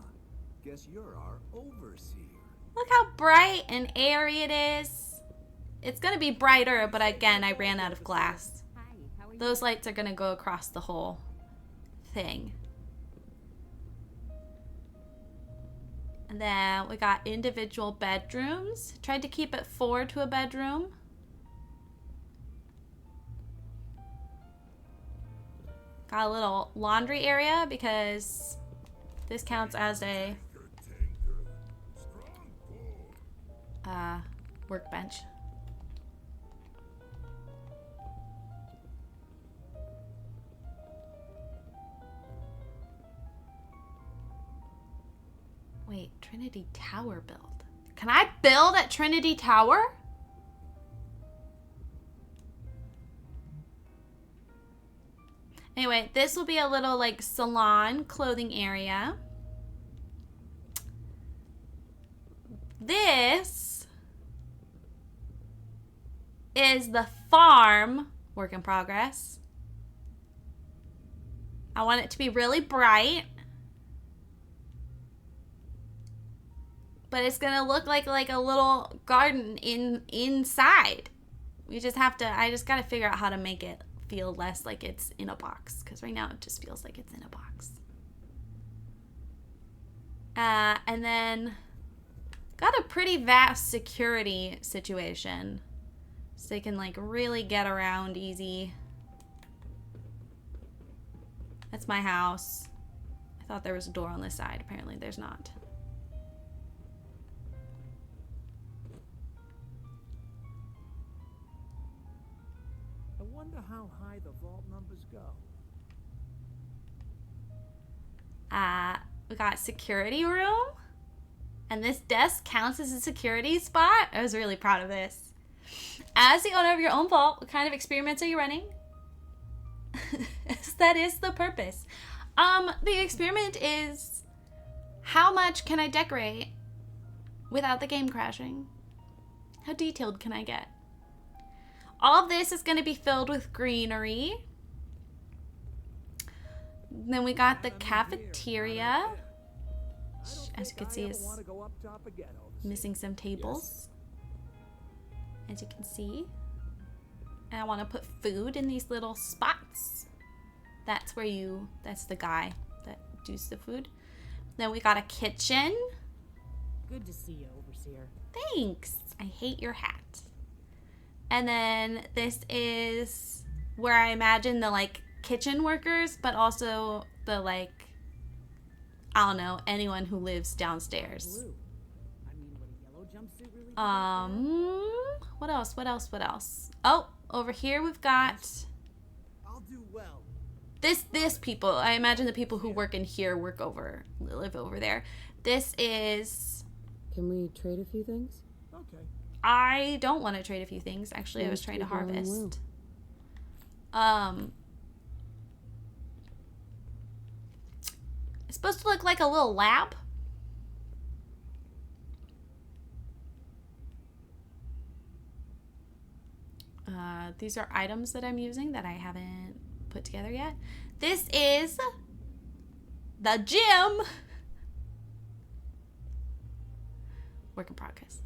Speaker 8: Guess you're our overseer.
Speaker 1: Look how bright and airy it is. It's gonna be brighter, but again, I ran out of glass. Those lights are gonna go across the whole thing. And then we got individual bedrooms. Tried to keep it 4 to a bedroom. Got a little laundry area because this counts as a workbench. Wait, Trinity Tower build. Can I build at Trinity Tower? Anyway, this will be a little like salon clothing area. This is the farm, work in progress. I want it to be really bright. But it's gonna look like a little garden inside. We just have to, I just gotta figure out how to make it feel less like it's in a box. Because right now it just feels like it's in a box. And then got a pretty vast security situation. So they can like really get around easy. That's my house. I thought there was a door on this side. Apparently there's not.
Speaker 2: I wonder how high the vault numbers go.
Speaker 1: We got security room. And this desk counts as a security spot. I was really proud of this. As the owner of your own vault, what kind of experiments are you running? That is the purpose. The experiment is how much can I decorate without the game crashing? How detailed can I get? All of this is going to be filled with greenery. Then we got the cafeteria. As you can see, is missing some tables. As you can see. And I want to put food in these little spots. That's where you, that's the guy that does the food. Then we got a kitchen.
Speaker 3: Good to see you, Overseer.
Speaker 1: Thanks. I hate your hat. And then this is where I imagine the like kitchen workers, but also the like, I don't know, anyone who lives downstairs.
Speaker 3: Blue. I mean, would a yellow jumpsuit really be
Speaker 1: What else? What else? What else? Oh, over here we've got
Speaker 2: I'll do well.
Speaker 1: this people. I imagine the people who work in here live over there. This is,
Speaker 3: Can we trade a few things?
Speaker 2: Okay.
Speaker 1: I don't want to trade a few things. Actually, I was
Speaker 3: Seems
Speaker 1: trying to
Speaker 3: to be going
Speaker 1: harvest. It's supposed to look like a little lab. These are items that I'm using that I haven't put together yet. This is the gym. Work in progress.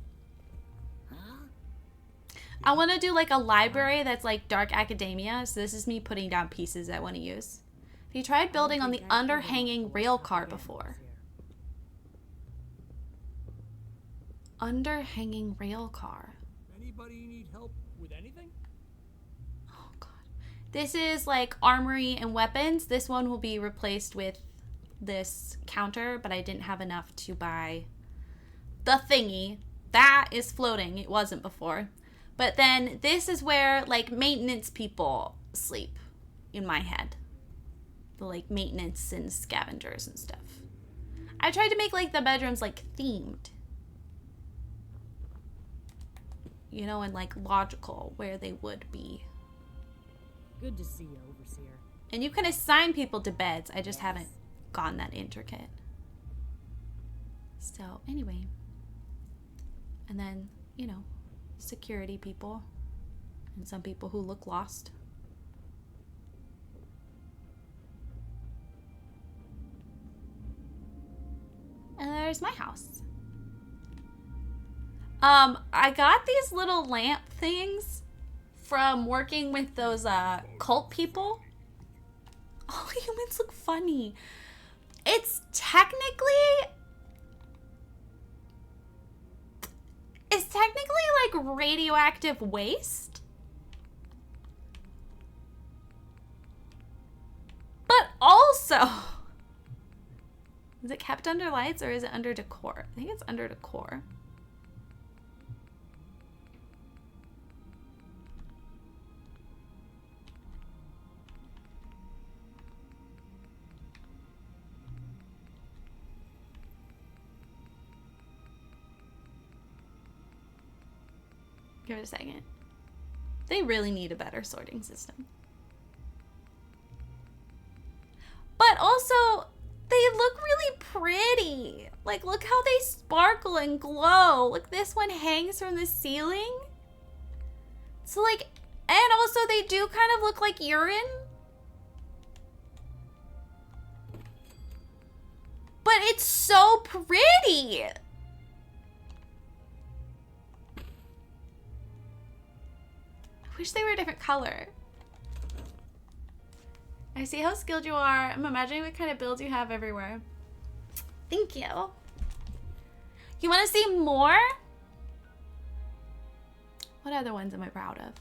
Speaker 1: I want to do like a library that's like dark academia. So this is me putting down pieces I want to use. Have you tried building on the underhanging rail car before? Underhanging rail car.
Speaker 4: Anybody need help with anything?
Speaker 1: Oh god. This is like armory and weapons. This one will be replaced with this counter, but I didn't have enough to buy the thingy. That is floating. It wasn't before. But then this is where like maintenance people sleep in my head. The like maintenance and scavengers and stuff. I tried to make like the bedrooms like themed. You know, and like logical where they would be.
Speaker 3: Good to see you, Overseer.
Speaker 1: And you can assign people to beds. I just haven't gone that intricate. So anyway. And then, you know, security people. And some people who look lost. And there's my house. I got these little lamp things from working with those cult people. Oh, humans look funny. It's technically like radioactive waste. But also, is it kept under lights or is it under decor? I think it's under decor. Give it a second. They really need a better sorting system. But also, they look really pretty. Like, look how they sparkle and glow. Like, this one hangs from the ceiling. So, like, and also they do kind of look like urine. But it's so pretty. I wish they were a different color. I see how skilled you are. I'm imagining what kind of builds you have everywhere. Thank you. You want to see more? What other ones am I proud of?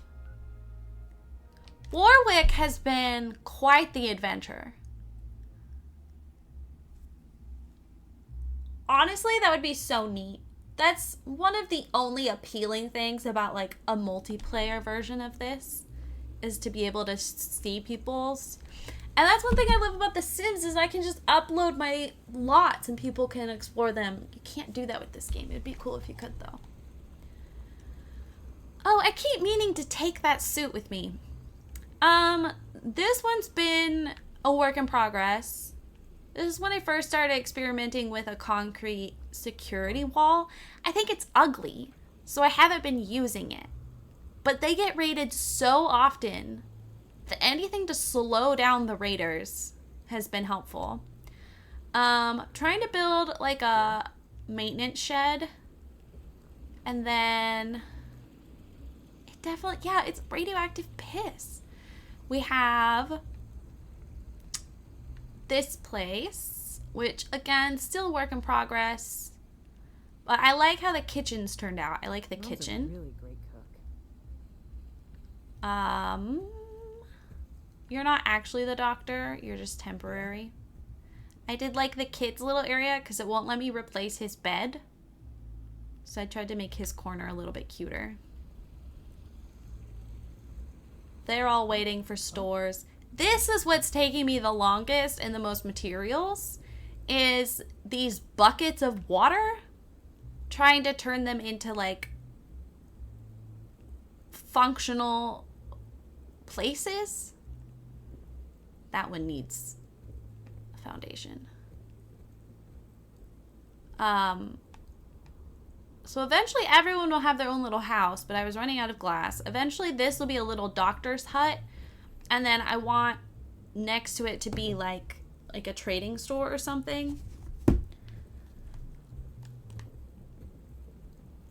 Speaker 1: Warwick has been quite the adventure. Honestly, that would be so neat. That's one of the only appealing things about like a multiplayer version of this, is to be able to see people's. And that's one thing I love about The Sims, is I can just upload my lots and people can explore them. You can't do that with this game. It'd be cool if you could though. Oh, I keep meaning to take that suit with me. This one's been a work in progress. This is when I first started experimenting with a concrete security wall. I think it's ugly, so I haven't been using it. But they get raided so often that anything to slow down the raiders has been helpful. Trying to build like a maintenance shed. And then it definitely, yeah, it's radioactive piss. We have this place, which again, still work in progress. But I like how the kitchen's turned out. I like the
Speaker 3: Mom's a
Speaker 1: kitchen.
Speaker 3: really great cook.
Speaker 1: You're not actually the doctor. You're just temporary. I did like the kids' little area because it won't let me replace his bed. So I tried to make his corner a little bit cuter. They're all waiting for stores. This is what's taking me the longest and the most materials, is these buckets of water, trying to turn them into like functional places. That one needs a foundation. So eventually everyone will have their own little house, but I was running out of glass. Eventually this will be a little doctor's hut, and then I want next to it to be like a trading store or something.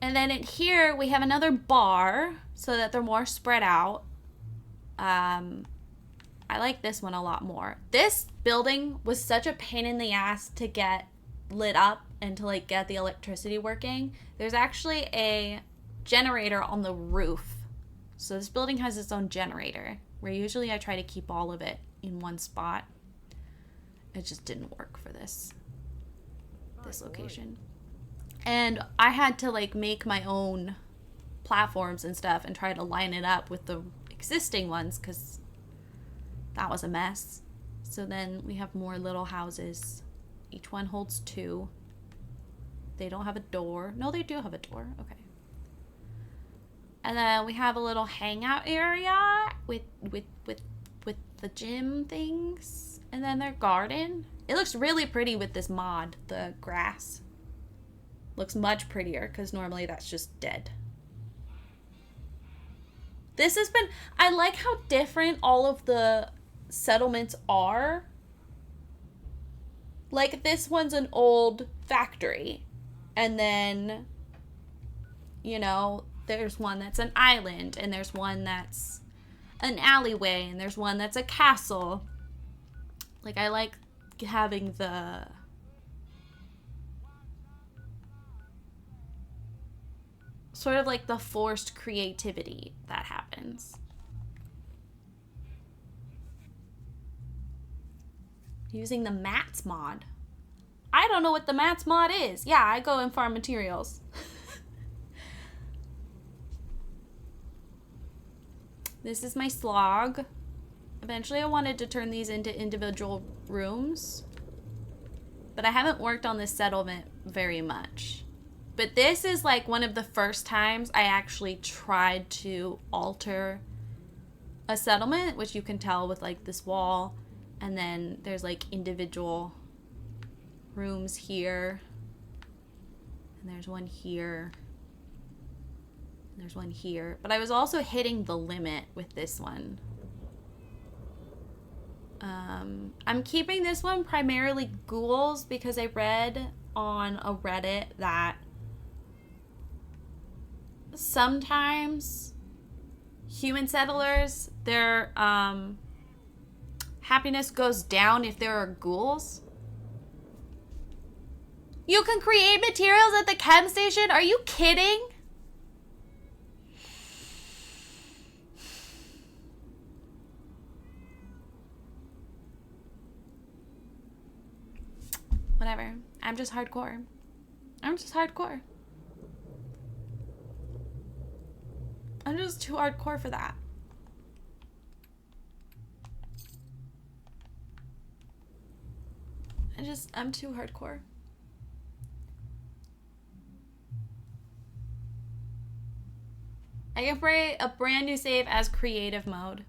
Speaker 1: And then in here we have another bar so that they're more spread out. I like this one a lot more. This building was such a pain in the ass to get lit up and to like get the electricity working. There's actually a generator on the roof. So this building has its own generator, where usually I try to keep all of it in one spot. It just didn't work for this location. And I had to like make my own platforms and stuff and try to line it up with the existing ones because that was a mess. So then we have more little houses. Each one holds 2. They don't have a door. No, they do have a door. Okay. And then we have a little hangout area with the gym things. And then their garden. It looks really pretty with this mod, the grass. Looks much prettier because normally that's just dead. This has been, I like how different all of the settlements are. Like this one's an old factory. And then, you know, there's one that's an island, and there's one that's an alleyway, and there's one that's a castle. Like, I like having the sort of like the forced creativity that happens. Using the mats mod. I don't know what the mats mod is. Yeah, I go and farm materials. This is my slog. Eventually I wanted to turn these into individual rooms, but I haven't worked on this settlement very much. But this is like one of the first times I actually tried to alter a settlement, which you can tell with like this wall, and then there's like individual rooms here, and there's one here, and there's one here. But I was also hitting the limit with this one. I'm keeping this one primarily ghouls because I read on a Reddit that sometimes human settlers, their happiness goes down if there are ghouls. You can create materials at the chem station? Are you kidding? Whatever. I'm just hardcore. I'm just hardcore. I'm just too hardcore for that. I'm too hardcore. I can play a brand new save as creative mode.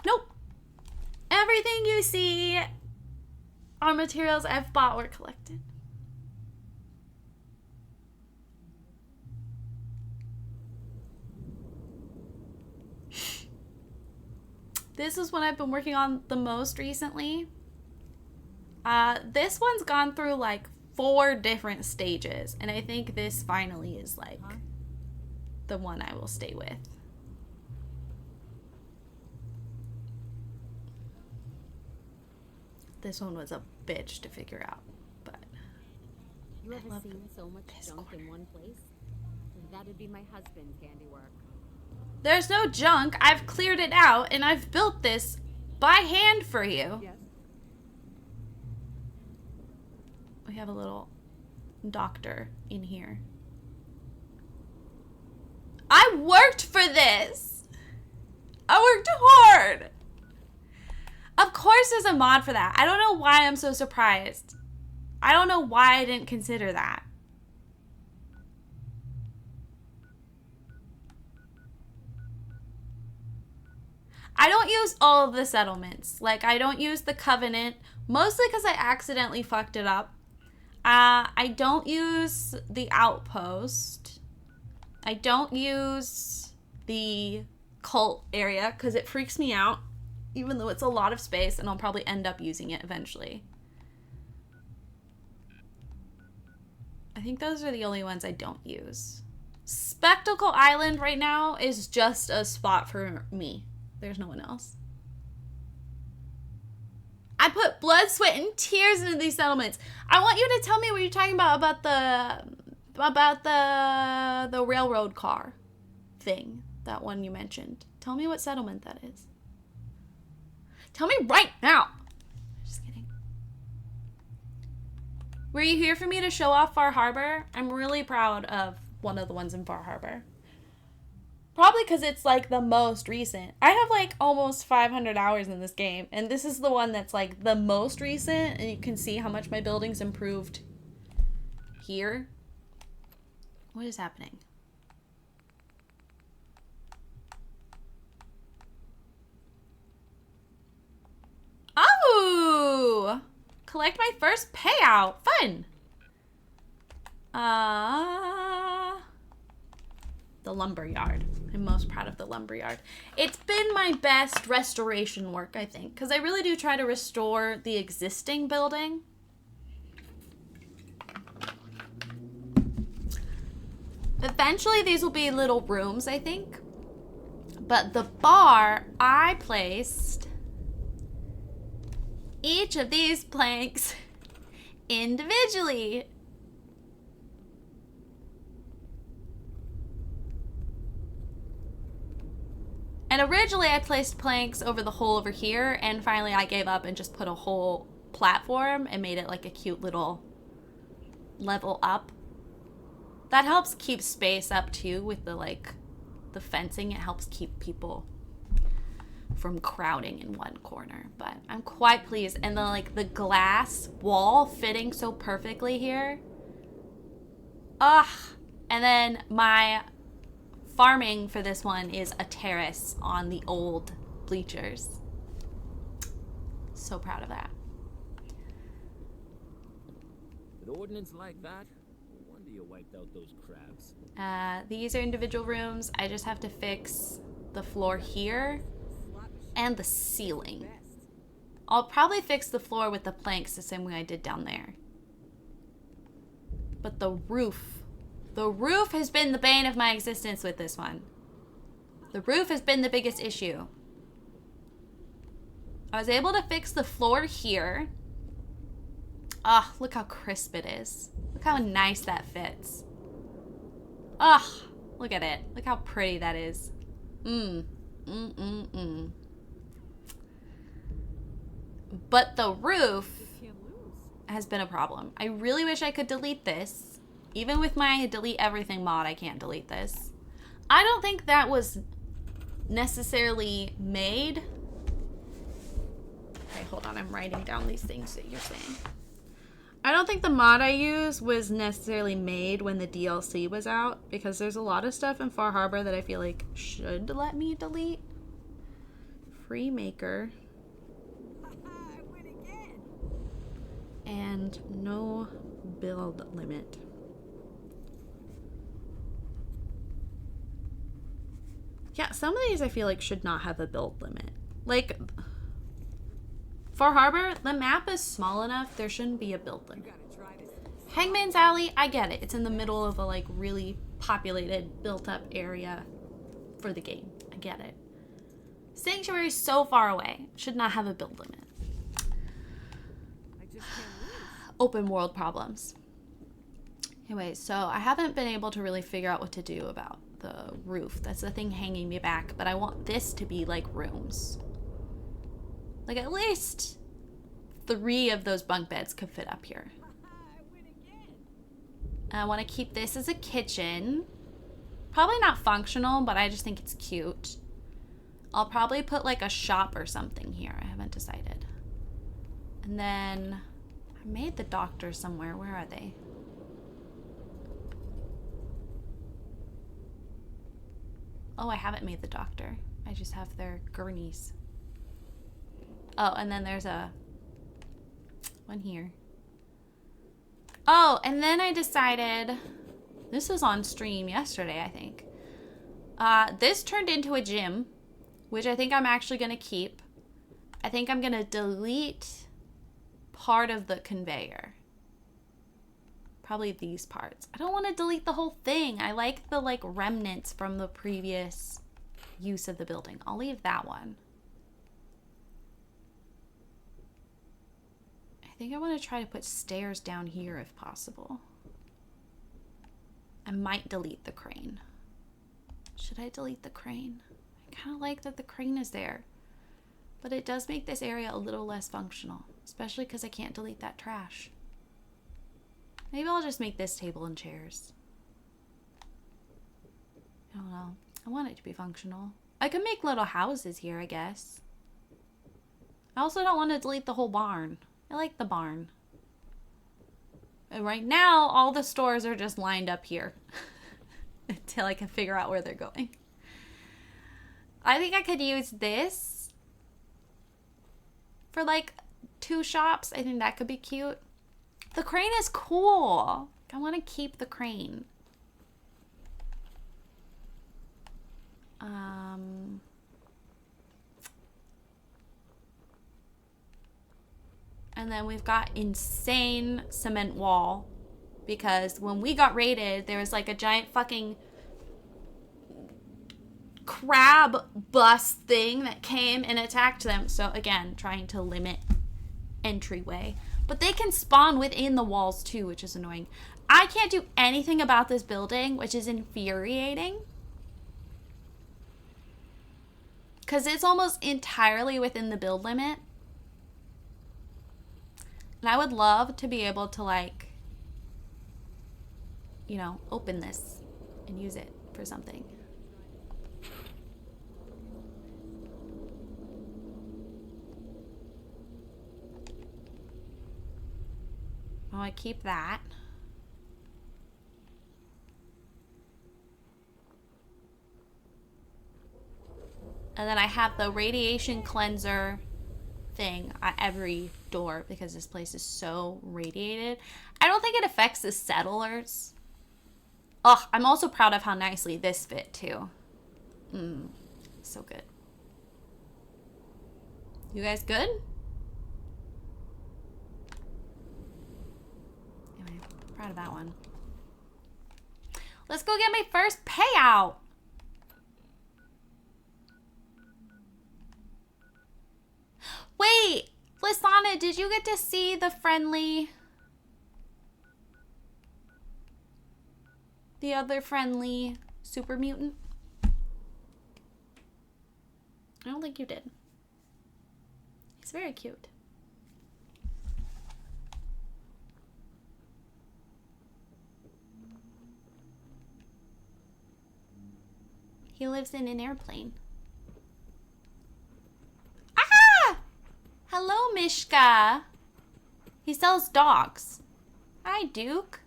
Speaker 1: Nope. Everything you see are materials I've bought or collected. This is what I've been working on the most recently. This one's gone through like 4 different stages, and I think this finally is like the one I will stay with. This one was a bitch to figure out, but
Speaker 3: You ever
Speaker 1: love
Speaker 3: seen so much
Speaker 1: this
Speaker 3: junk
Speaker 1: corner.
Speaker 3: in one place? That'd be my husband's handiwork.
Speaker 1: There's no junk. I've cleared it out, and I've built this by hand for you.
Speaker 2: Yes?
Speaker 1: We have a little doctor in here. I worked for this. I worked hard. Of course there's a mod for that. I don't know why I'm so surprised. I don't know why I didn't consider that. I don't use all of the settlements. Like, I don't use the Covenant, mostly because I accidentally fucked it up. I don't use the Outpost. I don't use the cult area because it freaks me out, even though it's a lot of space, and I'll probably end up using it eventually. I think those are the only ones I don't use. Spectacle Island right now is just a spot for me. There's no one else. I put blood, sweat, and tears into these settlements. I want you to tell me what you're talking about the railroad car thing. That one you mentioned. Tell me what settlement that is. Tell me right now. Just kidding. Were you here for me to show off Far Harbor? I'm really proud of one of the ones in Far Harbor. Probably because it's like the most recent. I have like almost 500 hours in this game, and this is the one that's like the most recent, and you can see how much my building's improved here. What is happening? Oh! Collect my first payout. Fun! The lumberyard. I'm most proud of the lumberyard. It's been my best restoration work, I think, because I really do try to restore the existing building. Eventually, these will be little rooms, I think. But the bar, I placed each of these planks individually. And originally I placed planks over the hole over here, and finally I gave up and just put a whole platform and made it like a cute little level up. That helps keep space up too with the the fencing. It helps keep people from crowding in one corner, but I'm quite pleased. And the glass wall fitting so perfectly here. Ugh. And then my farming for this one is a terrace on the old bleachers. So proud of that.
Speaker 10: With ordnance like that, no wonder you wiped out those crabs.
Speaker 1: These are individual rooms. I just have to fix the floor here and the ceiling. I'll probably fix the floor with the planks the same way I did down there. But the roof has been the bane of my existence with this one. The roof has been the biggest issue. I was able to fix the floor here. Ah, look how crisp it is. Look how nice that fits. Ah, look at it. Look how pretty that is. But the roof has been a problem. I really wish I could delete this. Even with my delete everything mod, I can't delete this. I don't think that was necessarily made. Okay, hold on. I'm writing down these things that you're saying. I don't think the mod I use was necessarily made when the DLC was out, because there's a lot of stuff in Far Harbor that I feel like should let me delete. Free maker. And no build limit. Yeah, some of these I feel like should not have a build limit. Like, Far Harbor, the map is small enough, there shouldn't be a build limit. Hangman's Alley, I get it. It's in the middle of a really populated, built up area for the game. I get it. Sanctuary is so far away. Should not have a build limit. open world problems. Anyway, so I haven't been able to really figure out what to do about the roof. That's the thing hanging me back, but I want this to be like rooms. Like at least 3 of those bunk beds could fit up here. I want to keep this as a kitchen. Probably not functional, but I just think it's cute. I'll probably put like a shop or something here. I haven't decided. And then I made the doctor somewhere. Where are they? Oh, I haven't made the doctor. I just have their gurneys. Oh, and then there's a one here. Oh, and then I decided, this was on stream yesterday, I think. This turned into a gym, which I think I'm actually going to keep. I think I'm going to delete part of the conveyor. Probably these parts. I don't want to delete the whole thing. I like the like remnants from the previous use of the building. I'll leave that one. I think I want to try to put stairs down here if possible. I might delete the crane. Should I delete the crane? I kind of like that the crane is there. But it does make this area a little less functional. Especially because I can't delete that trash. Maybe I'll just make this table and chairs. I don't know. I want it to be functional. I could make little houses here, I guess. I also don't want to delete the whole barn. I like the barn. And right now, all the stores are just lined up here. Until I can figure out where they're going. I think I could use this for like 2 shops. I think that could be cute. The crane is cool. I want to keep the crane. And then we've got insane cement wall because when we got raided, there was like a giant fucking crab bus thing that came and attacked them. So again, trying to limit entryway. But they can spawn within the walls too, which is annoying. I can't do anything about this building, which is infuriating. Because it's almost entirely within the build limit. And I would love to be able to like, you know, open this and use it for something. I want to keep that. And then I have the radiation cleanser thing at every door because this place is so radiated. I don't think it affects the settlers. Ugh, I'm also proud of how nicely this fit too. So good. You guys good? Anyway, proud of that one. Let's go get my first payout. Wait, Lysana, did you get to see the other friendly super mutant? I don't think you did. He's very cute. He lives in an airplane. Hello, Mishka. He sells dogs. Hi, Duke.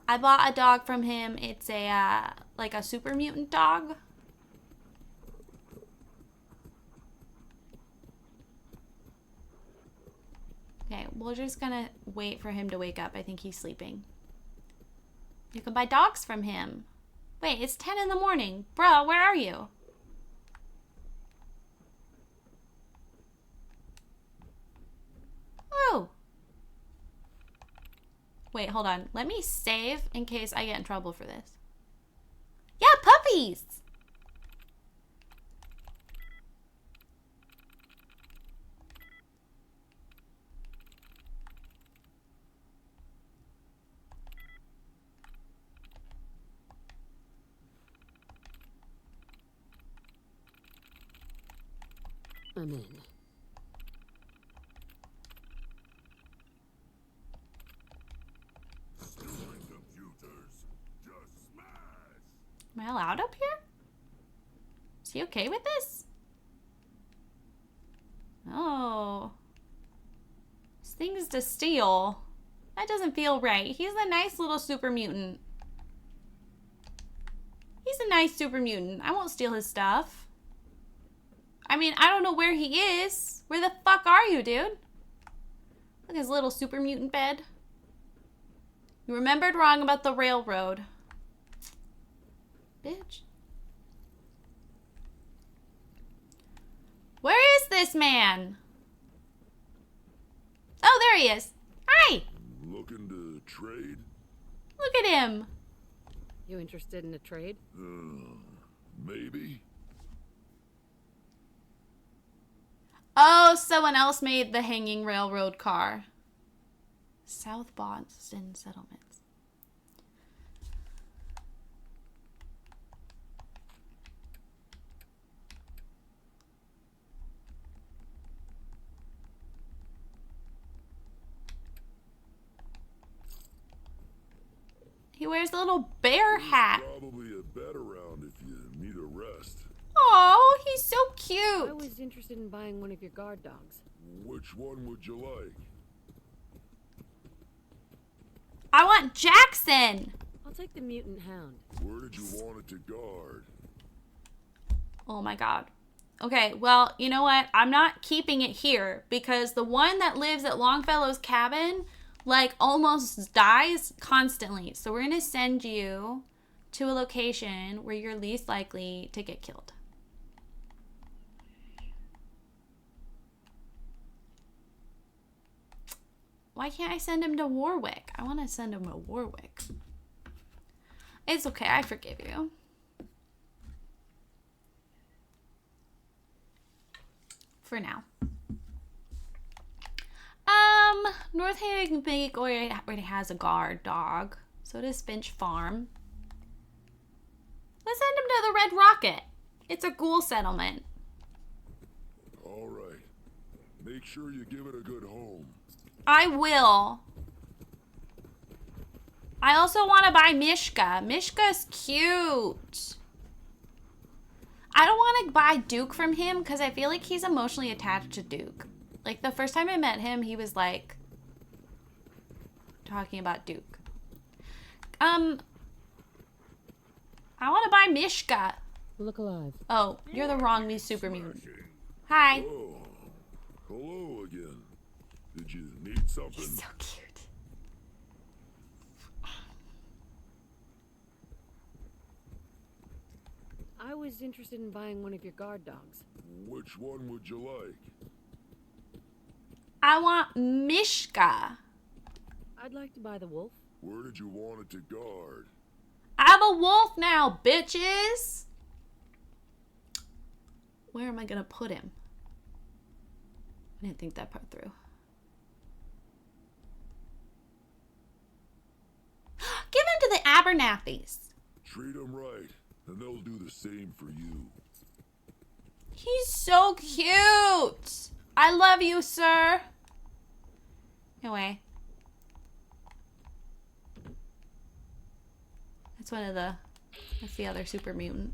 Speaker 1: I bought a dog from him. It's a, like a super mutant dog. Okay, we're just gonna wait for him to wake up. I think he's sleeping. You can buy dogs from him. Wait, it's 10 in the morning. Bro, where are you? Oh. Wait, hold on. Let me save in case I get in trouble for this. Yeah, puppies!
Speaker 3: I'm in.
Speaker 5: Stealing computers. Just smash.
Speaker 1: Am I allowed up here? Is he okay with this? Oh. This thing's to steal. That doesn't feel right. He's a nice little super mutant. He's a nice super mutant. I won't steal his stuff. I mean, I don't know where he is. Where the fuck are you, dude? Look at his little super mutant bed. You remembered wrong about the railroad. Bitch. Where is this man? Oh, there he is. Hi.
Speaker 5: Looking to trade?
Speaker 1: Look at him.
Speaker 3: You interested in a trade?
Speaker 5: Maybe.
Speaker 1: Oh, someone else made the hanging railroad car. South Boston Settlements. He wears a little bear hat.
Speaker 5: Probably a bed around if you need a rest.
Speaker 1: Oh, he's so
Speaker 3: I
Speaker 1: cute.
Speaker 3: was interested in buying one of your guard dogs.
Speaker 5: Which one would you like?
Speaker 1: I want Jackson.
Speaker 3: I'll take the mutant hound.
Speaker 5: Where did you want it to guard?
Speaker 1: Oh my god. Okay, well, you know what? I'm not keeping it here because the one that lives at Longfellow's cabin, like, almost dies constantly. So we're gonna send you to a location where you're least likely to get killed. Why can't I send him to Warwick? I want to send him to Warwick. It's okay, I forgive you. For now. North Haven Big already has a guard dog. So does Finch Farm. Let's send him to the Red Rocket. It's a ghoul settlement.
Speaker 5: All right. Make sure you give it a good home.
Speaker 1: I will. I also want to buy Mishka. Mishka's cute. I don't want to buy Duke from him because I feel like he's emotionally attached to Duke. Like, the first time I met him, he was, like, talking about Duke. I want to buy Mishka.
Speaker 3: Look alive.
Speaker 1: Oh, you're the wrong me super mutant. Hi.
Speaker 5: Oh, hello again. Did you need something?
Speaker 1: He's so cute.
Speaker 3: I was interested in buying one of your guard dogs.
Speaker 5: Which one would you like?
Speaker 1: I want Mishka.
Speaker 3: I'd like to buy the wolf.
Speaker 5: Where did you want it to guard?
Speaker 1: I'm a wolf now, bitches. Where am I gonna put him? I didn't think that part through. Give him to the Abernathy's.
Speaker 5: Treat them right, and they'll do the same for you.
Speaker 1: He's so cute. I love you, sir. Anyway. That's the other super mutant.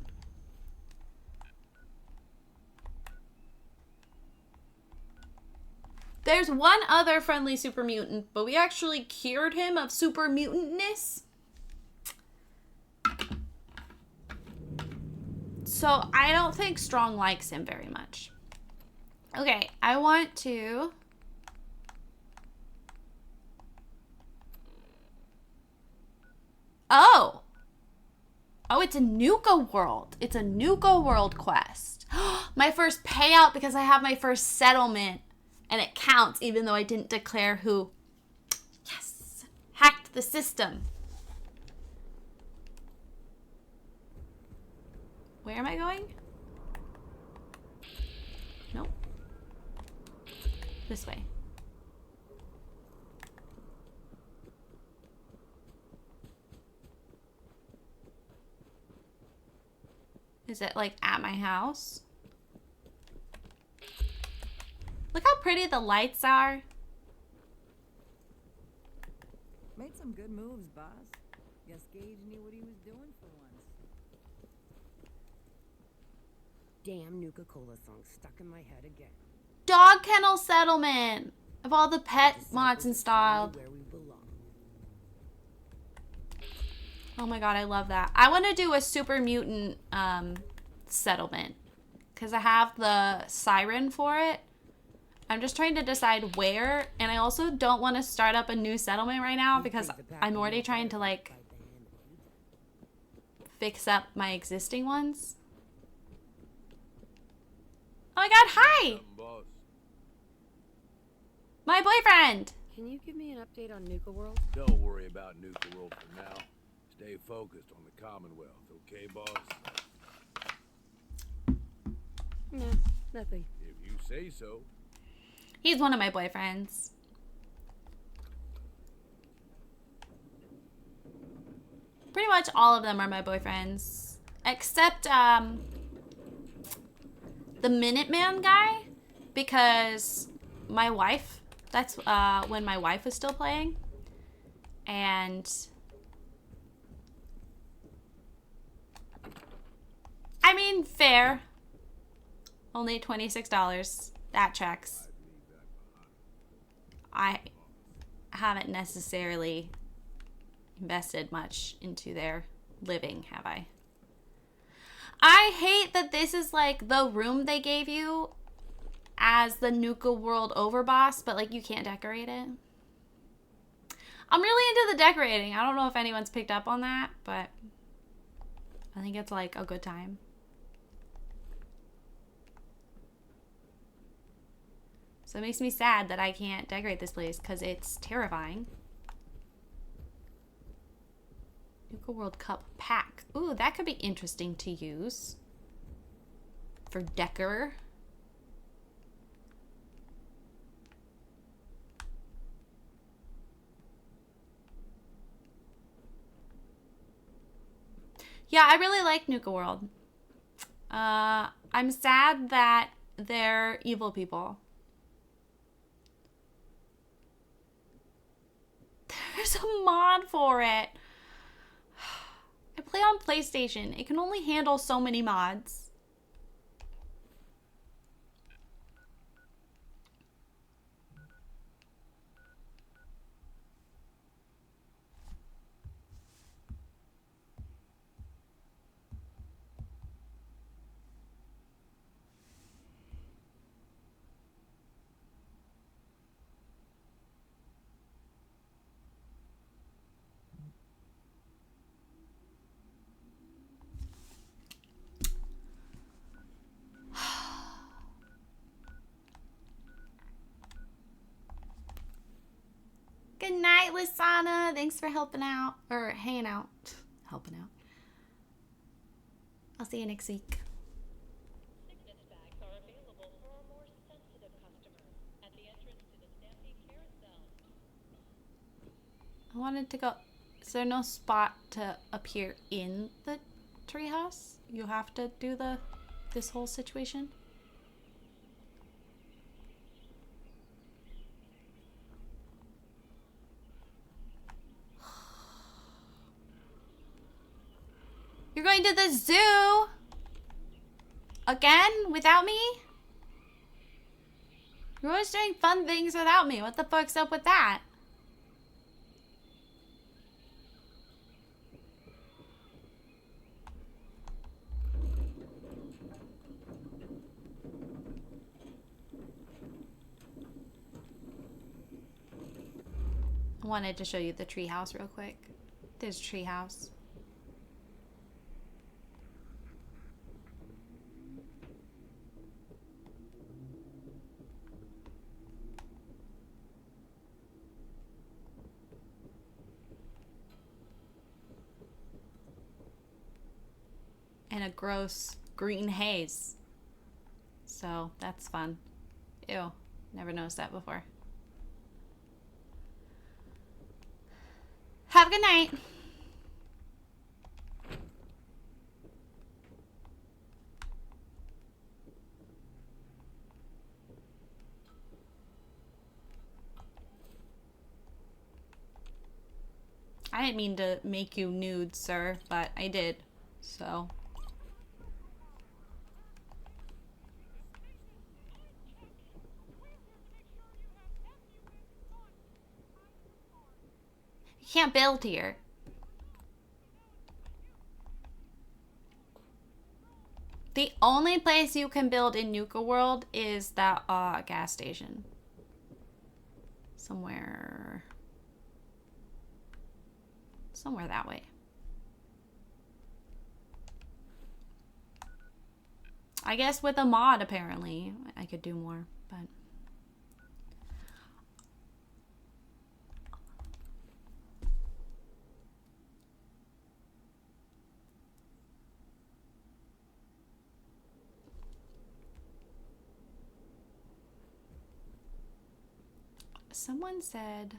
Speaker 1: There's one other friendly super mutant, but we actually cured him of super mutantness. So I don't think Strong likes him very much. Okay, I want to... Oh! Oh, it's a Nuka World. It's a Nuka World quest. My first payout because I have my first settlement. And it counts even though I didn't declare who. Yes! Hacked the system. Where am I going? Nope. This way. Is it like at my house? Look how pretty the lights are.
Speaker 2: Made some good moves, boss. Guess Gage knew what he was doing for once.
Speaker 3: Damn Nuka-Cola song stuck in my head again.
Speaker 1: Dog kennel settlement. Of all the pet mods installed.
Speaker 3: Where we belong.
Speaker 1: Oh my god, I love that. I want to do a super mutant settlement. Because I have the siren for it. I'm just trying to decide where. And I also don't want to start up a new settlement right now. Because I'm already trying to like fix up my existing ones. Oh my god, hi! My boyfriend!
Speaker 3: Can you give me an update on Nuka World?
Speaker 8: Don't worry about Nuka World for now. Stay focused on the Commonwealth, okay, boss?
Speaker 3: No, nothing.
Speaker 8: If you say so.
Speaker 1: He's one of my boyfriends. Pretty much all of them are my boyfriends. Except, the Minuteman guy. Because my wife, that's when my wife was still playing. And I mean, fair. Only $26. That checks. I haven't necessarily invested much into their living, have I? I hate that this is like the room they gave you as the Nuka World overboss, but like you can't decorate it. I'm really into the decorating. I don't know if anyone's picked up on that, but I think it's like a good time. So it makes me sad that I can't decorate this place because it's terrifying. Nuka World Cup pack. Ooh, that could be interesting to use for decor. Yeah, I really like Nuka World. I'm sad that they're evil people. There's a mod for it. I play on PlayStation. It can only handle so many mods. Good night, Lisana. Thanks for helping out. Or hanging out. Helping out. I'll see you next week.
Speaker 11: Sickness bags are available for our more sensitive customers at the entrance to the Stampede Carousel.
Speaker 1: I wanted to go. Is there no spot to appear in the treehouse? You have to do this whole situation? You're going to the zoo? Again? Without me? You're always doing fun things without me. What the fuck's up with that? I wanted to show you the treehouse real quick. There's a treehouse. And a gross green haze. So that's fun. Ew, never noticed that before. Have a good night. I didn't mean to make you nude, sir, but I did. So. You can't build here. The only place you can build in Nuka World is that gas station. Somewhere that way. I guess with a mod, apparently, I could do more, but... Someone said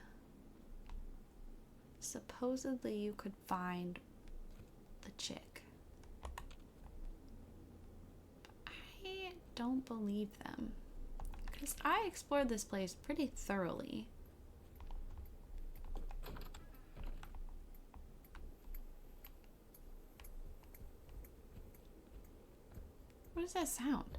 Speaker 1: supposedly you could find the chick. I don't believe them because I explored this place pretty thoroughly. What is that sound?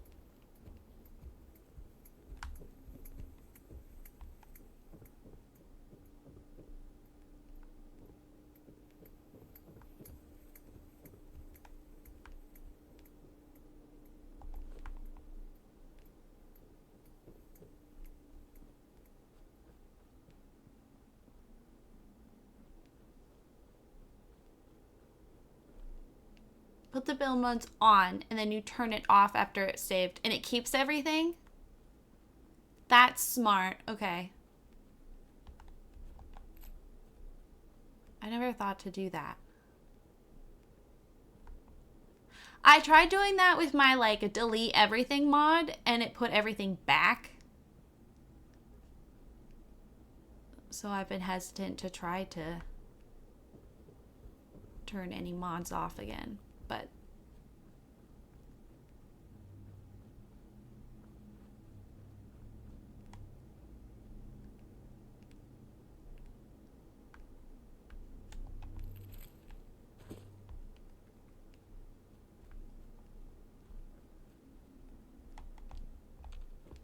Speaker 1: Put the build modes on and then you turn it off after it's saved and it keeps everything? That's smart. Okay. I never thought to do that. I tried doing that with my like delete everything mod and it put everything back. So I've been hesitant to try to turn any mods off again. But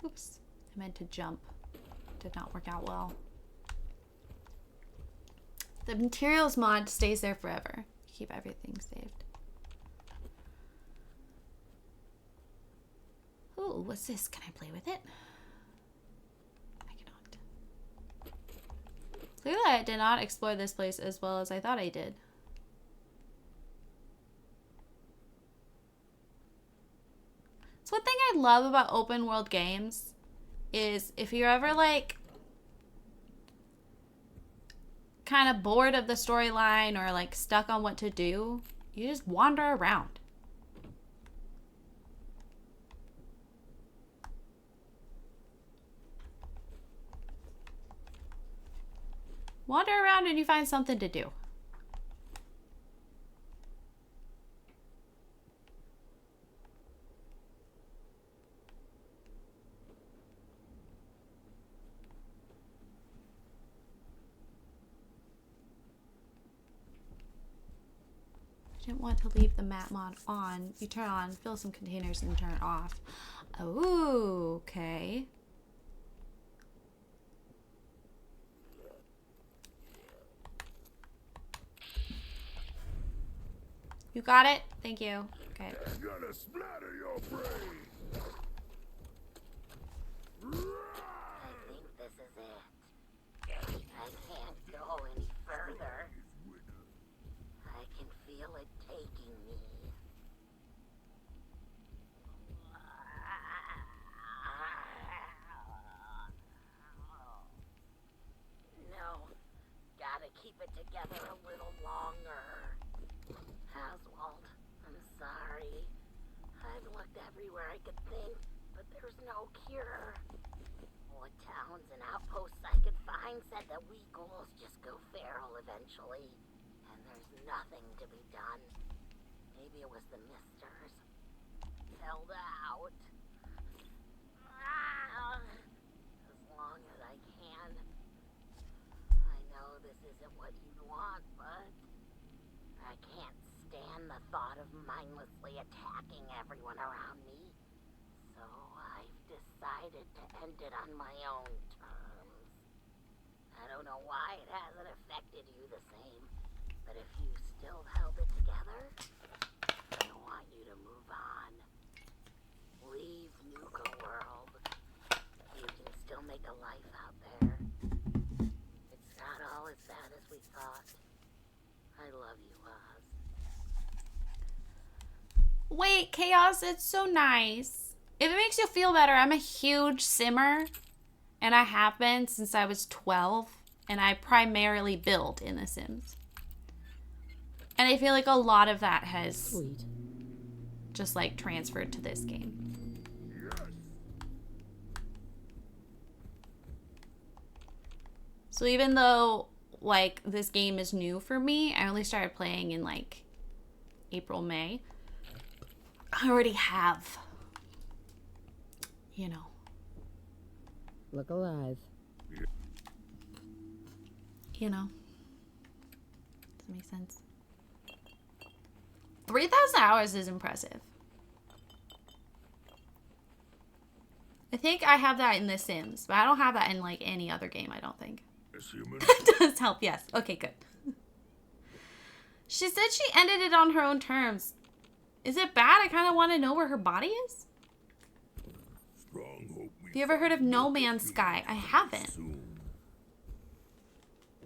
Speaker 1: oops, I meant to jump. Did not work out well. The materials mod stays there forever. Keep everything saved. Ooh, what's this? Can I play with it? I cannot. Clearly I did not explore this place as well as I thought I did. It's one thing I love about open world games is if you're ever like kind of bored of the storyline or like stuck on what to do, you just wander around. Wander around and you find something to do. I didn't want to leave the map mod on. You turn it on, fill some containers, and turn it off. Oh, okay. You got it? Thank you. Okay.
Speaker 5: Gonna splatter your brain.
Speaker 12: I think this is it. I can't go any further. I can feel it taking me. No, gotta keep it together a little longer. Oswald, I'm sorry. I've looked everywhere I could think, but there's no cure. What towns and outposts I could find said that we ghouls just go feral eventually, and there's nothing to be done. Maybe it was the misters. Held out. As long as I can. I know this isn't what you'd want, but of mindlessly attacking everyone around me. So I've decided to end it on my own terms. I don't know why it hasn't affected you the same, but if you still held it together, I want you to move on. Leave Nuka World. You can still make a life out there. It's not all as bad as we thought. I love you, Oz.
Speaker 1: Wait, Chaos, it's so nice. If it makes you feel better, I'm a huge simmer. And I have been since I was 12. And I primarily build in The Sims. And I feel like a lot of that has just like transferred to this game. So even though like this game is new for me, I only started playing in like April, May. I already have, you know.
Speaker 3: Look alive.
Speaker 1: You know. Does that make sense? 3,000 hours is impressive. I think I have that in The Sims, but I don't have that in like any other game, I don't think. That does help, yes. Okay, good. She said she ended it on her own terms. Is it bad? I kind of want to know where her body is. Have you ever heard of No Man's Sky? I haven't.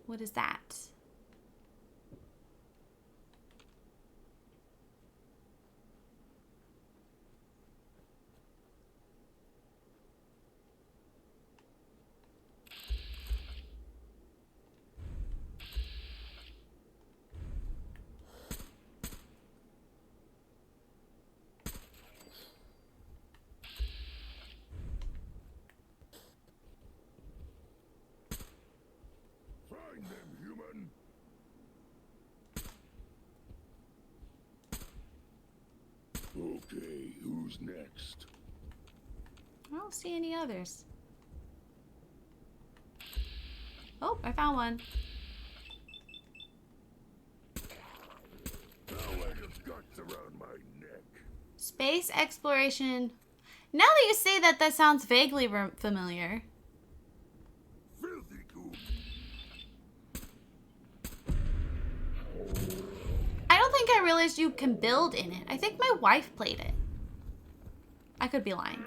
Speaker 1: What is that?
Speaker 5: Find them, human. Okay, who's next?
Speaker 1: I don't see any others. Oh, I found one.
Speaker 5: Now I have guts around my neck.
Speaker 1: Space exploration. Now that you say that, that sounds vaguely familiar.
Speaker 5: Filthy goop.
Speaker 1: I don't think I realized you can build in it. I think my wife played it. I could be lying.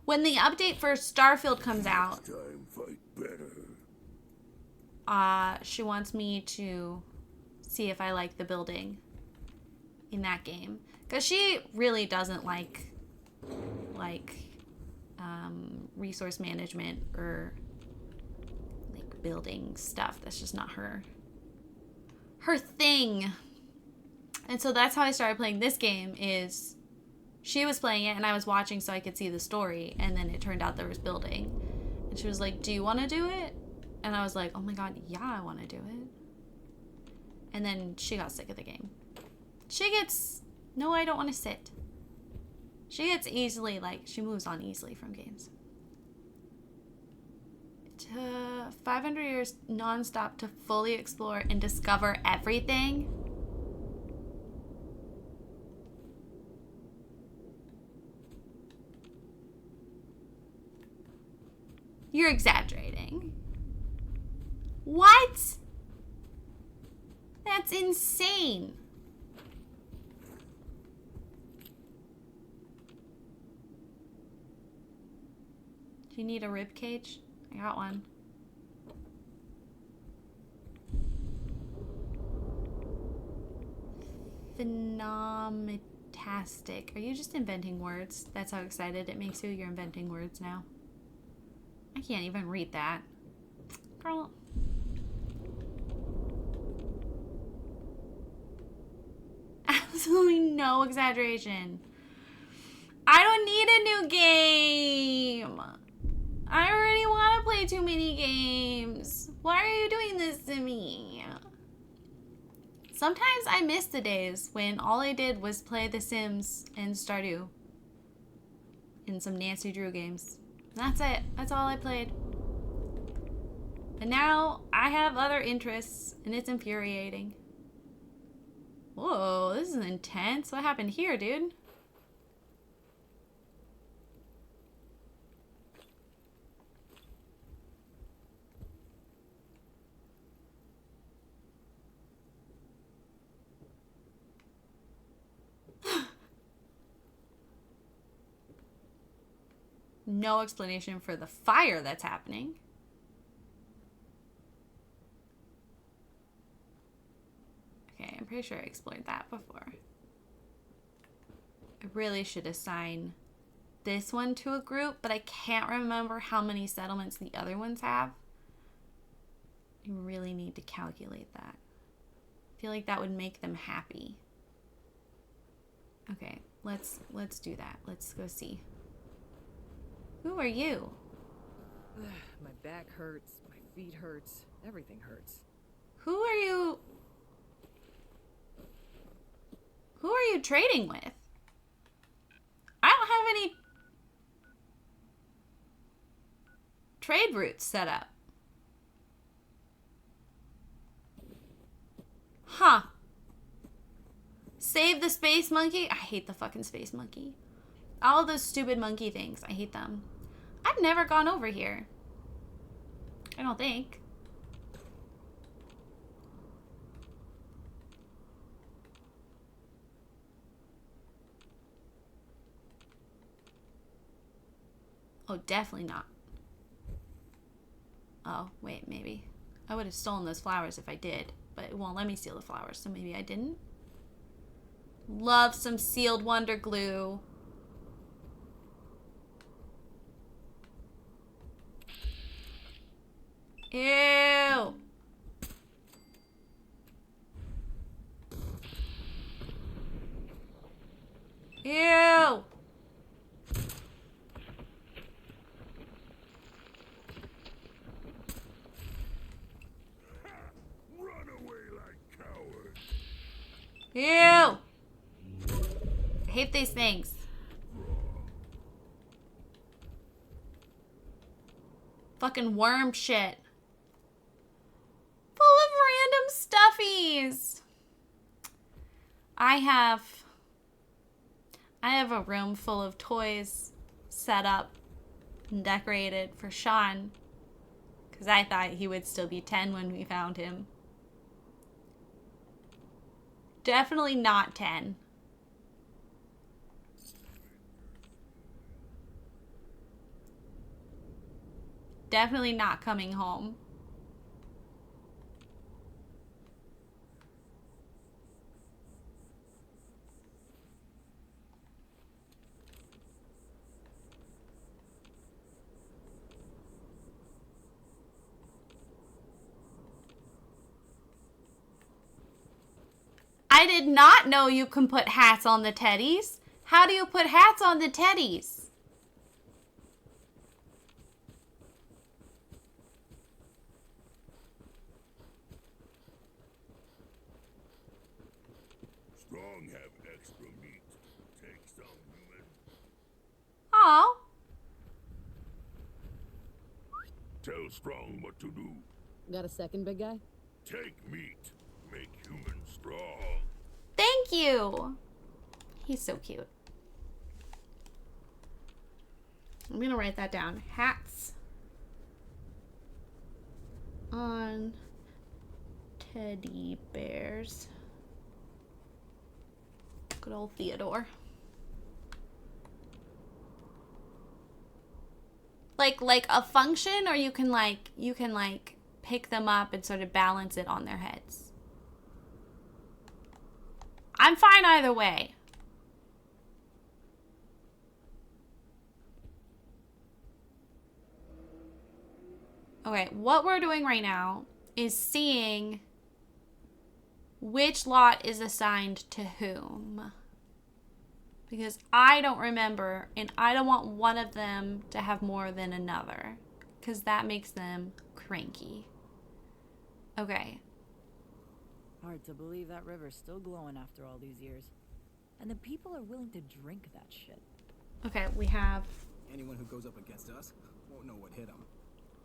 Speaker 1: When the update for Starfield comes out,
Speaker 5: Time fight better.
Speaker 1: she wants me to see if I like the building in that game. Because she really doesn't like resource management or like building stuff. That's just not her thing. And so that's how I started playing this game. Is she was playing it and I was watching so I could see the story, and then it turned out there was building, and she was like, do you want to do it? And I was like, oh my god, yeah, I want to do it. And then she got sick of the game. No, I don't want to sit. She gets easily, like, she moves on easily from games. 500 years non-stop to fully explore and discover everything. You're exaggerating. What? That's insane. Do you need a rib cage? I got one. Phenometastic. Are you just inventing words? That's how excited it makes you. You're inventing words now. I can't even read that. Girl. Absolutely no exaggeration. I don't need a new game. I already want to play too many games. Why are you doing this to me? Sometimes I miss the days when all I did was play The Sims and Stardew. And some Nancy Drew games. That's it. That's all I played. And now I have other interests, and it's infuriating. Whoa, this is intense. What happened here, dude? No explanation for the fire that's happening. Okay, I'm pretty sure I explored that before. I really should assign this one to a group, but I can't remember how many settlements the other ones have. I really need to calculate that. I feel like that would make them happy. Okay, let's do that. Let's go see. Who are you?
Speaker 2: My back hurts, my feet hurts, everything hurts.
Speaker 1: Who are you? Who are you trading with? I don't have any trade routes set up. Huh. Save the space monkey? I hate the fucking space monkey. All those stupid monkey things. I hate them. I've never gone over here. I don't think. Oh, definitely not. Oh, wait, maybe. I would have stolen those flowers if I did, but it won't let me steal the flowers, so maybe I didn't. Love some sealed wonder glue. Ew. Ew.
Speaker 5: Run away like cowards.
Speaker 1: Ew. I hate these things. Fucking worm shit. Full of random stuffies. I have a room full of toys set up and decorated for Sean. Because I thought he would still be 10 when we found him. Definitely not 10. Definitely not coming home. I did not know you can put hats on the teddies. How do you put hats on the teddies?
Speaker 5: Strong have extra meat. Take some, human.
Speaker 1: Oh.
Speaker 5: Tell Strong what to do.
Speaker 3: Got a second, big guy?
Speaker 5: Take meat. Make human strong.
Speaker 1: Thank you. He's so cute. I'm gonna write that down. Hats on teddy bears. Good old Theodore. Like a function, or you can pick them up and sort of balance it on their heads. I'm fine either way. Okay, what we're doing right now is seeing which lot is assigned to whom. Because I don't remember, and I don't want one of them to have more than another. Because that makes them cranky. Okay.
Speaker 2: Hard to believe that river's still glowing after all these years. And the people are willing to drink that shit.
Speaker 1: Okay, we have...
Speaker 8: Anyone who goes up against us won't know what hit them.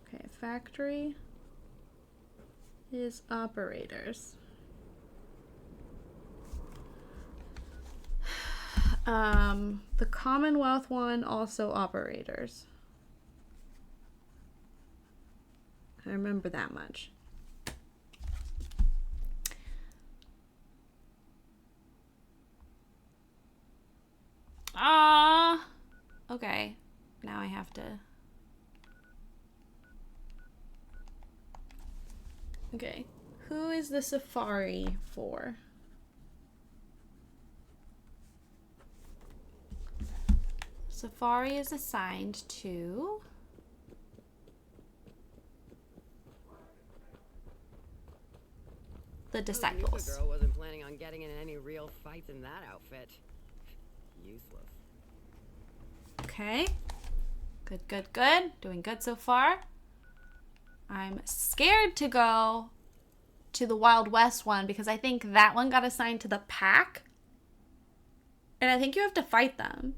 Speaker 1: Okay, factory is operators. The Commonwealth one, also operators. I remember that much. Okay. Now I have to... Okay. Who is the safari for? Safari is assigned to... the disciples.
Speaker 13: The girl wasn't planning on getting in any real fights in that outfit. Useless.
Speaker 1: Okay. Good, good, good. Doing good so far. I'm scared to go to the Wild West one because I think that one got assigned to the pack. And I think you have to fight them.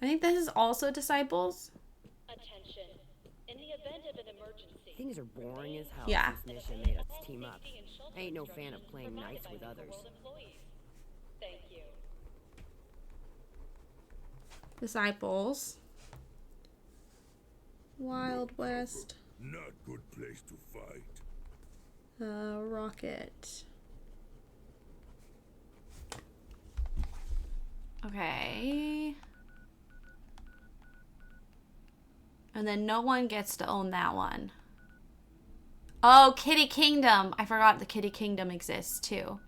Speaker 1: I think this is also disciples.
Speaker 11: Attention. In the event of an emergency.
Speaker 13: Things are boring as hell.
Speaker 1: Yeah.
Speaker 13: This mission made us team up. I ain't no fan of playing nice with others.
Speaker 11: Thank you.
Speaker 1: Disciples. Wild West.
Speaker 5: Not good place to fight.
Speaker 1: Rocket. Okay. And then no one gets to own that one. Oh, Kitty Kingdom. I forgot the Kitty Kingdom exists too.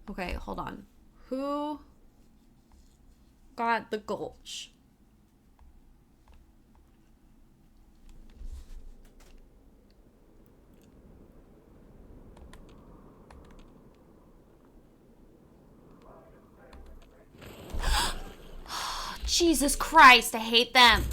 Speaker 1: Okay, hold on. Who got the Gulch? Jesus Christ, I hate them.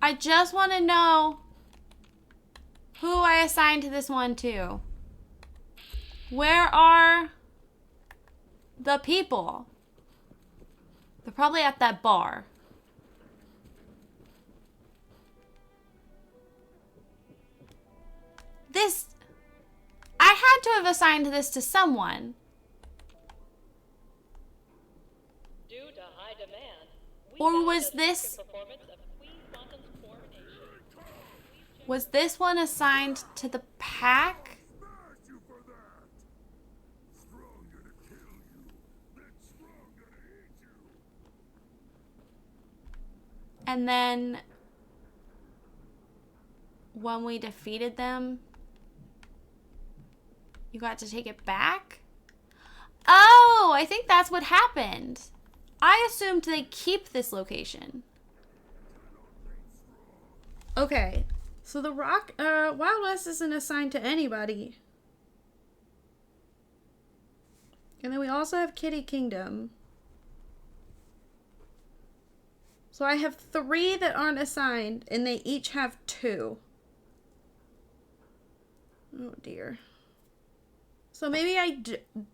Speaker 1: I just want to know who I assigned to this one to. Where are the people? They're probably at that bar. This... I had to have assigned this to someone.
Speaker 11: Due to high demand,
Speaker 1: Or was this... Was this one assigned to the pack? And then when we defeated them, you got to take it back? Oh, I think that's what happened. I assumed they keep this location. Okay. So the Wild West isn't assigned to anybody. And then we also have Kitty Kingdom. So I have 3 that aren't assigned, and they each have 2. Oh dear. So maybe I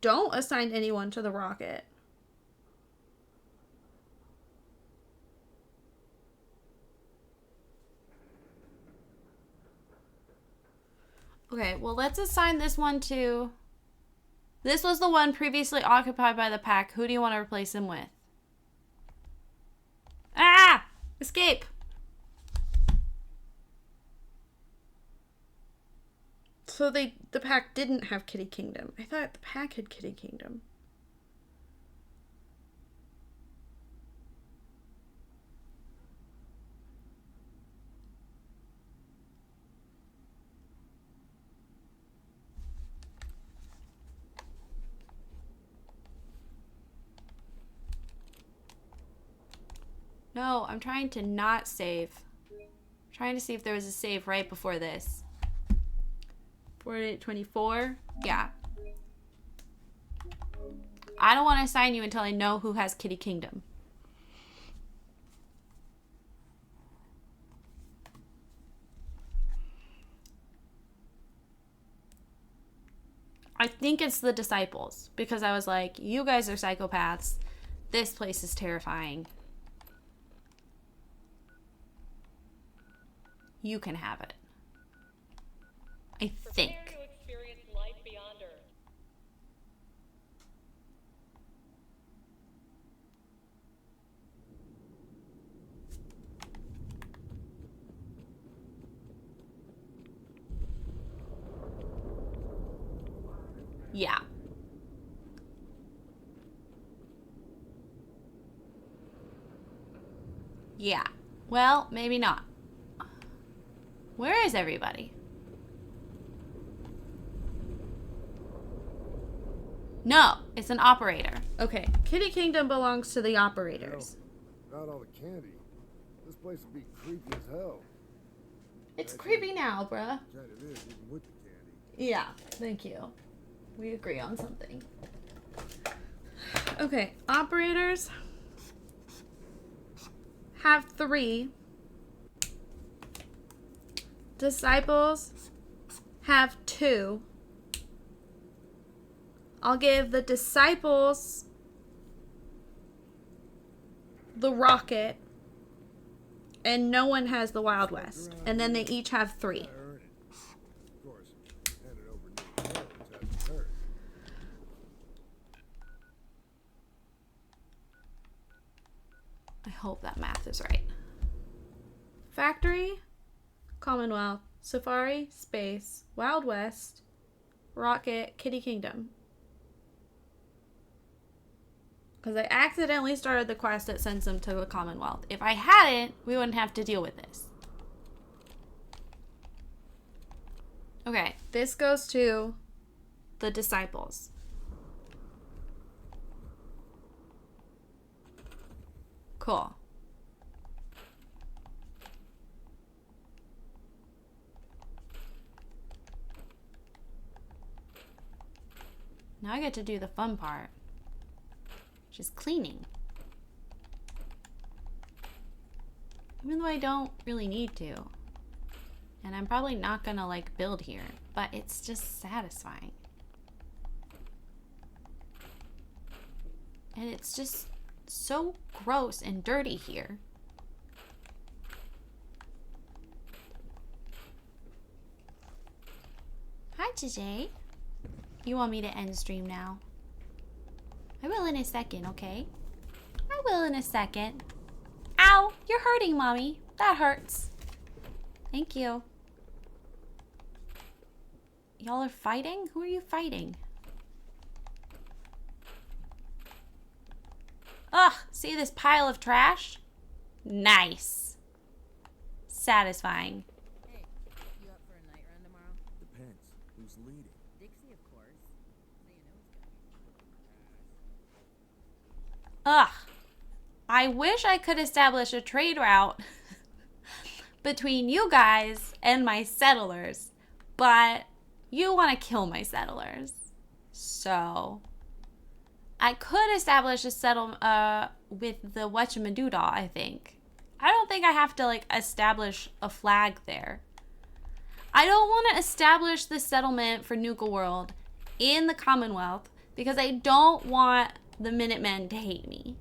Speaker 1: don't assign anyone to the rocket. Okay, well, let's assign this one to... This was the one previously occupied by the pack. Who do you want to replace him with? Ah! Escape! So the pack didn't have Kitty Kingdom. I thought the pack had Kitty Kingdom. No, I'm trying to not save. I'm trying to see if there was a save right before this. 4824? Yeah. I don't want to assign you until I know who has Kitty Kingdom. I think it's the disciples because I was like, you guys are psychopaths. This place is terrifying. you can have it. I think.
Speaker 11: Prepare to experience life beyond Earth.
Speaker 1: Yeah. Yeah. Well, maybe not. Where is everybody? No, it's an operator. Okay, Kitty Kingdom belongs to the operators.
Speaker 14: Without all the candy, this place would be creepy as hell.
Speaker 1: It's creepy now, bruh.
Speaker 14: Kind of is, even with the candy.
Speaker 1: Yeah, thank you. We agree on something. Okay, operators have 3. Disciples have 2. I'll give the disciples the rocket, and no one has the Wild West. And then they each have 3.
Speaker 14: Of course, hand it over to the parents after her.
Speaker 1: I hope that math is right. Factory, Commonwealth, Safari, Space, Wild West, Rocket, Kitty Kingdom. Because I accidentally started the quest that sends them to the Commonwealth. If I hadn't, we wouldn't have to deal with this. Okay, this goes to the disciples. Cool. Now I get to do the fun part, which is cleaning. Even though I don't really need to. And I'm probably not gonna like build here, but it's just satisfying. And it's just so gross and dirty here. Hi, JJ. You want me to end stream now? I will in a second, okay? I will in a second. Ow! You're hurting, Mommy. That hurts. Thank you. Y'all are fighting? Who are you fighting? Ugh! See this pile of trash? Nice. Satisfying.
Speaker 2: Hey, you up for a night run tomorrow?
Speaker 10: Depends. Who's leading?
Speaker 2: Dixie, of course. So you know it's gonna be
Speaker 1: Ugh. I wish I could establish a trade route between you guys and my settlers, but you want to kill my settlers. So I could establish a settlement with the whatchamadoodah, I think. I don't think I have to like establish a flag there. I don't want to establish the settlement for Nuka World in the Commonwealth because I don't want the Minutemen to hate me.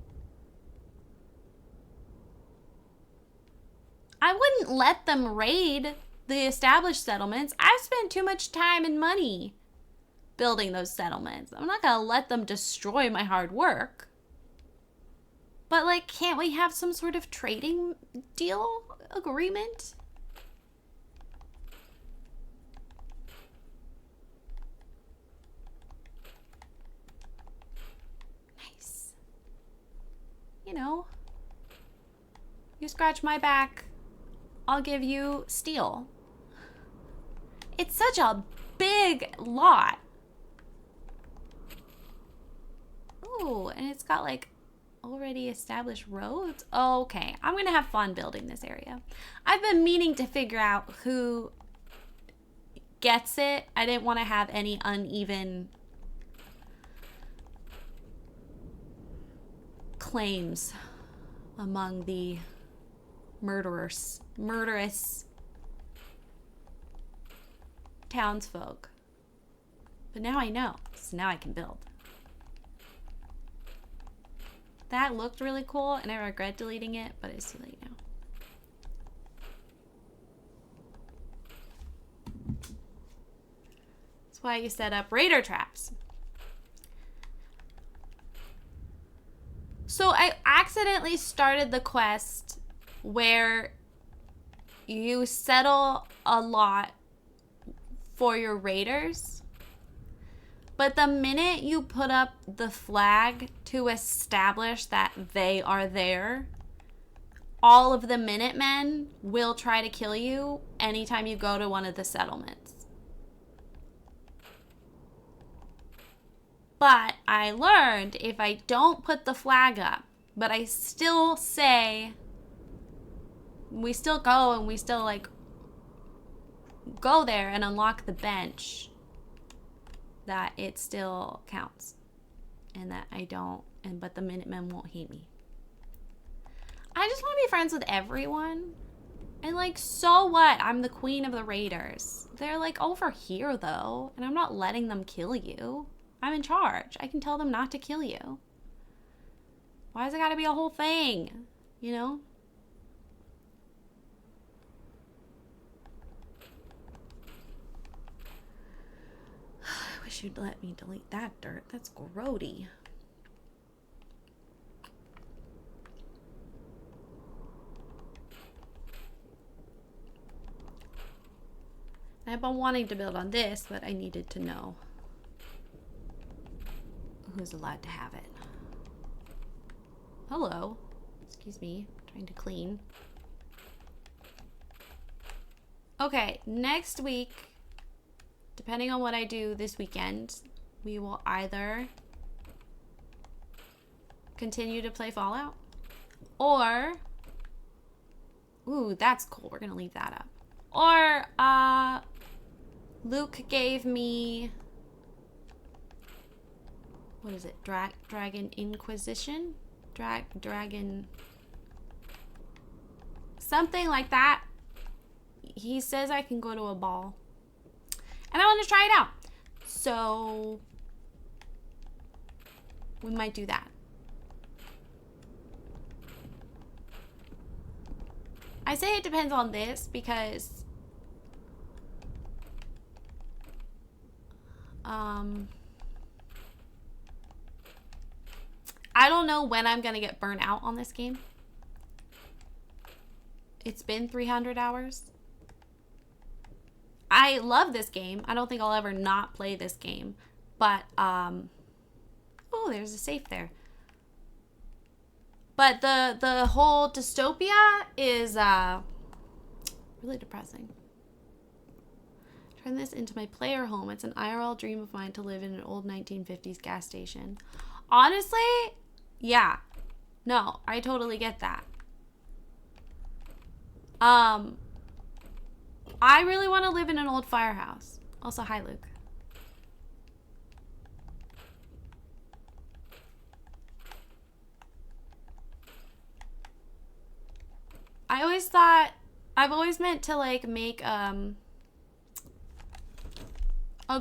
Speaker 1: I wouldn't let them raid the established settlements. I've spent too much time and money building those settlements. I'm not gonna let them destroy my hard work. But like, can't we have some sort of trading deal agreement? Nice. You know, you scratch my back, I'll give you steel. It's such a big lot. Ooh, and it's got like already established roads. Oh, okay, I'm gonna have fun building this area. I've been meaning to figure out who gets it. I didn't want to have any uneven claims among the murderous townsfolk. But now I know, so now I can build. That looked really cool, and I regret deleting it, but it's too late now. That's why you set up raider traps. So I accidentally started the quest where you settle a lot for your raiders. But the minute you put up the flag to establish that they are there, all of the Minutemen will try to kill you anytime you go to one of the settlements. But I learned if I don't put the flag up, but I still say, we still go and we still like go there and unlock the bench, that it still counts. And that I don't, but the Minutemen won't hate me. I just want to be friends with everyone. And like, so what? I'm the queen of the raiders. They're like over here though, and I'm not letting them kill you. I'm in charge. I can tell them not to kill you. Why does it gotta be a whole thing? You know? I wish you'd let me delete that dirt. That's grody. I've been wanting to build on this, but I needed to know who's allowed to have it. Hello. Excuse me. I'm trying to clean. Okay, next week, depending on what I do this weekend, we will either continue to play Fallout or... Ooh, that's cool. We're gonna leave that up. Or, Luke gave me... What is it? Dragon Inquisition? Dragon... Something like that. He says I can go to a ball. And I want to try it out. So... we might do that. I say it depends on this because... I don't know when I'm gonna get burnt out on this game. It's been 300 hours. I love this game. I don't think I'll ever not play this game. But, oh, there's a safe there. But the whole dystopia is really depressing. Turn this into my player home. It's an IRL dream of mine to live in an old 1950s gas station. Honestly, yeah. No, I totally get that. I really want to live in an old firehouse. Also, hi, Luke. I always thought, I've always meant to like make a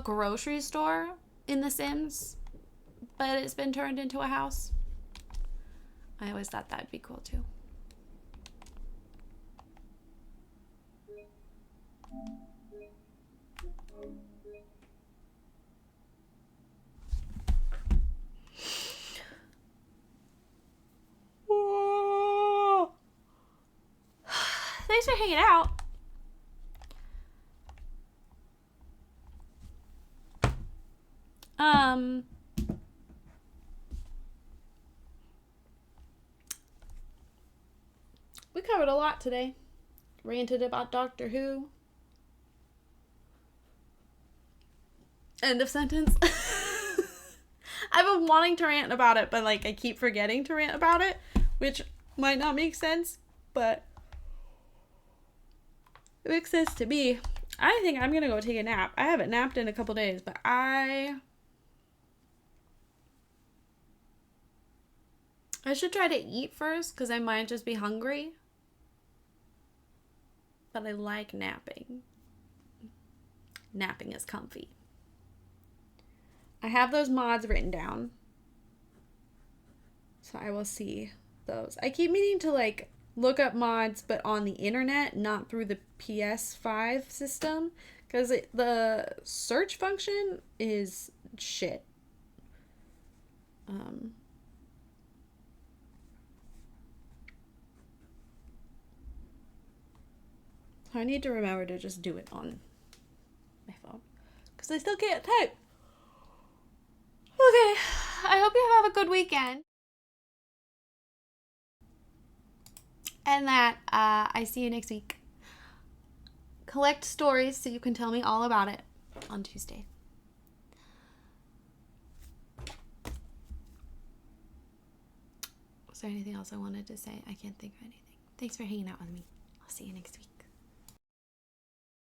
Speaker 1: grocery store in The Sims, but it's been turned into a house. I always thought that'd be cool too. Thanks for hanging out. We covered a lot today. Ranted about Doctor Who. End of sentence. I've been wanting to rant about it, but like I keep forgetting to rant about it, which might not make sense, but it makes sense to me. I think I'm gonna go take a nap. I haven't napped in a couple days, but I should try to eat first because I might just be hungry. But I like napping. Napping is comfy. I have those mods written down. So I will see those. I keep meaning to like look up mods but on the internet, not through the PS5 system. Because the search function is shit. I need to remember to just do it on my phone. Because I still can't type. Okay, I hope you have a good weekend. And that I see you next week. Collect stories so you can tell me all about it on Tuesday. Was there anything else I wanted to say? I can't think of anything. Thanks for hanging out with me. I'll see you next week.